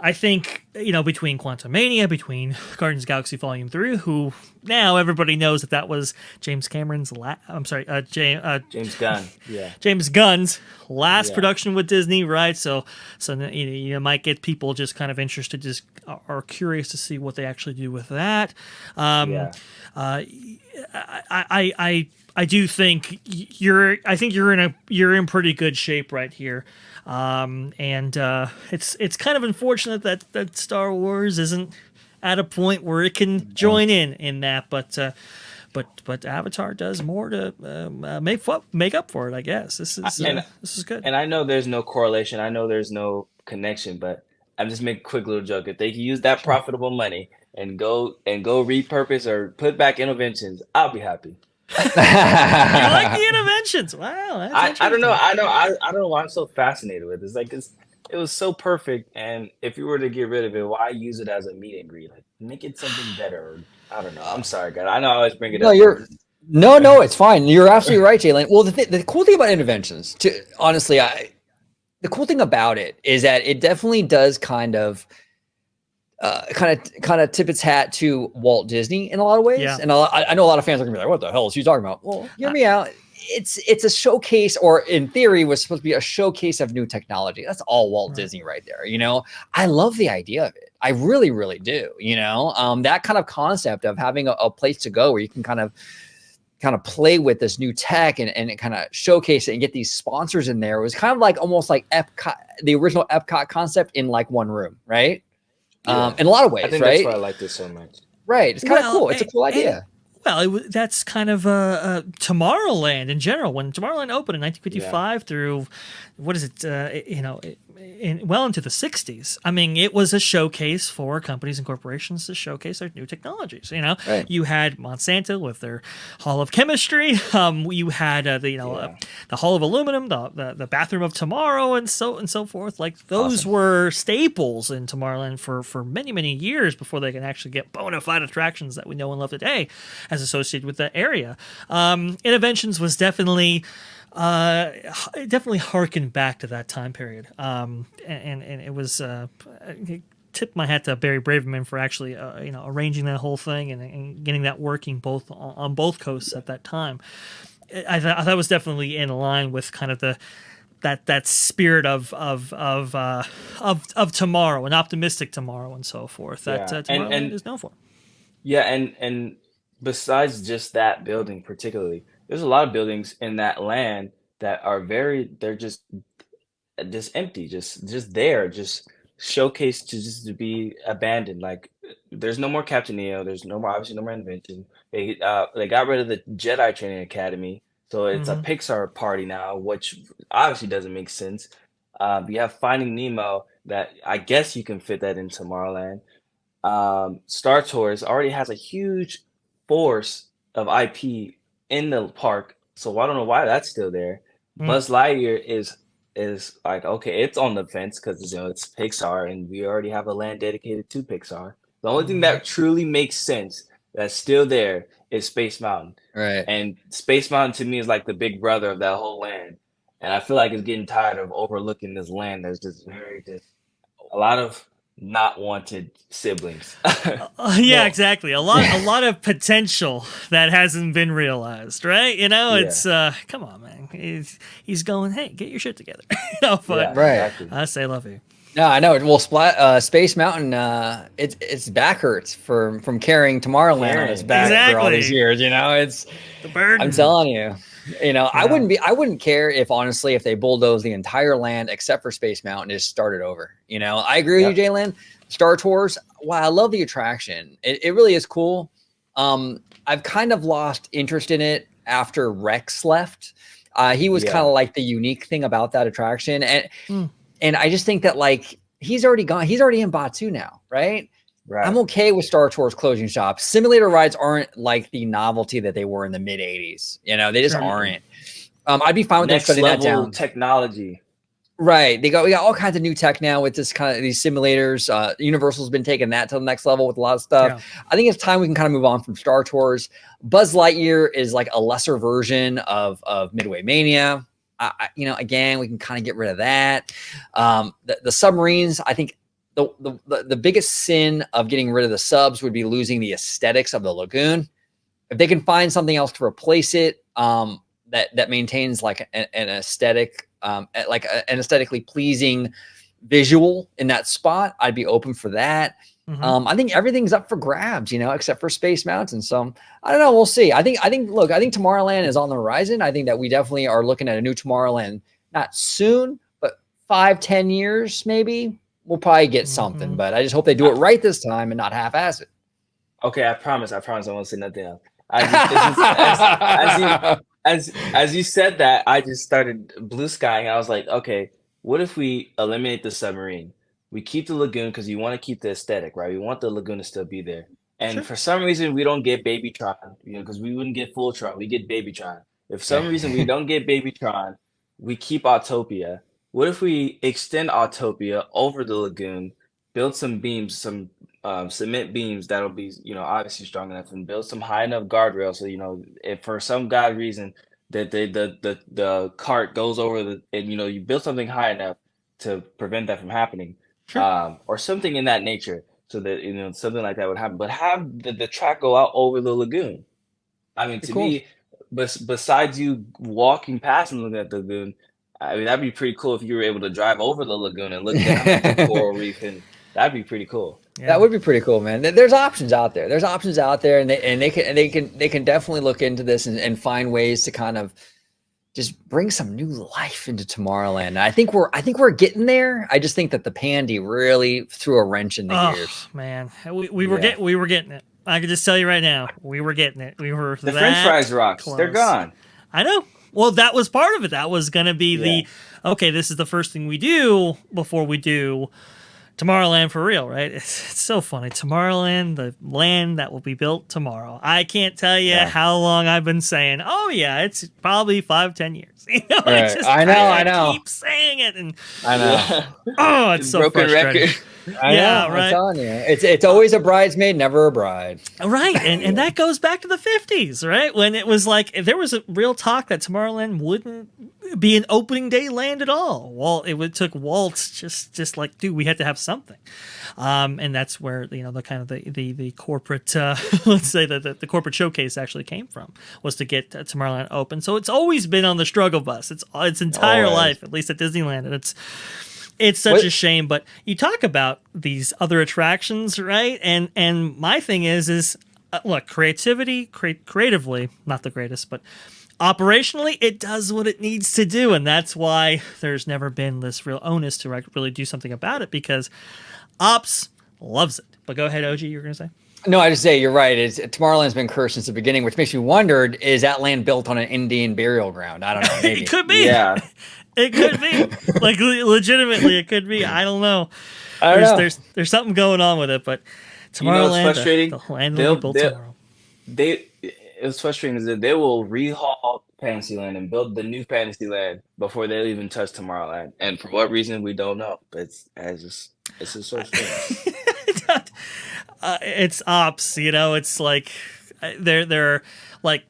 I think, you know, between Quantumania, between Guardians of the Galaxy Volume 3, who now everybody knows that was James Cameron's James Gunn. Yeah. James Gunn's last production with Disney, right? So you might get people just kind of interested, just are curious to see what they actually do with that. I do think you're in pretty good shape right here. It's kind of unfortunate that Star Wars isn't at a point where it can join in that, but Avatar does more to make up for it, I guess. This is good. And I know there's no correlation. I know there's no connection, but I'm just making a quick little joke. If they can use that profitable money and go repurpose or put back interventions, I'll be happy. You like the interventions? Wow, I don't know. I don't know why I'm so fascinated with it. It's like it was so perfect, and if you were to get rid of it, why use it as a meet and greet? Like make it something better. I don't know. I'm sorry, God. I know I always bring it up. No, it's fine. You're absolutely right, Jalen. Well, the cool thing about interventions, honestly, the cool thing about it is that it definitely does kind of tip its hat to Walt Disney in a lot of ways. Yeah. And I know a lot of fans are gonna be like, what the hell is he talking about? Well, hear me out. It's a showcase, or in theory was supposed to be a showcase of new technology. That's all Walt Disney right there. You know, I love the idea of it. I really, really do. You know, that kind of concept of having a place to go where you can kind of play with this new tech and kind of showcase it and get these sponsors in there. It was kind of like almost like Epcot, the original Epcot concept in like one room, right? Yeah. In a lot of ways, I think that's why I like this so much. Right. It's kind of cool. It's a cool idea. That's kind of Tomorrowland in general. When Tomorrowland opened in 1955 through, what is it, well into the 60s. I mean, it was a showcase for companies and corporations to showcase their new technologies. You know, you had Monsanto with their Hall of Chemistry. You had the Hall of Aluminum, the Bathroom of Tomorrow, and so forth. Like those were staples in Tomorrowland for many, many years before they can actually get bona fide attractions that we know and love today as associated with the area. Interventions was definitely harkened back to that time period. And it was tip my hat to Barry Braverman for actually arranging that whole thing and getting that working both on both coasts at that time. I thought it was definitely in line with kind of that spirit of tomorrow, an optimistic tomorrow, and so forth that Tomorrowland is known for. Yeah, and besides just that building particularly, there's a lot of buildings in that land that are they're just empty, just there, just showcased to be abandoned. Like there's no more Captain EO, there's obviously no more invention. They got rid of the Jedi Training Academy, so it's a Pixar party now, which obviously doesn't make sense. You have Finding Nemo, that I guess you can fit that in Tomorrowland. Star Tours already has a huge force of IP in the park, so I don't know why that's still there. Buzz Lightyear is like, okay, it's on the fence because it's Pixar and we already have a land dedicated to Pixar. The only thing that truly makes sense that's still there is Space Mountain, right? And Space Mountain to me is like the big brother of that whole land. And I feel like it's getting tired of overlooking this land that's just just a lot of not wanted siblings. Yeah, Well, exactly. A lot of potential that hasn't been realized, right? Yeah, It's come on, man. He's going, hey, get your shit together. But yeah, right. exactly. I say love you. No, I know. Well, Space Mountain, its back hurts from carrying Tomorrowland on his Caring. back for all these Exactly. years. It's. The I'm burden. telling you. Yeah. I wouldn't care if honestly if they bulldoze the entire land except for Space Mountain and just started over. I agree with Yep. you, Jalen. Star Tours. Wow, I love the attraction. It really is cool. I've kind of lost interest in it after Rex left. He was kind Yeah. of like the unique thing about that attraction, and Hmm. and I just think that like he's already gone. He's already in Batu now, right? I'm Right. okay with Star Tours closing shops. Simulator rides aren't like the novelty that they were in the mid '80s. They just Sure. aren't. I'd be fine with them Next shutting that level down. technology. Right. We got all kinds of new tech now with this kind of these simulators. Universal's been taking that to the next level with a lot of stuff. Yeah. I think it's time we can kind of move on from Star Tours. Buzz Lightyear is like a lesser version of Midway Mania. Again, we can kind of get rid of that. The submarines, I think the biggest sin of getting rid of the subs would be losing the aesthetics of the lagoon. If they can find something else to replace it, that maintains like an aesthetic, an aesthetically pleasing visual in that spot, I'd be open for that. Mhm. I think everything's up for grabs, except for Space Mountain. So I don't know. We'll see. I think Tomorrowland is on the horizon. I think that we definitely are looking at a new Tomorrowland, not soon, but 5-10 years, maybe we'll probably get something, Mhm. but I just hope they do it right this time and not half-ass it. Okay, I promise. I won't say nothing else. I just as you said that, I just started blue skying. I was like, okay, what if we eliminate the submarine? We keep the lagoon because you want to keep the aesthetic, right? We want the lagoon to still be there. And Sure. for some reason, we don't get Babytron, because we wouldn't get Fulltron. We get Babytron. If for some reason we don't get Babytron, we keep Autopia. What if we extend Autopia over the lagoon, build some beams, some cement beams that'll be, obviously strong enough, and build some high enough guardrails so, if for some god reason that the cart goes over and you build something high enough to prevent that from happening, Sure. or something in that nature, so that something like that would happen. But have the track go out over the lagoon. I mean, to Cool. me, besides you walking past and looking at the lagoon, I mean, that'd be pretty cool if you were able to drive over the lagoon and look down at the coral reef, and that'd be pretty cool. Yeah. That would be pretty cool, man. There's options out there. And they can definitely look into this and find ways to kind of just bring some new life into Tomorrowland. I think we're getting there. I just think that the Pandy really threw a wrench in the gears. Man, we were Yeah. we were getting it. I can just tell you right now, we were getting it. We were The that French fries rocks. They're close. gone. I know. Well, that was part of it. That was going to be okay, this is the first thing we do before we do Tomorrowland for real, right? It's so funny. Tomorrowland, the land that will be built tomorrow. I can't tell you how long I've been saying, oh yeah, it's probably 5-10 years. Right. I know. Keep saying it, and I know. oh, it's so Broken frustrating. record. I Yeah, know. right. I'm telling you, it's always a bridesmaid, never a bride. Right, and that goes back to the 50s, right? When it was like there was a real talk that Tomorrowland wouldn't be an opening day land at all. Well, took Walt's just like, dude, we had to have something, and that's where the kind of the corporate let's say that the corporate showcase actually came from, was to get Tomorrowland open. So it's always been on the struggle bus. Its entire Always. life, at least at Disneyland, and it's such a shame. But you talk about these other attractions, right? And my thing is look, creatively, not the greatest, but operationally, it does what it needs to do, and that's why there's never been this real onus to really do something about it, because Ops loves it. But go ahead, OG, you were gonna say. No, I just say you're right. Tomorrowland's been cursed since the beginning, which makes me wondered: is that land built on an Indian burial ground? I don't know. Maybe. It could be. Yeah. It could be. Like legitimately, it could be. I don't know. I don't know. There's something going on with it, but Tomorrowland, what's frustrating? the land will be built tomorrow. It's frustrating is that they will rehaul Fantasyland and build the new Fantasyland before they even touch Tomorrowland, and for what reason we don't know. But it's just so strange. It's Ops, it's like they're like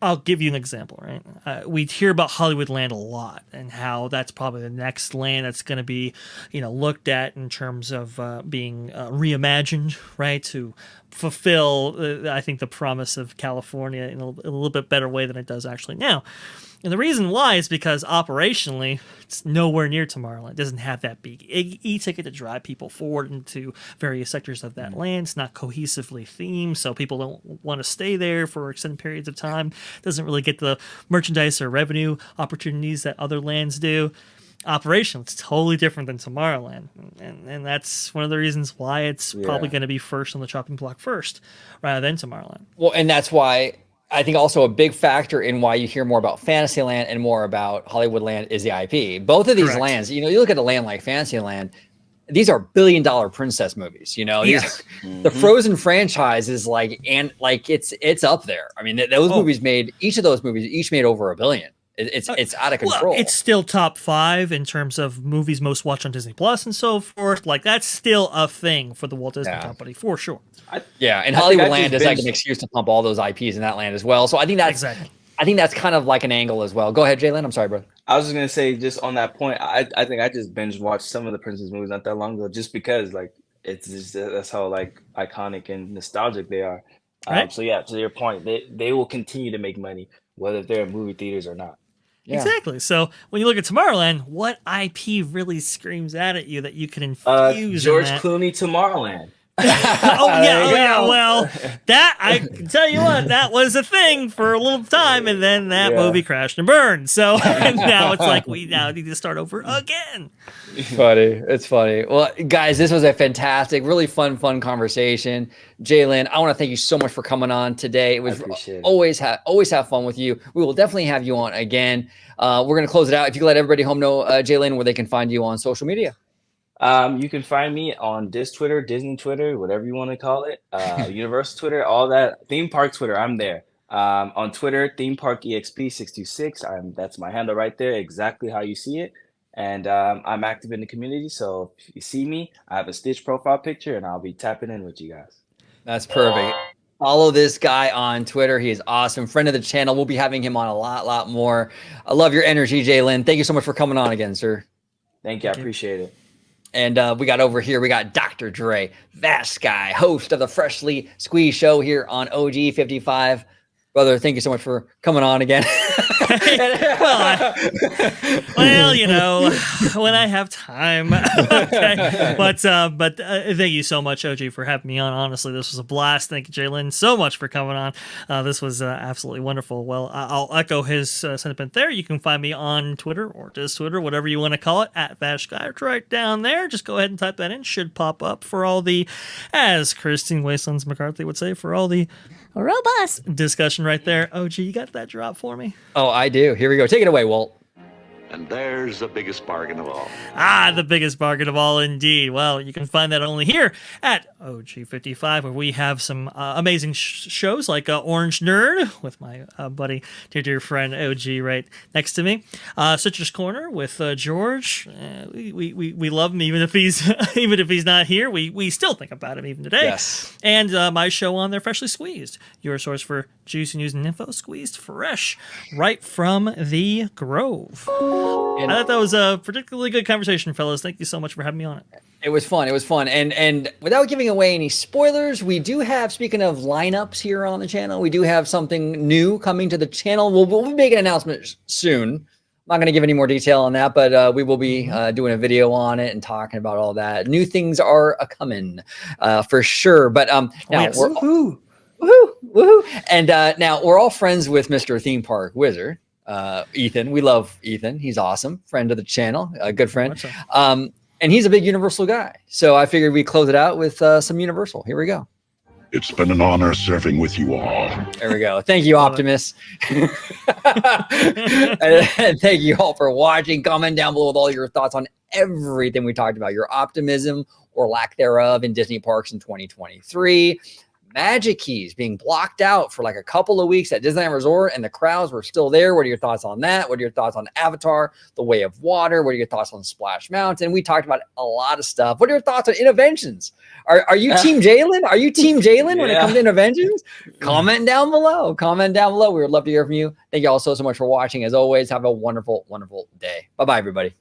I'll give you an example, right? We hear about Hollywoodland a lot and how that's probably the next land that's going to be, looked at in terms of being reimagined, right? To fulfill, I think, the promise of California in a little bit better way than it does actually now. And the reason why is because operationally, it's nowhere near Tomorrowland. It doesn't have that big e-ticket to drive people forward into various sectors of that land. It's not cohesively themed, so people don't want to stay there for extended periods of time. It doesn't really get the merchandise or revenue opportunities that other lands do. Operational, it's totally different than Tomorrowland, and that's one of the reasons why it's probably going to be first on the chopping block first, rather than Tomorrowland. Well, and that's why I think also a big factor in why you hear more about Fantasyland and more about Hollywoodland is the IP. Both of these lands, you look at a land like Fantasyland, these are billion-dollar princess movies. The Frozen franchise is it's up there. I mean, those movies each of those movies each made over $1 billion. It's out of control. Well, it's still top 5 in terms of movies most watched on Disney Plus and so forth. Like, that's still a thing for the Walt Disney Company for sure. And Hollywoodland is like an excuse to pump all those IPs in that land as well. So I think that's kind of like an angle as well. Go ahead, Jalen. I'm sorry, bro. I was just gonna say, just on that point, I think I just binge watched some of the princess movies not that long ago, just because it's just that's how iconic and nostalgic they are. Right. So to your point, they will continue to make money whether they're in movie theaters or not. Yeah. Exactly. So when you look at Tomorrowland, what IP really screams out at you that you can infuse George in that? Clooney Tomorrowland. Well, that I can tell you what, that was a thing for a little time, and then that movie crashed and burned. So now it's like we now need to start over again. It's funny. Well, guys, this was a fantastic, really fun conversation. Jalen, I want to thank you so much for coming on today. It was always have fun with you. We will definitely have you on again. We're going to close it out. If you could let everybody home know, Jalen, where they can find you on social media. You can find me on Twitter, Disney Twitter, whatever you want to call it, Universal Twitter, all that. Theme Park Twitter, I'm there. On Twitter, Theme Park EXP626. That's my handle right there, exactly how you see it. And I'm active in the community, so if you see me, I have a Stitch profile picture, and I'll be tapping in with you guys. That's perfect. Follow this guy on Twitter. He is awesome. Friend of the channel. We'll be having him on a lot more. I love your energy, Jalen. Thank you so much for coming on again, sir. Thank you. I appreciate it. And we got over here, we got Dr. Dre, Vast Guy, host of the Freshly Squeezed show here on OG 55. Brother, thank you so much for coming on again. Well, when I have time. Okay. But thank you so much, OG, for having me on. Honestly, this was a blast. Thank you, Jalen, so much for coming on. This was absolutely wonderful. Well, I'll echo his sentiment there. You can find me on Twitter or just Twitter, whatever you want to call it, at VashGuy. It's right down there. Just go ahead and type that in. Should pop up for all the, as Christine Wastelands McCarthy would say, for all the robust discussion right there. OG, you got that drop for me? Oh, I do. Here we go. Take it away, Walt. And there's the biggest bargain of all. The biggest bargain of all, indeed. Well, you can find that only here at OG55, where we have some amazing shows like Orange Nerd with my buddy, dear friend OG right next to me. Citrus Corner with George. We love him even if he's not here. We still think about him even today. Yes. And my show on there, Freshly Squeezed, your source for juicy news and info, squeezed fresh right from the Grove. And I thought that was a particularly good conversation, fellas. Thank you so much for having me on it. It was fun. And without giving away any spoilers, we do have, speaking of lineups here on the channel, we do have something new coming to the channel. We'll be making an announcement soon. I'm not going to give any more detail on that, but we will be doing a video on it and talking about all that. New things are coming for sure. But now woohoo. And now we're all friends with Mr. Theme Park Wizard. Ethan, we love Ethan. He's awesome, friend of the channel, a good friend. And he's a big Universal guy. So I figured we'd close it out with some Universal. Here we go. It's been an honor serving with you all. There we go. Thank you, Optimus. And thank you all for watching. Comment down below with all your thoughts on everything we talked about, your optimism or lack thereof in Disney parks in 2023. Magic Keys being blocked out for like a couple of weeks at Disneyland Resort, and the crowds were still there. What are your thoughts on that? What are your thoughts on Avatar, The Way of Water? What are your thoughts on Splash Mountain? We talked about a lot of stuff. What are your thoughts on Interventions? Are you Team Jalen? Are you Team Jalen when it comes to Interventions? Comment down below. Comment down below. We would love to hear from you. Thank you all so much for watching. As always, have a wonderful, wonderful day. Bye-bye, everybody.